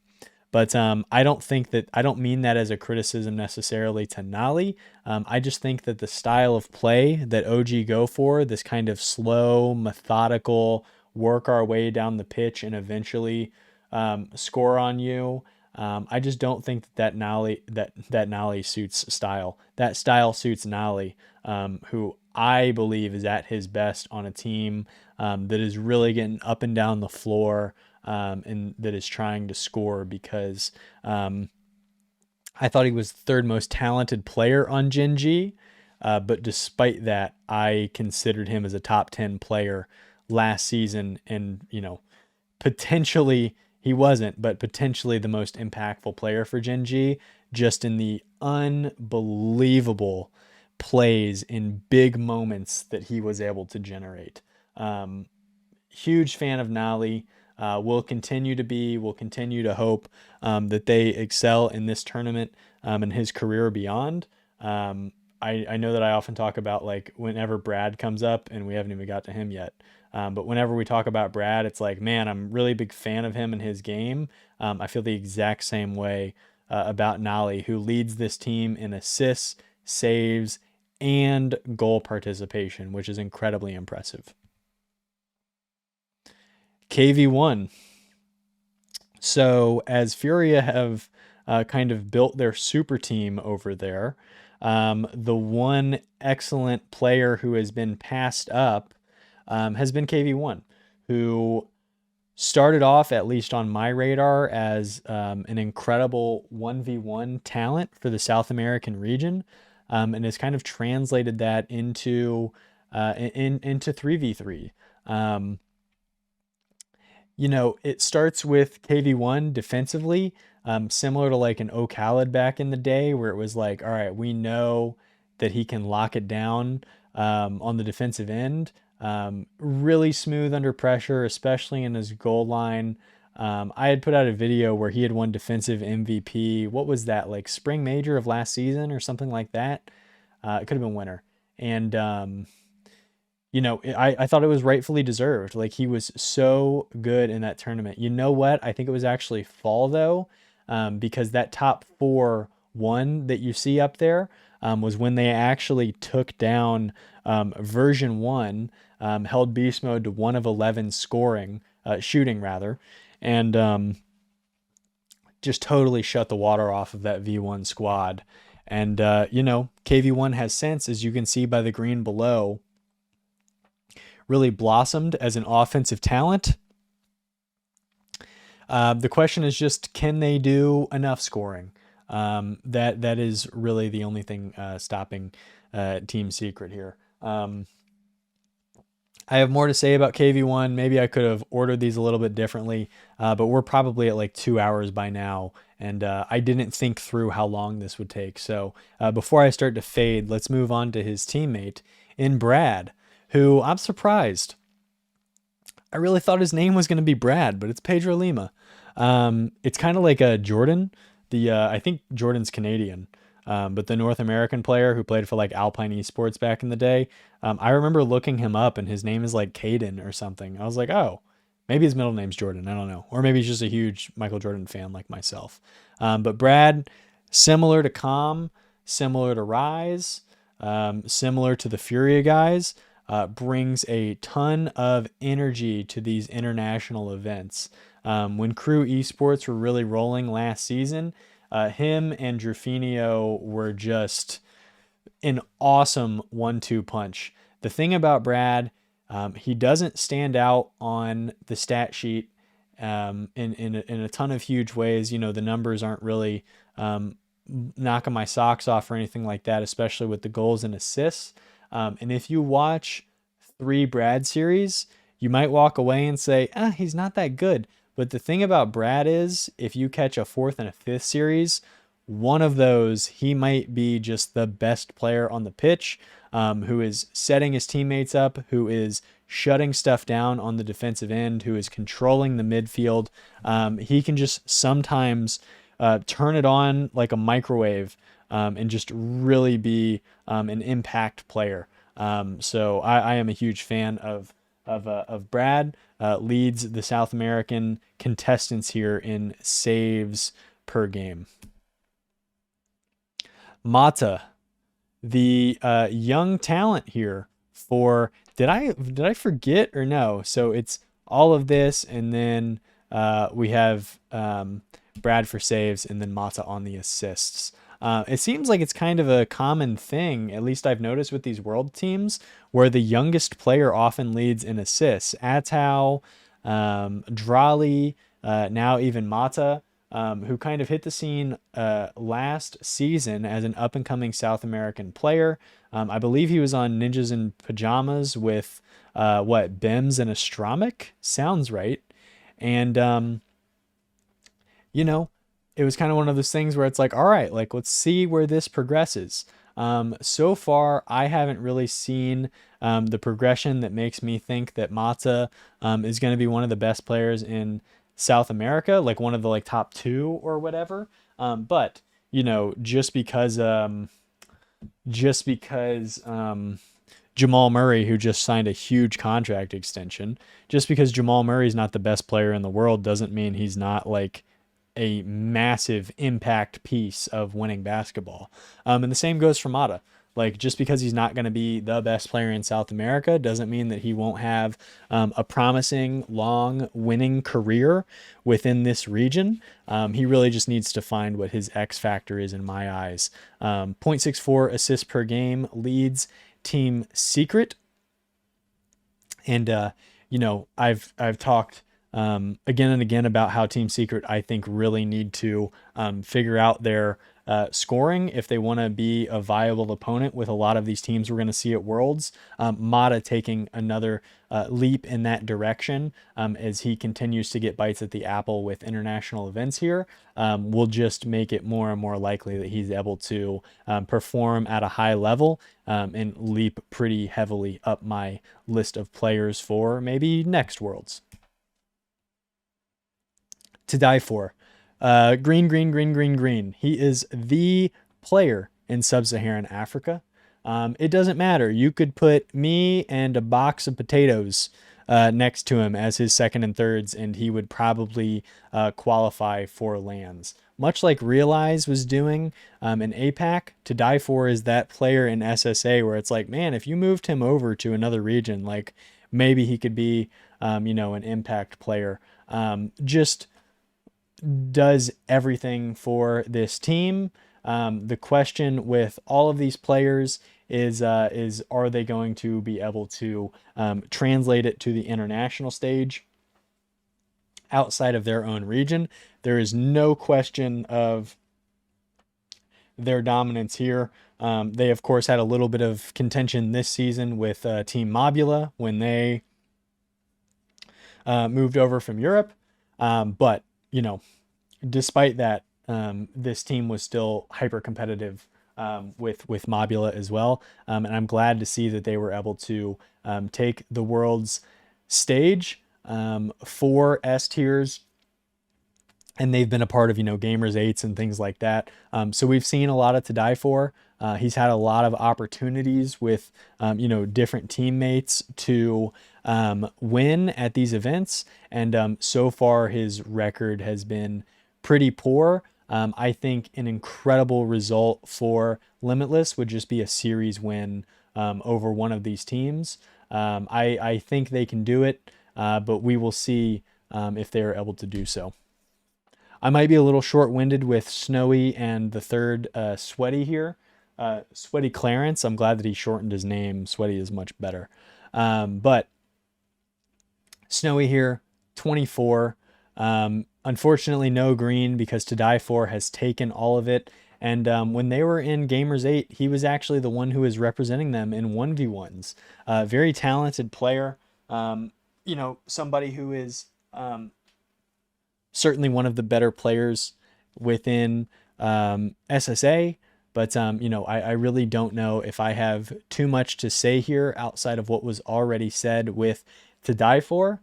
But I don't mean that as a criticism necessarily to Nolly. I just think that the style of play that OG go for, this kind of slow, methodical, work our way down the pitch and eventually score on you. I just don't think that Nolly suits style. That style suits Nolly, who I believe is at his best on a team that is really getting up and down the floor, and that is trying to score, because I thought he was the third most talented player on Gen.G, but despite that, I considered him as a top 10 player last season, and potentially he wasn't, but potentially the most impactful player for Gen.G, just in the unbelievable plays in big moments that he was able to generate. Huge fan of Nolly. Will continue to hope that they excel in this tournament and his career beyond. I know that I often talk about, like, whenever Brad comes up, and we haven't even got to him yet, but whenever we talk about Brad, it's like, man, I'm really a big fan of him and his game. I feel the exact same way about Nolly, who leads this team in assists, saves, and goal participation, which is incredibly impressive. KV1. So as FURIA have kind of built their super team over there, the one excellent player who has been passed up has been KV1, who started off, at least on my radar, as an incredible 1v1 talent for the South American region, and has kind of translated that into into 3v3. Um, it starts with KV1 defensively, similar to like an O'Khaled back in the day, where it was like, all right, we know that he can lock it down on the defensive end. Really smooth under pressure, especially in his goal line. I had put out a video where he had won defensive MVP. What was that, like spring major of last season or something like that? It could have been winter. And I thought it was rightfully deserved. Like, he was so good in that tournament. You know what? I think it was actually fall though, because that top 4-1 that you see up there was when they actually took down version 1, held beast mode to 1 of 11 shooting rather, and just totally shut the water off of that V1 squad. And KV1 has since, as you can see by the green below, really blossomed as an offensive talent. The question is just, can they do enough scoring? That is really the only thing stopping Team Secret here. I have more to say about KV1. Maybe I could have ordered these a little bit differently, but we're probably at like 2 hours by now, and I didn't think through how long this would take. So before I start to fade, let's move on to his teammate in Brad, who I'm surprised. I really thought his name was going to be Brad, but it's Pedro Lima. It's kind of like a Jordan. I think Jordan's Canadian, but the North American player who played for like Alpine Esports back in the day. I remember looking him up, and his name is like Caden or something. I was like, oh, maybe his middle name's Jordan. I don't know. Or maybe he's just a huge Michael Jordan fan like myself. But Brad, similar to Calm, similar to Rise, similar to the FURIA guys, brings a ton of energy to these international events. When Crew Esports were really rolling last season, him and Drufinio were just an awesome 1-2 punch. The thing about Brad, he doesn't stand out on the stat sheet in a ton of huge ways. The numbers aren't really knocking my socks off or anything like that, especially with the goals and assists. And if you watch 3 Brad series, you might walk away and say, he's not that good. But the thing about Brad is, if you catch a 4th and a 5th series, one of those, he might be just the best player on the pitch, who is setting his teammates up, who is shutting stuff down on the defensive end, who is controlling the midfield. He can just sometimes turn it on like a microwave and just really be an impact player. So I am a huge fan of Brad. Leads the South American contestants here in saves per game. Mata, the young talent here for, did I forget or no? So it's all of this, and then we have Brad for saves, and then Mata on the assists. It seems like it's kind of a common thing, at least I've noticed with these world teams, where the youngest player often leads in assists. Atau, Drali, now even Mata, who kind of hit the scene last season as an up-and-coming South American player. I believe he was on Ninjas in Pajamas with, Bems and Astramic? Sounds right. And, it was kind of one of those things where it's like, all right, like, let's see where this progresses. So far, I haven't really seen the progression that makes me think that Mata is going to be one of the best players in South America, like one of the like top 2 or whatever. But just because Jamal Murray, who just signed a huge contract extension, just because Jamal Murray's not the best player in the world doesn't mean he's not like a massive impact piece of winning basketball. And the same goes for Mata. Like, just because he's not going to be the best player in South America doesn't mean that he won't have a promising, long winning career within this region. He really just needs to find what his X factor is in my eyes. 0.64 assists per game, leads Team Secret. And, I've talked again and again about how Team Secret, I think, really need to figure out their scoring if they want to be a viable opponent with a lot of these teams we're going to see at Worlds. Mata taking another leap in that direction as he continues to get bites at the apple with international events here will just make it more and more likely that he's able to perform at a high level and leap pretty heavily up my list of players for maybe next Worlds. To die for. Green. He is the player in sub-Saharan Africa. It doesn't matter. You could put me and a box of potatoes next to him as his second and thirds, and he would probably qualify for lands. Much like Realize was doing in APAC, To Die For is that player in SSA where it's like, man, if you moved him over to another region, like maybe he could be, an impact player. Just does everything for this team. The question with all of these players is are they going to be able to translate it to the international stage outside of their own region? There is no question of their dominance here. They, of course, had a little bit of contention this season with Team Mobula when they moved over from Europe. But despite that, this team was still hyper competitive with Mobula as well. And I'm glad to see that they were able to take the world's stage for S tiers. And they've been a part of, Gamers 8s and things like that. So we've seen a lot of To Die For. He's had a lot of opportunities with, different teammates to win at these events. And so far, his record has been pretty poor. I think an incredible result for Limitless would just be a series win over one of these teams. I think they can do it, but we will see if they are able to do so. I might be a little short-winded with Snowy and the third Sweaty here. Sweaty Clarence, I'm glad that he shortened his name. Sweaty is much better. But Snowy here, 24. Unfortunately, no green because To Die For has taken all of it. And when they were in Gamers 8, he was actually the one who was representing them in 1v1s. Very talented player. Somebody who is certainly one of the better players within SSA. But, I really don't know if I have too much to say here outside of what was already said with To Die For.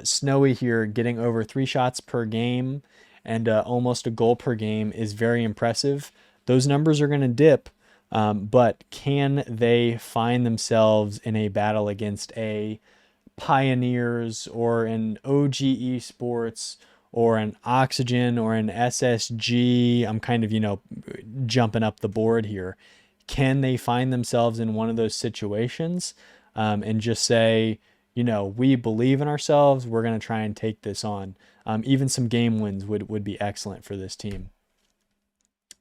Snowy here getting over 3 shots per game and almost a goal per game is very impressive. Those numbers are going to dip, but can they find themselves in a battle against a Pioneers or an OG Esports or an Oxygen or an SSG? I'm kind of, jumping up the board here. Can they find themselves in one of those situations and just say, we believe in ourselves, we're going to try and take this on? Even some game wins would be excellent for this team.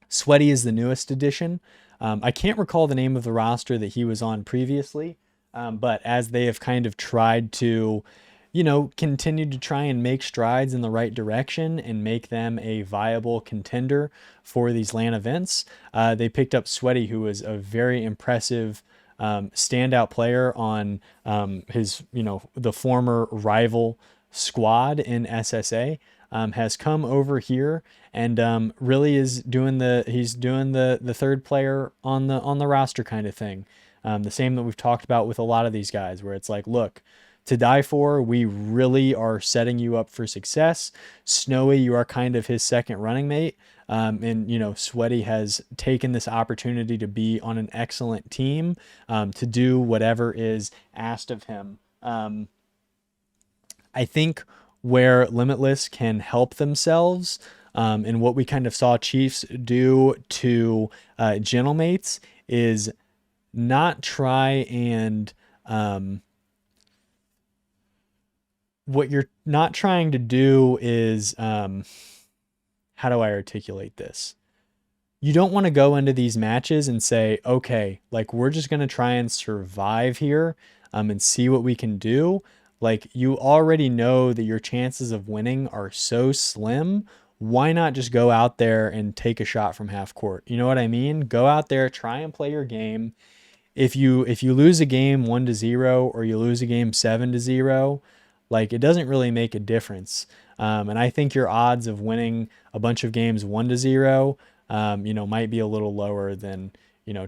Sweaty is the newest addition. I can't recall the name of the roster that he was on previously, but as they have kind of tried to, continue to try and make strides in the right direction and make them a viable contender for these LAN events, they picked up Sweaty, who was a very impressive standout player on his, the former rival squad in SSA, has come over here and really is doing the third player on the roster kind of thing. The same that we've talked about with a lot of these guys, where it's like, look, To Die For, we really are setting you up for success. Snowy, you are kind of his second running mate. And Sweaty has taken this opportunity to be on an excellent team, to do whatever is asked of him. I think where Limitless can help themselves, and what we kind of saw Chiefs do to Gentlemates, is not try and what you're not trying to do is how do I articulate this? You don't want to go into these matches and say, okay, like we're just going to try and survive here and see what we can do. Like, you already know that your chances of winning are so slim. Why not just go out there and take a shot from half court? You know what I mean? Go out there, try and play your game. If you lose a game 1-0 or you lose a game 7-0, like, it doesn't really make a difference. And I think your odds of winning a bunch of games 1-0, might be a little lower than,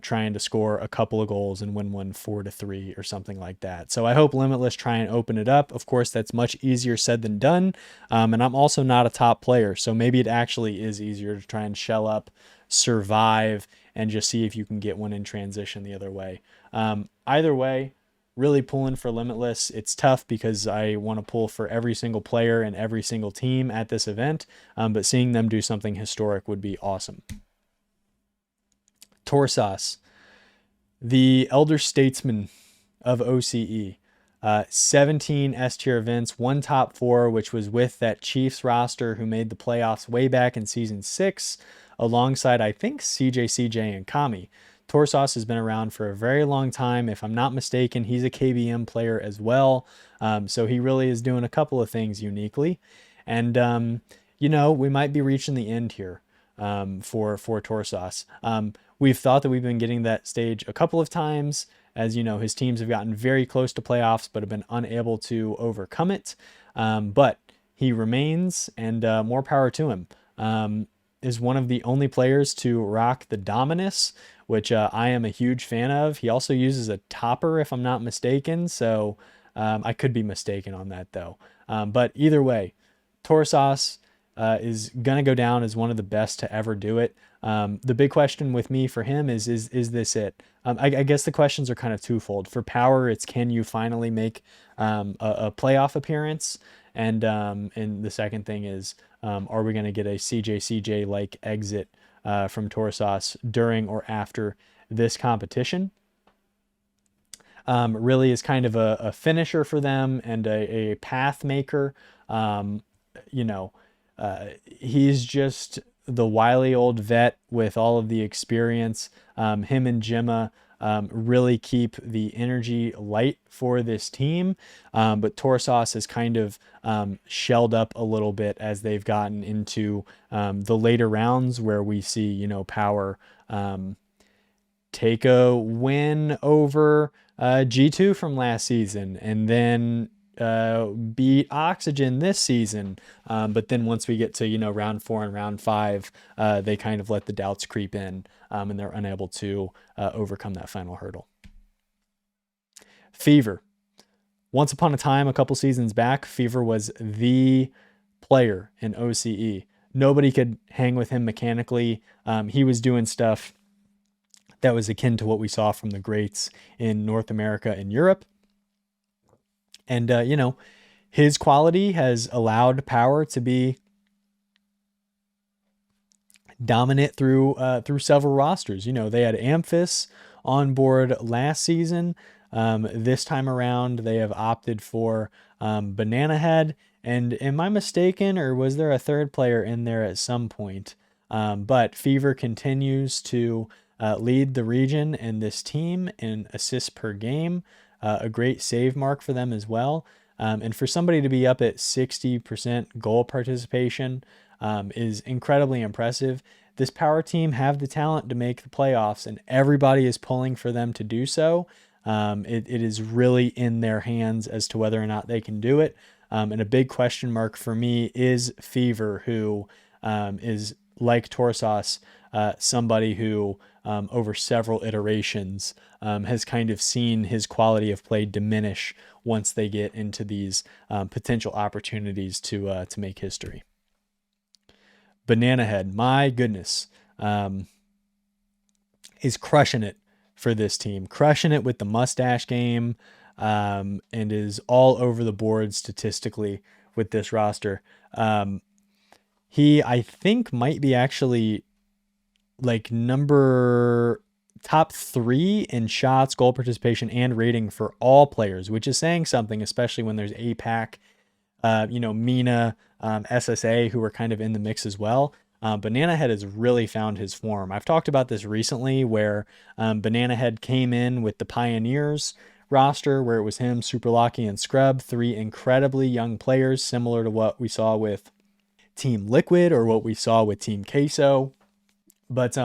trying to score a couple of goals and win one 4-3 or something like that. So I hope Limitless try and open it up. Of course, that's much easier said than done. And I'm also not a top player, so maybe it actually is easier to try and shell up, survive, and just see if you can get one in transition the other way. Either way, really pulling for Limitless. It's tough because I want to pull for every single player and every single team at this event, but seeing them do something historic would be awesome. Torsas, the elder statesman of OCE. 17 S-tier events, 1 top 4, which was with that Chiefs roster who made the playoffs way back in Season 6, alongside, I think, CJ, and Kami. Torsas has been around for a very long time. If I'm not mistaken, he's a KBM player as well. So he really is doing a couple of things uniquely. And, we might be reaching the end here for Torsas. We've thought that we've been getting that stage a couple of times. As you know, his teams have gotten very close to playoffs, but have been unable to overcome it. But he remains, and more power to him. Is one of the only players to rock the Dominus, which I am a huge fan of. He also uses a topper, if I'm not mistaken. So I could be mistaken on that, though. But either way, Torsas is going to go down as one of the best to ever do it. The big question with me for him is this it? I guess the questions are kind of twofold. For power, it's can you finally make a playoff appearance? And the second thing is, are we going to get a CJ-like exit from Torsas during or after this competition? Really is kind of a finisher for them and a path maker. He's just the wily old vet with all of the experience. Him and Gemma really keep the energy light for this team. But Torsas has kind of shelled up a little bit as they've gotten into the later rounds where we see, power take a win over G2 from last season, and then beat Oxygen this season. But then once we get to, round 4 and round 5, they kind of let the doubts creep in, and they're unable to overcome that final hurdle. Fever. Once upon a time, a couple seasons back, Fever was the player in OCE. Nobody could hang with him mechanically. He was doing stuff that was akin to what we saw from the greats in North America and Europe. And, his quality has allowed power to be dominant through several rosters. They had Amphis on board last season. This time around, they have opted for Banana Head. And am I mistaken, or was there a third player in there at some point? But Fever continues to lead the region and this team in assists per game. A great save mark for them as well. And for somebody to be up at 60% goal participation is incredibly impressive. This power team have the talent to make the playoffs, and everybody is pulling for them to do so. It is really in their hands as to whether or not they can do it. And a big question mark for me is Fever, who is like Torsas, somebody who over several iterations has kind of seen his quality of play diminish once they get into these potential opportunities to make history. Banana Head, my goodness, is crushing it for this team, crushing it with the mustache game, and is all over the board statistically with this roster. He, I think, might be actually like top 3 in shots, goal participation, and rating for all players, which is saying something, especially when there's APAC, Mina, SSA, who are kind of in the mix as well. Banana Head has really found his form. I've talked about this recently where Banana Head came in with the Pioneers, roster where it was him, Super Lucky, and Scrub, three incredibly young players, similar to what we saw with Team Liquid or what we saw with Team Queso. But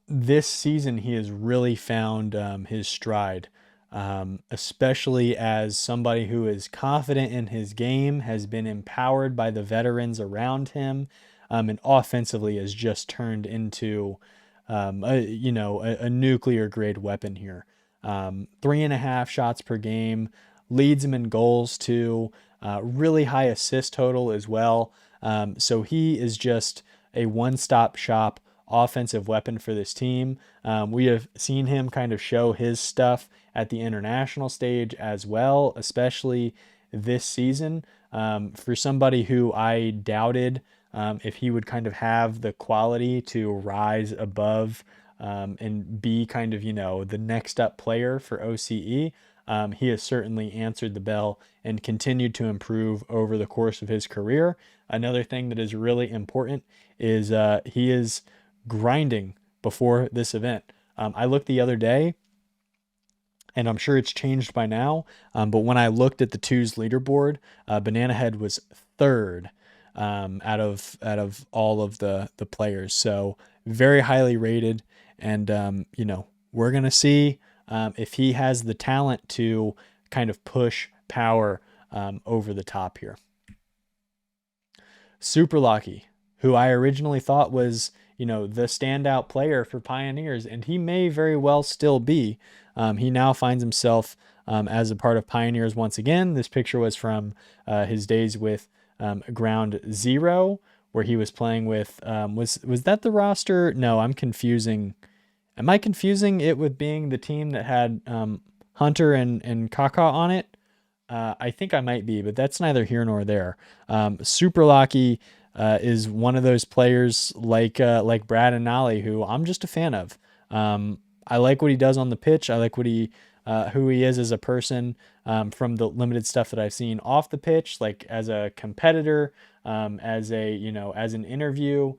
this season he has really found his stride, especially as somebody who is confident in his game, has been empowered by the veterans around him, and offensively has just turned into a nuclear grade weapon here. 3.5 shots per game, leads him in goals too, really high assist total as well. So he is just a one-stop shop offensive weapon for this team. We have seen him kind of show his stuff at the international stage as well, especially this season. For somebody who I doubted if he would kind of have the quality to rise above and be kind of, the next up player for OCE, he has certainly answered the bell and continued to improve over the course of his career. Another thing that is really important is he is grinding before this event. I looked the other day, and I'm sure it's changed by now, but when I looked at the twos leaderboard, Banana Head was third out of all of the players. So very highly rated, and we're gonna see if he has the talent to kind of push power over the top here. Super Lucky, who I originally thought was the standout player for Pioneers, and he may very well still be. He now finds himself as a part of Pioneers once again. This picture was from his days with Ground Zero, where he was playing with, was that the roster? No, I'm confusing. Am I confusing it with being the team that had Hunter and Kaka on it? I think I might be, but that's neither here nor there. Super Lucky is one of those players like Brad and Nolly, who I'm just a fan of. I like what he does on the pitch. I like what who he is as a person, from the limited stuff that I've seen off the pitch, like as a competitor, as an interview.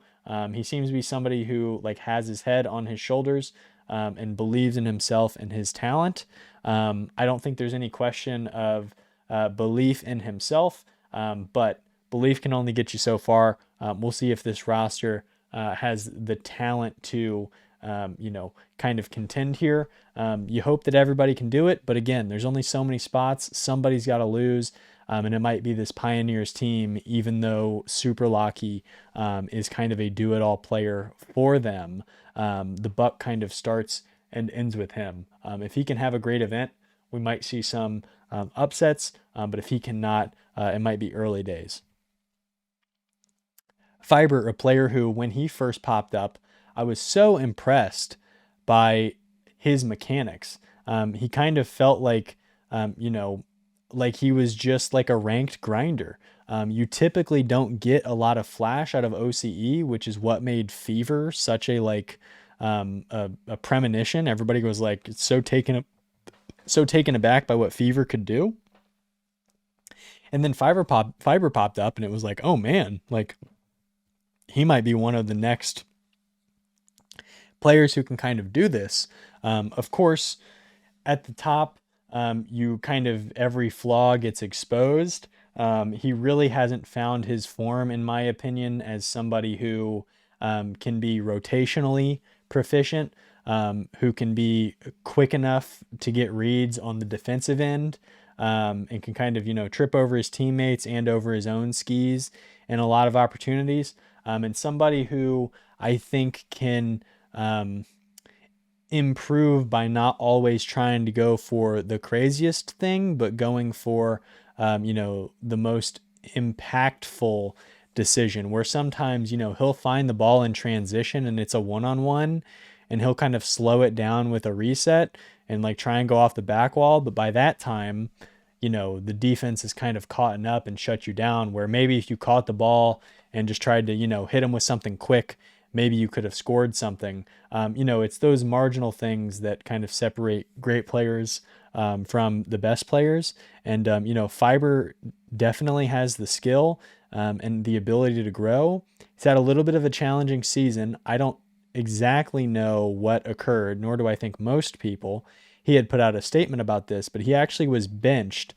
He seems to be somebody who has his head on his shoulders, and believes in himself and his talent. I don't think there's any question of belief in himself, but belief can only get you so far. We'll see if this roster has the talent to, kind of contend here. You hope that everybody can do it, but again, there's only so many spots. Somebody's got to lose, and it might be this Pioneers team, even though Super Lucky is kind of a do-it-all player for them. The buck kind of starts and ends with him. If he can have a great event, we might see some upsets, but if he cannot, it might be early days. Fiber, a player who, when he first popped up, I was so impressed by his mechanics. He kind of felt like he was just like a ranked grinder. You typically don't get a lot of flash out of OCE, which is what made Fever such a premonition. Everybody was so taken aback by what Fever could do. And then Fiber popped up, and it was like, oh man, he might be one of the next players who can kind of do this. Of course, at the top, you kind of, every flaw gets exposed. He really hasn't found his form, in my opinion, as somebody who can be rotationally proficient, who can be quick enough to get reads on the defensive end, and can kind of, trip over his teammates and over his own skis in a lot of opportunities. And somebody who I think can improve by not always trying to go for the craziest thing, but going for, the most impactful decision, where sometimes, he'll find the ball in transition and it's a one-on-one, and he'll kind of slow it down with a reset and try and go off the back wall. But by that time, the defense is kind of caught up and shut you down, where maybe if you caught the ball and just tried to, hit him with something quick, maybe you could have scored something. It's those marginal things that kind of separate great players from the best players. And, Fiber definitely has the skill and the ability to grow. He's had a little bit of a challenging season. I don't exactly know what occurred, nor do I think most people. he had put out a statement about this, but he actually was benched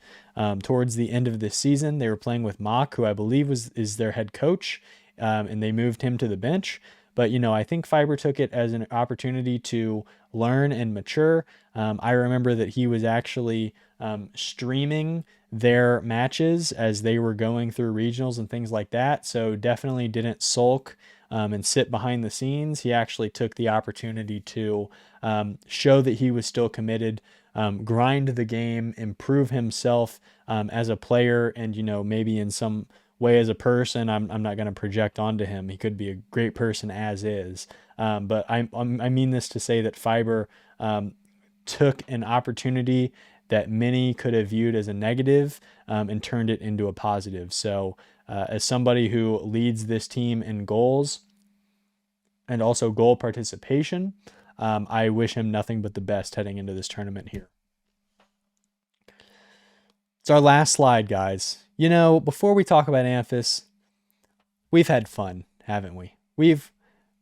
towards the end of this season. They were playing with Mock, who I believe is their head coach, and they moved him to the bench. But, I think Fiber took it as an opportunity to learn and mature. I remember that he was actually streaming their matches as they were going through regionals and things like that. So definitely didn't sulk and sit behind the scenes. He actually took the opportunity to show that he was still committed, grind the game, improve himself as a player, and, maybe in some way as a person. I'm not going to project onto him. He could be a great person as is. But I mean this to say that Fiber took an opportunity that many could have viewed as a negative and turned it into a positive. So as somebody who leads this team in goals and also goal participation, I wish him nothing but the best heading into this tournament here. It's our last slide, guys. Before we talk about Amphis, we've had fun, haven't we? We've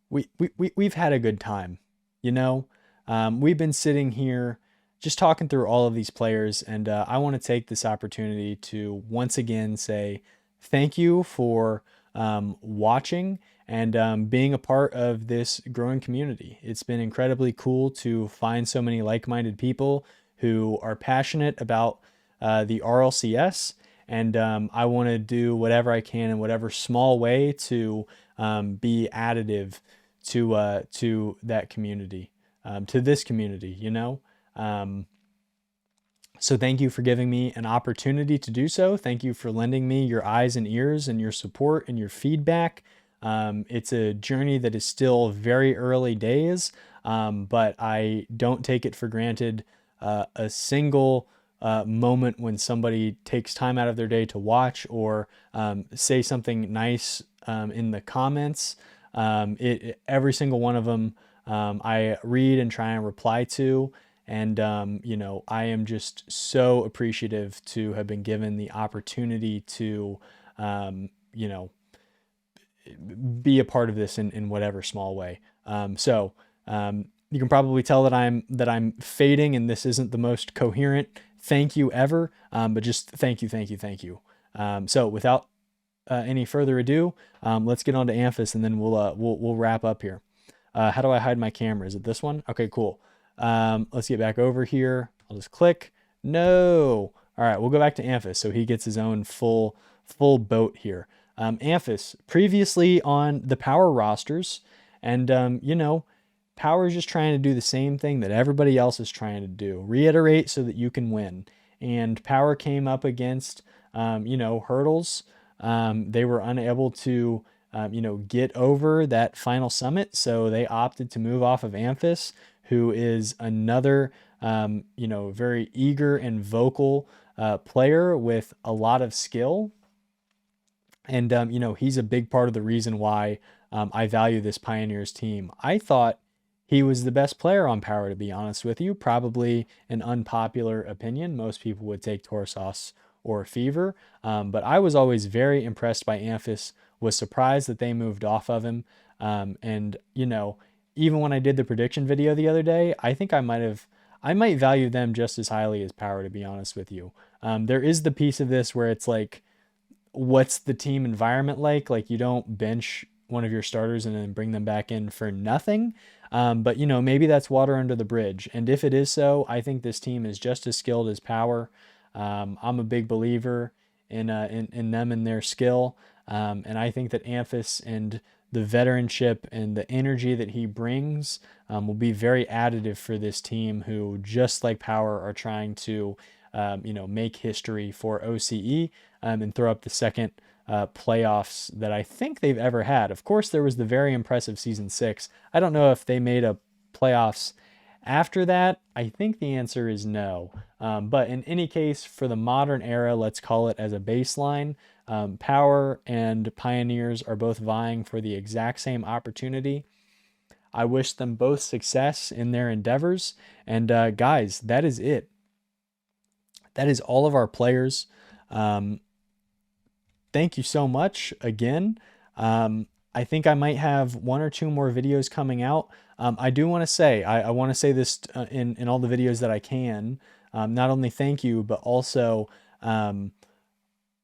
had a good time. We've been sitting here just talking through all of these players, and I want to take this opportunity to once again say thank you for watching and being a part of this growing community. It's been incredibly cool to find so many like-minded people who are passionate about the RLCS, and I want to do whatever I can in whatever small way to be additive to that community, to this community, So thank you for giving me an opportunity to do so. Thank you for lending me your eyes and ears and your support and your feedback. It's a journey that is still very early days, but I don't take it for granted a single moment when somebody takes time out of their day to watch or say something nice in the comments. Every single one of them I read and try and reply to. And, I am just so appreciative to have been given the opportunity to, be a part of this in whatever small way. You can probably tell that I'm fading and this isn't the most coherent thank you ever, but just thank you. So without any further ado, let's get on to Amphis and then we'll wrap up here. How do I hide my camera? Is it this one? Okay, cool. Let's get back over here. I'll just click. No. All right, we'll go back to Amphis so he gets his own full boat here. Amphis, previously on the Power rosters, and Power is just trying to do the same thing that everybody else is trying to do. Reiterate so that you can win. And Power came up against, hurdles. They were unable to, get over that final summit. So they opted to move off of Amphis, who is another, very eager and vocal player with a lot of skill. And, he's a big part of the reason why I value this Pioneers team. I thought he was the best player on Power, to be honest with you. Probably an unpopular opinion. Most people would take Torsos or Fever. But I was always very impressed by Amphis, was surprised that they moved off of him. Even when I did the prediction video the other day, I think I might value them just as highly as Power, to be honest with you. There is the piece of this where it's like, what's the team environment like? Like, you don't bench one of your starters and then bring them back in for nothing. But maybe that's water under the bridge. And if it is so, I think this team is just as skilled as Power. I'm a big believer in them and their skill. And I think that Amphis and the veteranship and the energy that he brings will be very additive for this team, who, just like Power, are trying to make history for OCE and throw up the second playoffs that I think they've ever had. Of course, there was the very impressive Season 6. I don't know if they made a playoffs after that. I think the answer is no. But in any case, for the modern era, let's call it as a baseline, Power and Pioneers are both vying for the exact same opportunity. I wish them both success in their endeavors. And guys, that is it. That is all of our players. Thank you so much again. I think I might have 1 or 2 more videos coming out. I do want to say, I want to say this in all the videos that I can. Not only thank you, but also um,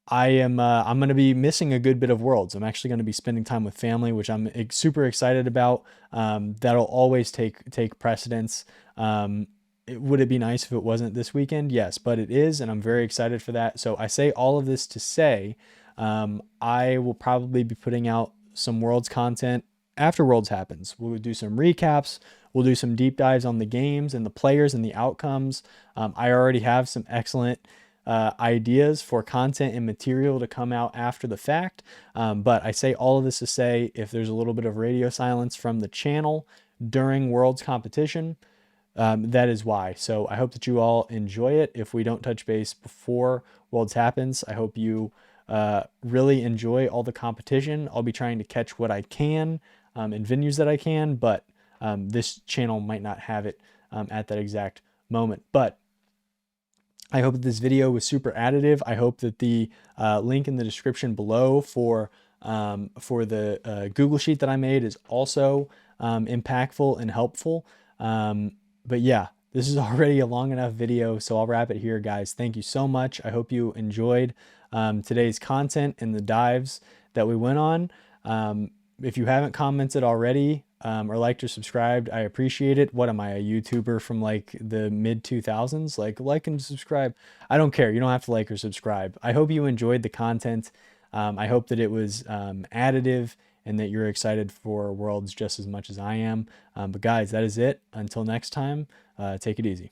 I'm going to be missing a good bit of Worlds. I'm actually going to be spending time with family, which I'm super excited about. That'll always take precedence. Would it be nice if it wasn't this weekend? Yes, but it is, and I'm very excited for that. So I say all of this to say, I will probably be putting out some Worlds content after Worlds happens. We'll do some recaps. We'll do some deep dives on the games and the players and the outcomes. I already have some excellent ideas for content and material to come out after the fact. But I say all of this to say, if there's a little bit of radio silence from the channel during Worlds competition, that is why. So I hope that you all enjoy it. If we don't touch base before Worlds happens, I hope you really enjoy all the competition. I'll be trying to catch what I can in venues that I can, but this channel might not have it at that exact moment. But I hope that this video was super additive. I hope that the link in the description below for the Google Sheet that I made is also impactful and helpful. But yeah, this is already a long enough video, so I'll wrap it here, guys. Thank you so much. I hope you enjoyed today's content and the dives that we went on. If you haven't commented already or liked or subscribed, I appreciate it. What am I, a YouTuber from like the mid 2000s? Like and subscribe. I don't care. You don't have to like or subscribe. I hope you enjoyed the content. I hope that it was additive and that you're excited for Worlds just as much as I am. But guys, that is it. Until next time, take it easy.